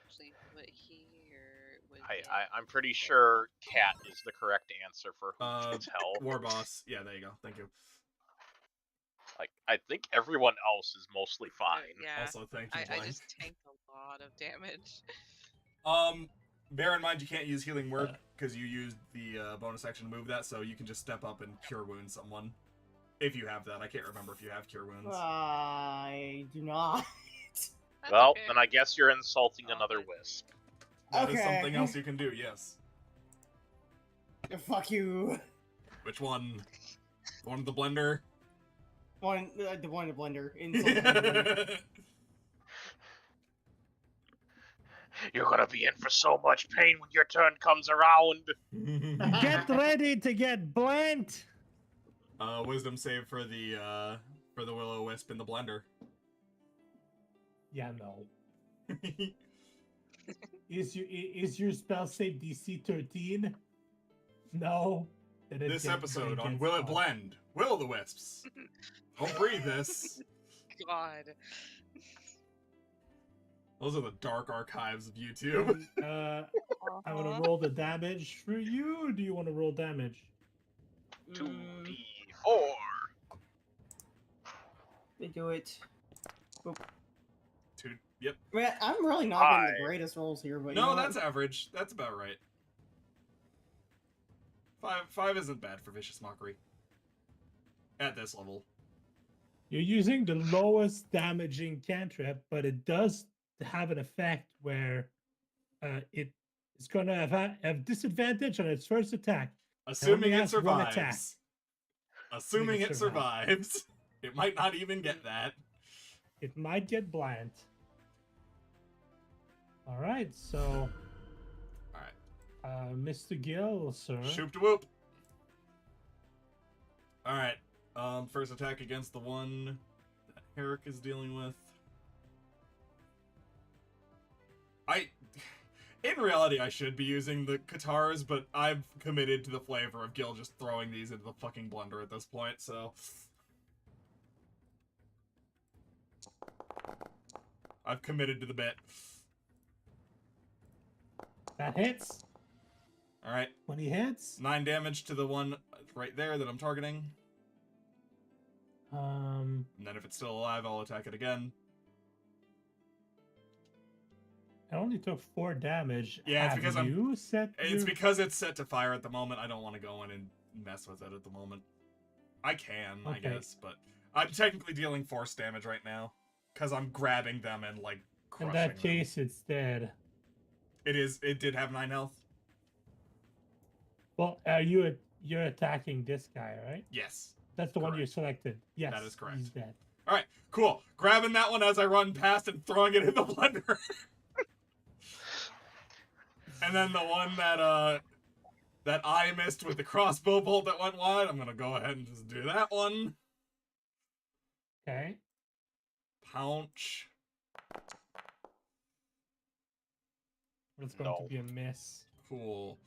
Actually, put here with I'm pretty sure cat is the correct answer for who needs help. War boss. Yeah, there you go. Thank you. Like, I think everyone else is mostly fine. Yeah. Also, thank you, I Blaine. just tanked a lot of damage. Bear in mind you can't use healing word because you used the bonus action to move that, so you can just step up and cure wound someone. If you have that. I can't remember if you have cure wounds. I do not. That's Well, okay. then I guess you're insulting another wisp. That is Okay. something else you can do, yes. Fuck you. Which one? The one with the blender? The one in the blender. Insult the blender. You're gonna be in for so much pain when your turn comes around. Get ready to get blanked. Wisdom save for the Will-O-Wisp in the blender. Yeah, no. Is your spell save DC 13? No. Then it This gets- episode then on gets Will It fucked. Blend? Will-O-Wisps. Don't breathe this. God. Those are the dark archives of YouTube. I want to roll the damage for you. Or do you want to roll damage? 2d4. They do it. Yep. Man, I'm really not getting Hi. the greatest rolls here, but you No, know that's what? average. That's about right. Five isn't bad for Vicious Mockery. At this level. You're using the lowest damaging cantrip, but it does have an effect where it's going to have disadvantage on its first attack. Assuming it has one attack. survives. Assuming it survives. survives. It might not even get that. It might get blind. All right, so Alright. Mr. Gill, sir. Shoop to whoop. Alright. First attack against the one that Herrick is dealing with. In reality, I should be using the Katars, but I've committed to the flavor of Gil just throwing these into the fucking blender at this point, so... I've committed to the bit. That hits. Alright. 20 hits. 9 damage to the one right there that I'm targeting. And then if it's still alive, I'll attack it again. I only took 4 damage. Yeah, it's because it's because it's set to fire at the moment. I don't want to go in and mess with it at the moment. I can, I guess, but I'm technically dealing force damage right now because I'm grabbing them and like crushing In that case, it's dead. It did have 9 health. Well, you're attacking this guy, right? Yes. That's the one you selected. Yes, that is correct. He's dead. All right, cool. Grabbing that one as I run past and throwing it in the blender. And then the one that I missed with the crossbow bolt that went wide, I'm gonna go ahead and just do that one. Okay. Pounce. It's going to be a miss. Cool.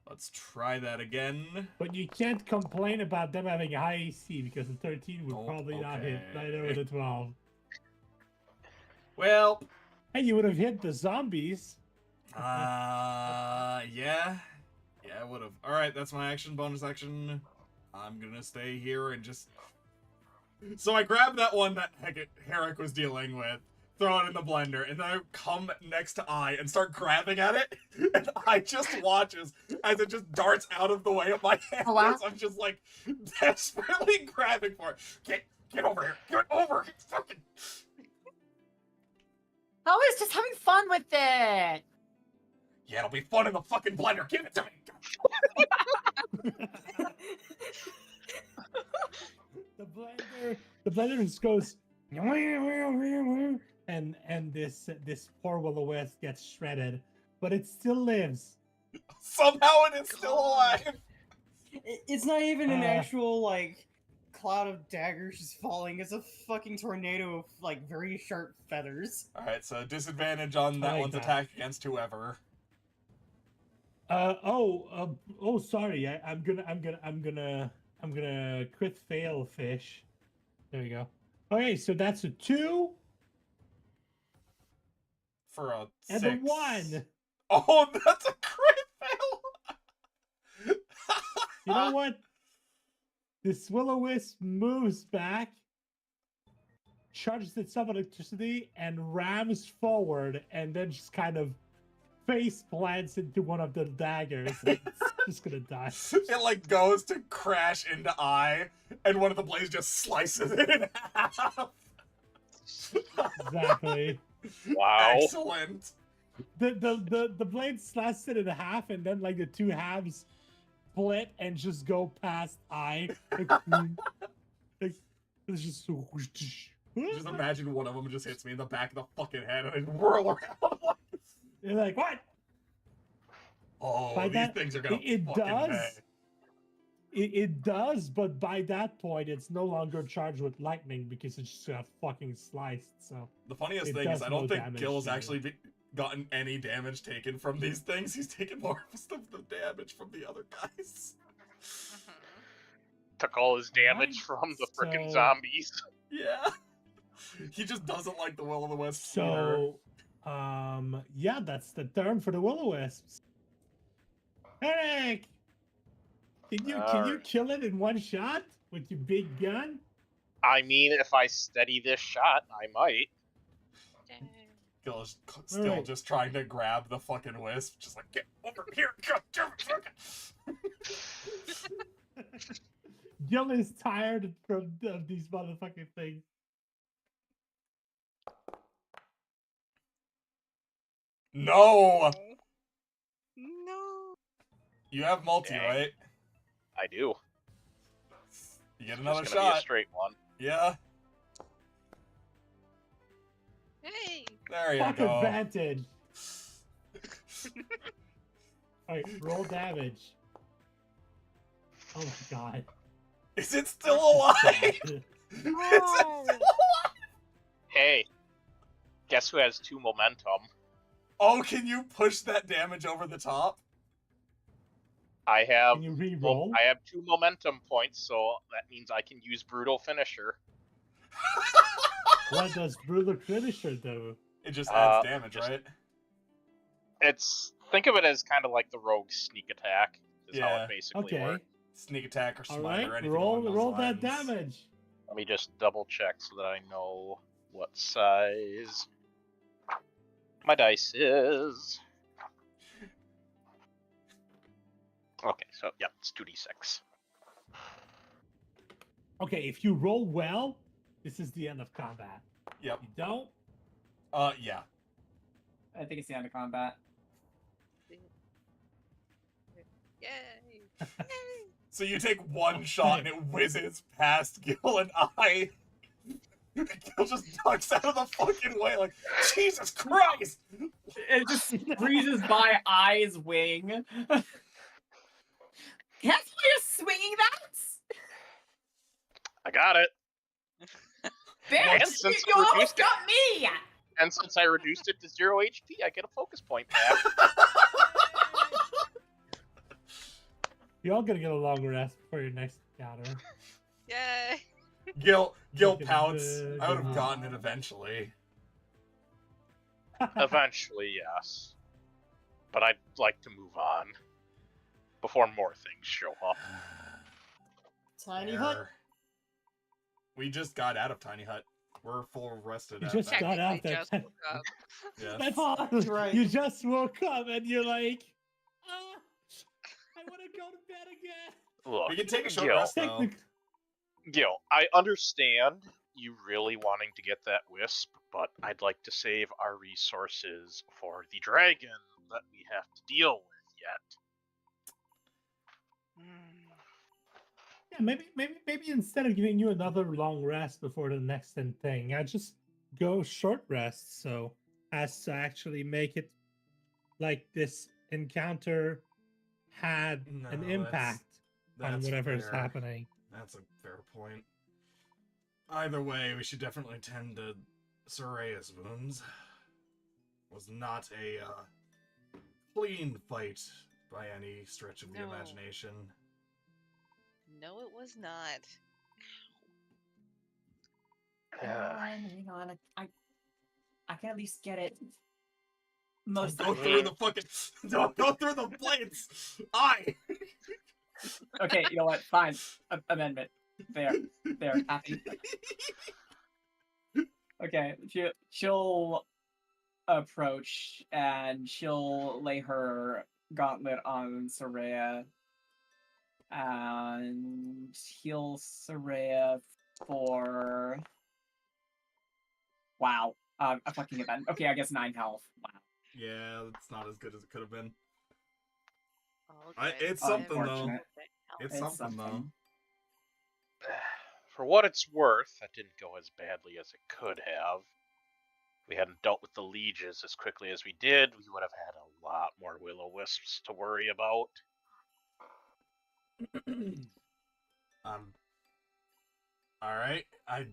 Let's try that again. But you can't complain about them having high AC because the 13 would probably not hit neither with the 12. Well. Hey, you would have hit the zombies. Yeah. Yeah, I would have. Alright, that's my action, bonus action. I'm gonna stay here and just... So I grab that one that Herrick was dealing with, throw it in the blender, and then I come next to I and start grabbing at it, and I just watches as it just darts out of the way of my hands. Oh, wow. I'm just like desperately grabbing for it. Get over here. Get over here. Fucking... I was just having fun with it. Yeah, it'll be fun in the fucking blender. Give it to me. The blender just goes, and this poor will-o-wisp gets shredded, but it still lives. Somehow it is still alive. It's not even an actual like cloud of daggers just falling. It's a fucking tornado of like very sharp feathers. All right, so disadvantage on that one's attack against whoever. Sorry. I'm gonna crit fail fish. There we go. Okay, so that's a 2 for a and 6. a 1. Oh, that's a crit fail. You know what? This will-o-wisp moves back, charges itself with electricity, and rams forward, and then just kind of face plants into one of the daggers. It's just gonna die. It like goes to crash into I, and one of the blades just slices it in half. Exactly. Wow. Excellent. The blade slices it in half, and then like the two halves split and just go past I. It's just. Just imagine one of them just hits me in the back of the fucking head and I whirl around. You're like, what? Oh, by these that, things are gonna it fucking does. pay. It does, but by that point, it's no longer charged with lightning because it's just fucking sliced. So the funniest thing is, I don't think Gil's actually gotten any damage taken from these things. He's taken most of the damage from the other guys. Took all his damage from the frickin' zombies. Yeah. He just doesn't like the will-o'-the-wisp. So, yeah, that's the turn for the will-o'-wisps. Eric, can you kill it in one shot with your big gun? I mean, if I steady this shot, I might. Gil is still just trying to grab the fucking wisp, just like, get over here, Gil is tired of these motherfucking things. No! No. You have multi, Dang. right? I do. You get another Just gonna be a shot. straight one. Yeah. Hey. There you Fuck go. advantage. Alright, roll damage. Oh my god. Is it still alive? Is it still alive? Hey, guess who has 2 momentum? Oh, can you push that damage over the top? I have Can you re-roll? I have 2 momentum points, so that means I can use Brutal Finisher. What does Brutal Finisher do? It just adds damage, just- right? Think of it as kind of like the rogue sneak attack. Is how Yeah. it basically Okay. works. Sneak attack or All smite right. or anything Roll along those roll that lines. damage. Let me just double check so that I know what size my dice is. Okay, so yeah, it's 2d6. Okay, if you roll well, this is the end of combat. Yep. If you don't, Yeah. I think it's the end of combat. Yay! So you take one shot and it whizzes past Gil and I. Gil just ducks out of the fucking way like, Jesus Christ! It just breezes by Eye's wing. Can't you just swinging that? I got it. Bitch, And since you I almost reduced it- got me! And since I reduced it to 0 HP, I get a focus point back. you're all gonna get a long rest for your next encounter. Yay! Gil Look at pouts. the- I would have gotten it eventually. Eventually, yes. But I'd like to move on before more things show up. Tiny hut. Error. We just got out of Tiny Hut. We're full rested. You at just that. got out Technically there. just woke up. Yeah. That's hard. Right. You just woke up and you're like, I want to go to bed again. Look, We can take a short Gil, rest though. Gil, I understand you really wanting to get that wisp, but I'd like to save our resources for the dragon that we have to deal with yet. Yeah, maybe instead of giving you another long rest before the next thing, I just go short rest so as to actually make it like this encounter had No, an impact on That's whatever is fair. happening. That's a fair point. Either way, we should definitely tend to Soraya's wounds. Was not a clean fight by any stretch of the No. imagination. No, it was not. Hang on, I can at least get it. Most Don't go of through it. the fucking. Don't go through the blades. Okay, you know what? Fine. Amendment. There. Happy. Okay, she'll approach and she'll lay her gauntlet on Soraya and heal Soraya for. Wow. A fucking event. Okay, I guess 9 health. Wow. Yeah, it's not as good as it could have been. Okay. It's something though. Unfortunate. It's something though. For what it's worth, that didn't go as badly as it could have. If we hadn't dealt with the lieges as quickly as we did, we would have had a lot more will-o-wisps to worry about. Alright. I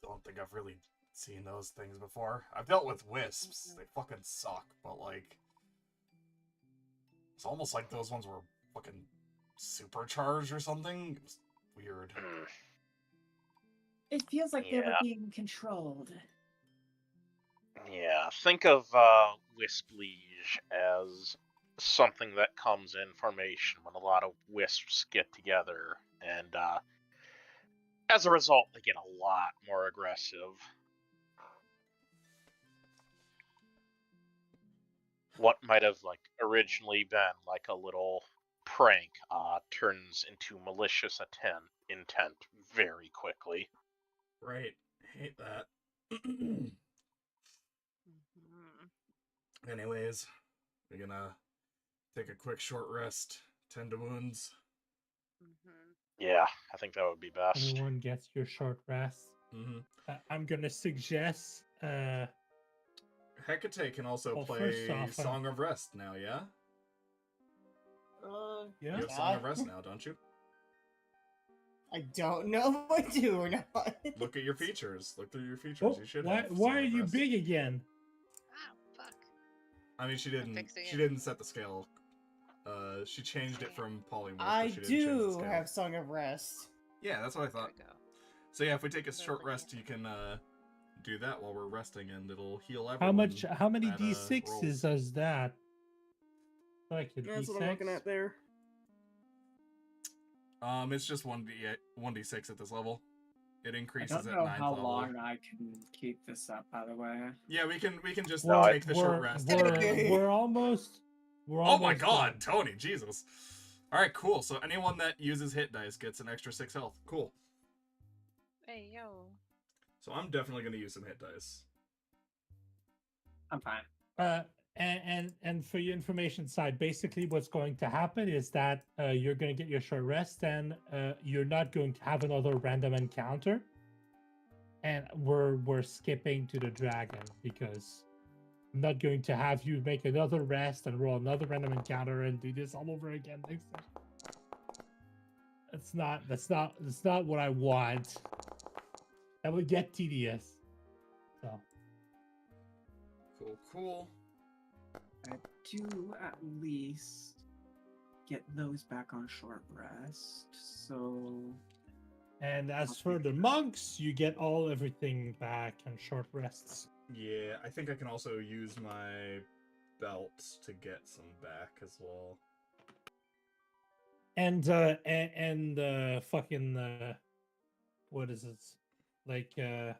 don't think I've really seen those things before. I've dealt with wisps. They fucking suck, but like it's almost like those ones were fucking supercharged or something. It was weird. It feels like they were Yeah. being controlled. Yeah, think of Wisp Liege as something that comes in formation when a lot of wisps get together, and as a result, they get a lot more aggressive. What might have originally been like a little prank turns into malicious intent very quickly. Right. Hate that. Anyways, we're gonna take a quick short rest, tend to wounds. Yeah, I think that would be best. Everyone gets your short rest. Mm-hmm. I'm gonna suggest Hecate can also Well, play first off, Song of Rest now, yeah? yeah. You have Song of Rest now, don't you? I don't know if I do or not. Look at your features. Look through your features. Oh, You should why have why Song are of you Rest. big again? Oh, fuck. I mean, she didn't. fixing She it. didn't set the scale. She changed it from polymorph. I but she didn't change the do scale. have Song of Rest. Yeah, that's what I There thought. we go. So yeah, if we take a They're short looking rest, at you can do that while we're resting, and it'll heal everyone. How much? How many at, d6s rolls. is that? Like a That's what I'm looking at there. It's just 1d6 at this level. It I increases don't at know 9th how level. long I can keep this up, by the way. Yeah, we can just No, take the short rest. We're almost. Oh my almost god, done. Tony, Jesus. Alright, cool. So anyone that uses hit dice gets an extra 6 health. Cool. Hey, yo. So I'm definitely going to use some hit dice. I'm fine. And for your information side, basically what's going to happen is that you're going to get your short rest, and you're not going to have another random encounter. And we're skipping to the dragon because I'm not going to have you make another rest and roll another random encounter and do this all over again next time. That's not what I want. That would get tedious. So Cool. I do at least get those back on short rest. So and as for the monks, you get everything back on short rests. Yeah, I think I can also use my belts to get some back as well. And fucking what is it? Like Yeah.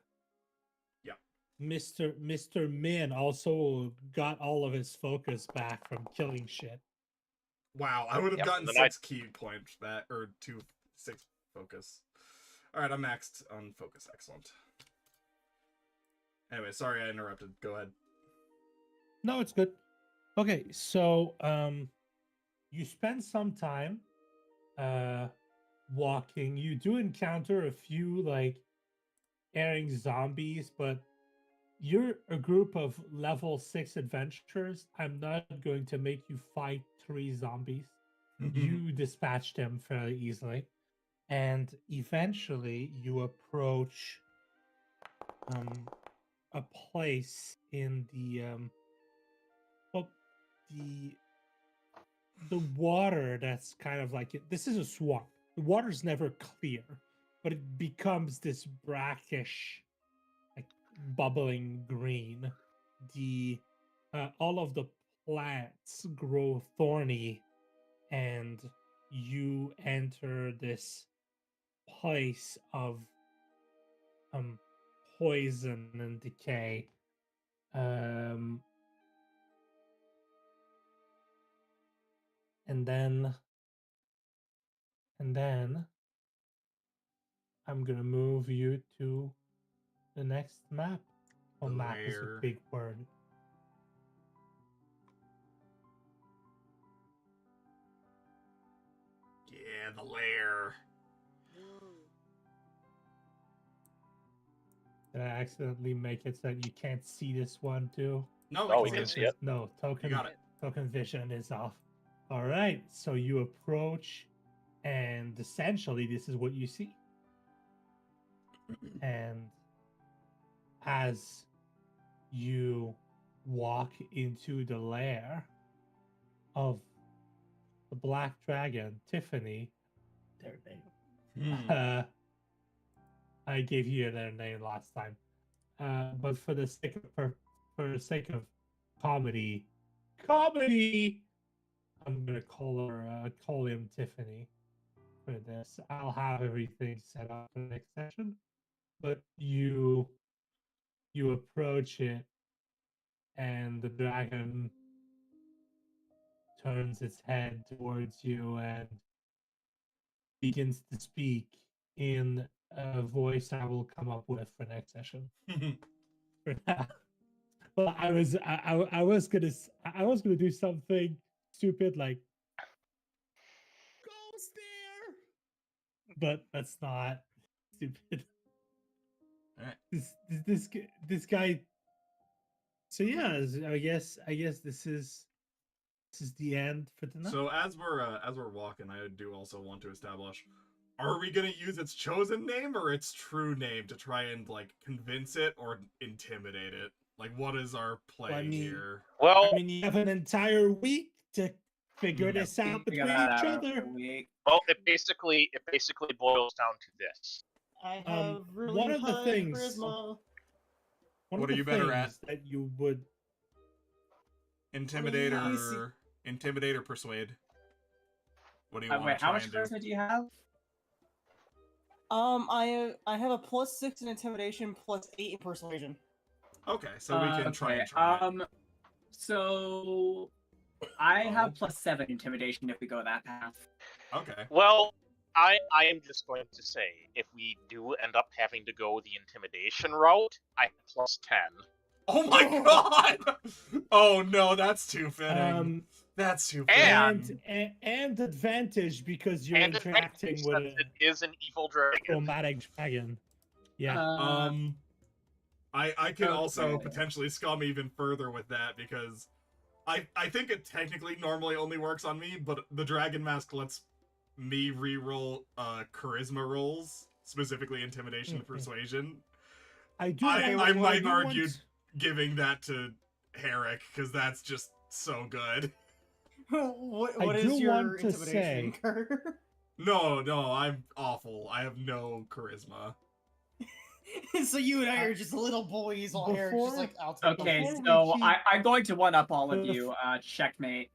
Mr. Min also got all of his focus back from killing shit. Wow, I would have Yep, gotten and 6 key points back, or 6 focus. Alright, I'm maxed on focus. Excellent. Anyway, sorry I interrupted. Go ahead. No, it's good. Okay, so you spend some time walking. You do encounter a few like erring zombies, but you're a group of level 6 adventurers. I'm not going to make you fight 3 zombies. You dispatch them fairly easily. And eventually you approach a place in the the water that's kind of like this is a swamp. The water's never clear, but it becomes this brackish, like bubbling green. The all of the plants grow thorny, and you enter this place of poison and decay. And then I'm gonna move you to the next map. Oh, The map is a lair. big word. Yeah, the lair. Did I accidentally make it so that you can't see this one too? No, No, we we can can see see it. No, You got it. token vision is off. All right, so you approach, and essentially this is what you see. And as you walk into the lair of the Black Dragon, Tiffany, their name. I gave you their name last time, but for the sake of comedy, I'm gonna call him Tiffany for this. I'll have everything set up for the next session, but you approach it, and the dragon turns its head towards you and begins to speak in a voice I will come up with for next session. For now. Well, I was gonna do something stupid like ghost there, but that's not stupid. Alright. This guy. So yeah, I guess this is the end for tonight. So as we're walking, I do also want to establish: are we gonna use its chosen name or its true name to try and like convince it or intimidate it? Like, what is our play I mean- here? Well, I mean, you have an entire week to figure Yeah, this out Figure between that each out other. a week. well, it basically boils down to this. I Um, have really one of the high things- charisma. One What of are the you better at? things that you would Intimidate Let me see. or intimidate or persuade? What do you want Wait, to how try much and do? charisma do you have? I have a +6 in intimidation, +8 in persuasion. Okay, so we can try Okay, and try it. so I Oh. have +7 intimidation if we go that path. Okay. Well, I am just going to say, if we do end up having to go the intimidation route, I have +10. Oh my god! Oh no, that's too fitting. That's too fitting. and advantage because you're And interacting advantage, with since a it is an evil dragon. chromatic dragon. Yeah. I can also Okay. potentially scum even further with that because I think it technically normally only works on me, but the dragon mask lets me re-roll charisma rolls, specifically intimidation and persuasion. I do. I might do argue want- giving that to Herrick because that's just so good. What I is do your want to intimidation, say- Kerr? No, I'm awful. I have no charisma. So you and I are just little boys while Eric's just Before- like, I'll take Okay, Before we so keep- I'm going to one up all of Bef- you. Checkmate.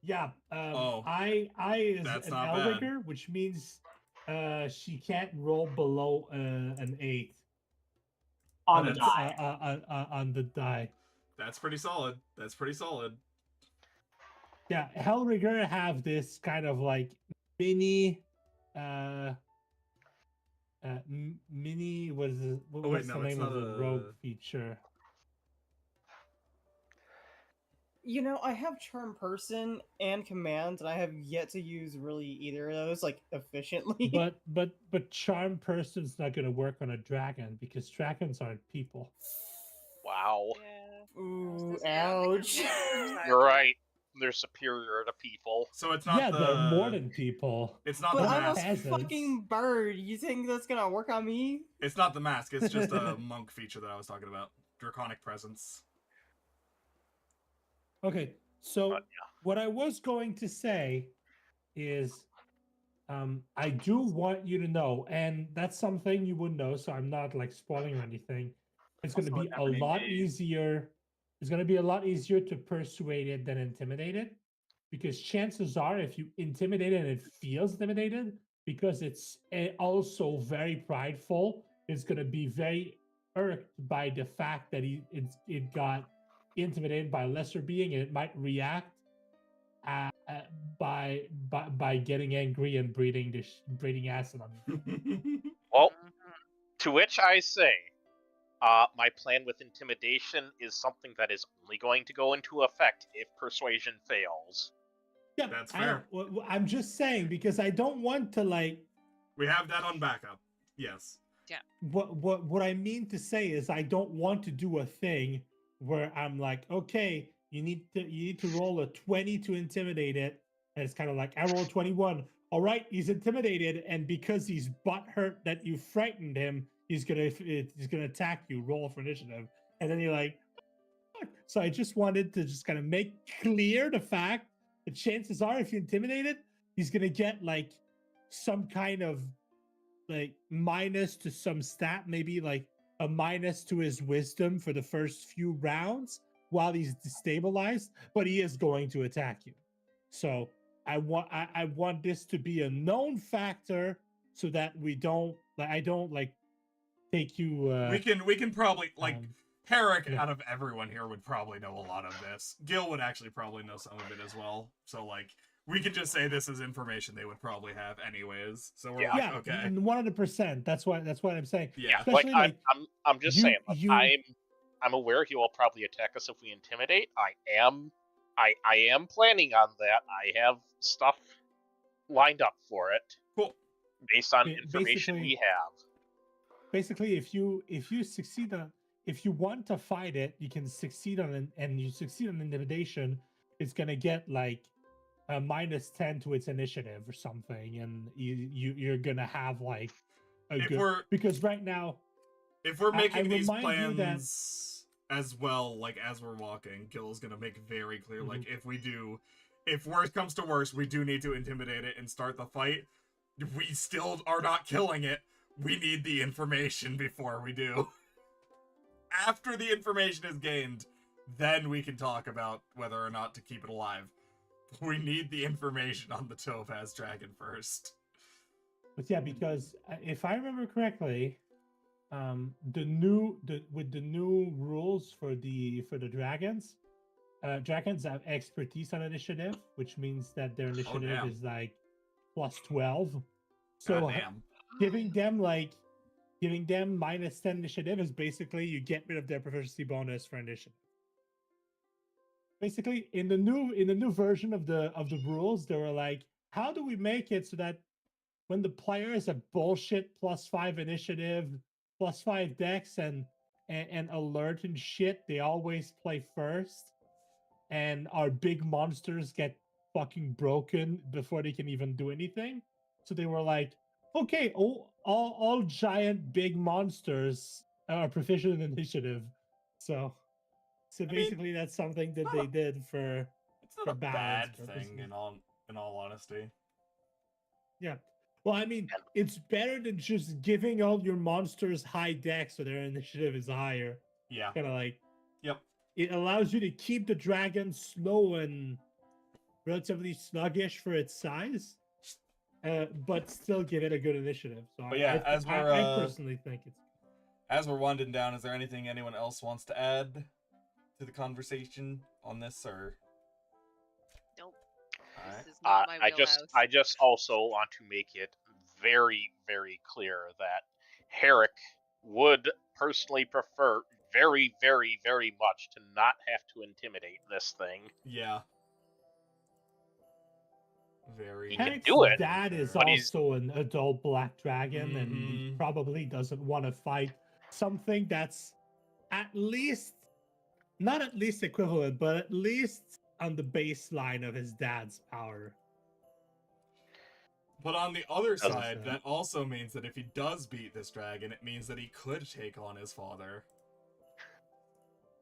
Yeah. Oh, I is that's an not bad. Elrigger, which means she can't roll below an 8 On the That's- die. on the die. That's pretty solid. That's pretty solid. Yeah, Hellrigger have this kind of like mini mini what is it, Oh, wait, what's no, the it's name of not the a- rogue feature? You know, I have Charm Person and Command, and I have yet to use really either of those like efficiently. But charm person's not gonna work on a dragon because dragons aren't people. Wow. Yeah. Ooh, I was ouch. gonna say, I don't think it's You're right. They're superior to people. So it's not Yeah, the... they're more than people. It's not But the I'm a mask. Peasants. fucking bird. You think that's gonna work on me? It's not the mask. It's just a monk feature that I was talking about. Draconic presence. Okay, so Yeah. what I was going to say is I do want you to know, and that's something you would know, so I'm not like spoiling or anything. It's going to Also be a happening lot days. easier. It's going to be a lot easier to persuade it than intimidate it, because chances are, if you intimidate it and it feels intimidated, because it's also very prideful, it's going to be very irked by the fact that it got intimidated by a lesser being, and it might react by getting angry and breathing acid on you. Well, Mhm. to which I say, my plan with intimidation is something that is only going to go into effect if persuasion fails. Yeah, That's I know. fair. I'm just saying because I don't want to like. We have that on backup. Yes. What I mean to say is I don't want to do a thing where I'm like, okay, you need to roll a 20 to intimidate it, and it's kind of like I roll 21. All right, he's intimidated, and because he's butthurt that you frightened him, he's gonna attack you. Roll for initiative, and then you're like, fuck. So I just wanted to just kind of make clear the fact that chances are, if you intimidate it, he's gonna get like some kind of like minus to some stat, maybe like a minus to his wisdom for the first few rounds while he's destabilized, but he is going to attack you. So I want this to be a known factor so that I don't like take you We can probably like Herrick yeah. out of everyone here would probably know a lot of this. Gil would actually probably know some of it as well. So like we could just say this is information they would probably have anyways. So we're Yeah. like, yeah, okay. 100%. That's what I'm saying. Yeah. Especially like I'm just saying, like, you- I'm aware he will probably attack us if we intimidate. I am planning on that. I have stuff lined up for it Cool. based on Ba- information we basically- have. Basically, if you succeed on, if you want to fight it, you can succeed on it, and you succeed on intimidation, it's gonna get like a -10 to its initiative or something, and you're gonna have like because right now, if we're making these remind you that- plans as well, like as we're walking, Gil's gonna make very clear, like if worse comes to worse, we do need to intimidate it and start the fight. We still are not killing it. We need the information before we do. After the information is gained, then we can talk about whether or not to keep it alive. We need the information on the Topaz Dragon first. But yeah, because if I remember correctly, with the new rules for the dragons, dragons have expertise on initiative, which means that their initiative is like plus 12. So giving them minus 10 initiative is basically you get rid of their proficiency bonus for initiative. Basically, in the new version of the rules, they were like, how do we make it so that when the players have bullshit plus 5 initiative, plus 5 dex, and alert and shit, they always play first, and our big monsters get fucking broken before they can even do anything. So they were like, okay, all giant big monsters are proficient in initiative. So basically, that's something that they did for. It's not a bad purposes. thing in all honesty. Yeah. Well, I mean, it's better than just giving all your monsters high dex so their initiative is higher. Yeah. Kind of like. Yep. It allows you to keep the dragon slow and relatively sluggish for its size, but still give it a good initiative. So but yeah, I personally think it's. As we're winding down, is there anything anyone else wants to add to the conversation on this, or? Nope. All right. This is not my I just also want to make it very, very clear that Herrick would personally prefer very, very, very much to not have to intimidate this thing. Yeah. Very. He can do it. Dad is also an adult black dragon, and he probably doesn't want to fight something that's at least, not at least equivalent, but at least on the baseline of his dad's power. But on the other side, that also means that if he does beat this dragon, it means that he could take on his father.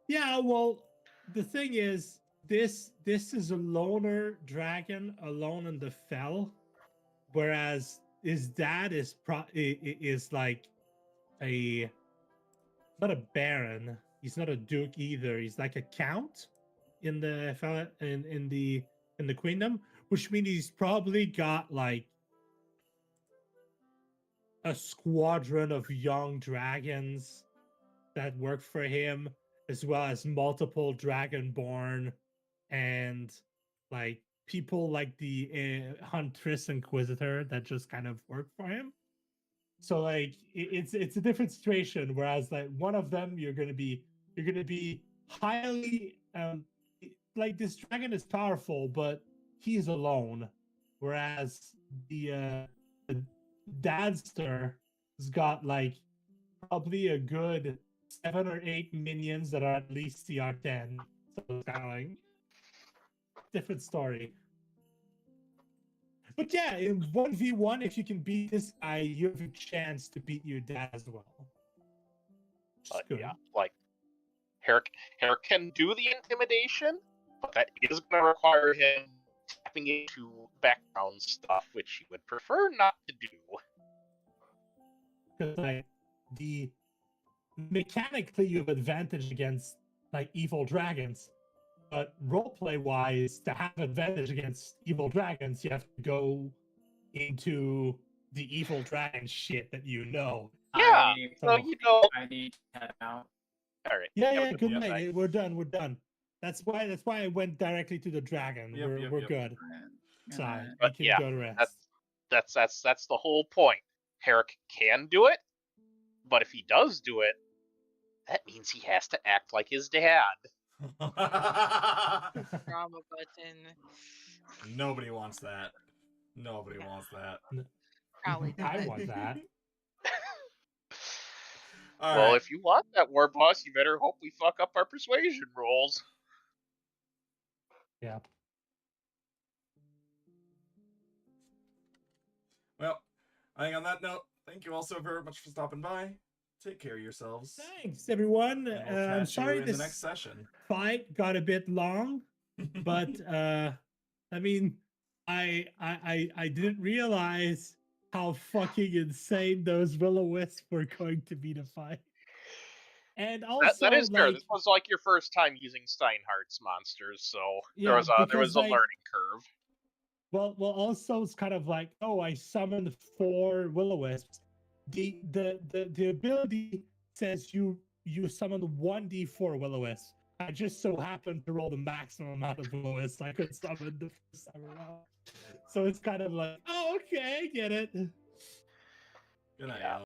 Yeah, well, the thing is, this is a loner dragon alone in the fell, whereas his dad is like not a baron. He's not a duke either. He's like a count in the in the queendom, which means he's probably got like a squadron of young dragons that work for him, as well as multiple dragonborn and like people like the Huntress Inquisitor that just kind of work for him. So like it's a different situation. Whereas like one of them you're gonna be highly like this dragon is powerful, but he's alone. Whereas the Dadster has got like probably a good 7 or 8 minions that are at least CR10. So it's kind of like different story. But yeah, in 1v1, if you can beat this guy, you have a chance to beat your dad as well. Yeah, like Herrick can do the intimidation, but that is going to require him tapping into background stuff, which he would prefer not to do. Because like mechanically, you have advantage against like evil dragons. But roleplay-wise, to have advantage against evil dragons, you have to go into the evil dragon shit that you know. Yeah, so you know. I need to head out. All right. Yeah. Good night. We're done. That's why I went directly to the dragon. We're good. Sorry, but you can go to rest. That's the whole point. Herrick can do it, but if he does do it, that means he has to act like his dad. Drama button. Nobody wants that. Nobody wants that. Probably not. I want that. Well, if you want that, War Boss, you better hope we fuck up our persuasion rolls. Yeah. Well, I think on that note, thank you all so very much for stopping by. Take care of yourselves. Thanks, everyone. And we'll I'm catch sorry you in this the next session. fight got a bit long, but I mean, I didn't realize how fucking insane those will-o-wisps were going to be to fight. And also, that is fair. like, This was like your first time using Steinhardt's monsters, so yeah, there was a like, learning curve. well, also it's kind of like, oh, I summoned 4 will-o-wisps. The ability says you summoned 1d4 will-o-wisps. I just so happened to roll the maximum amount of will-o-wisps I could summon the first time around. So it's kind of like, oh, okay, I get it. Good night, Yeah. y'all.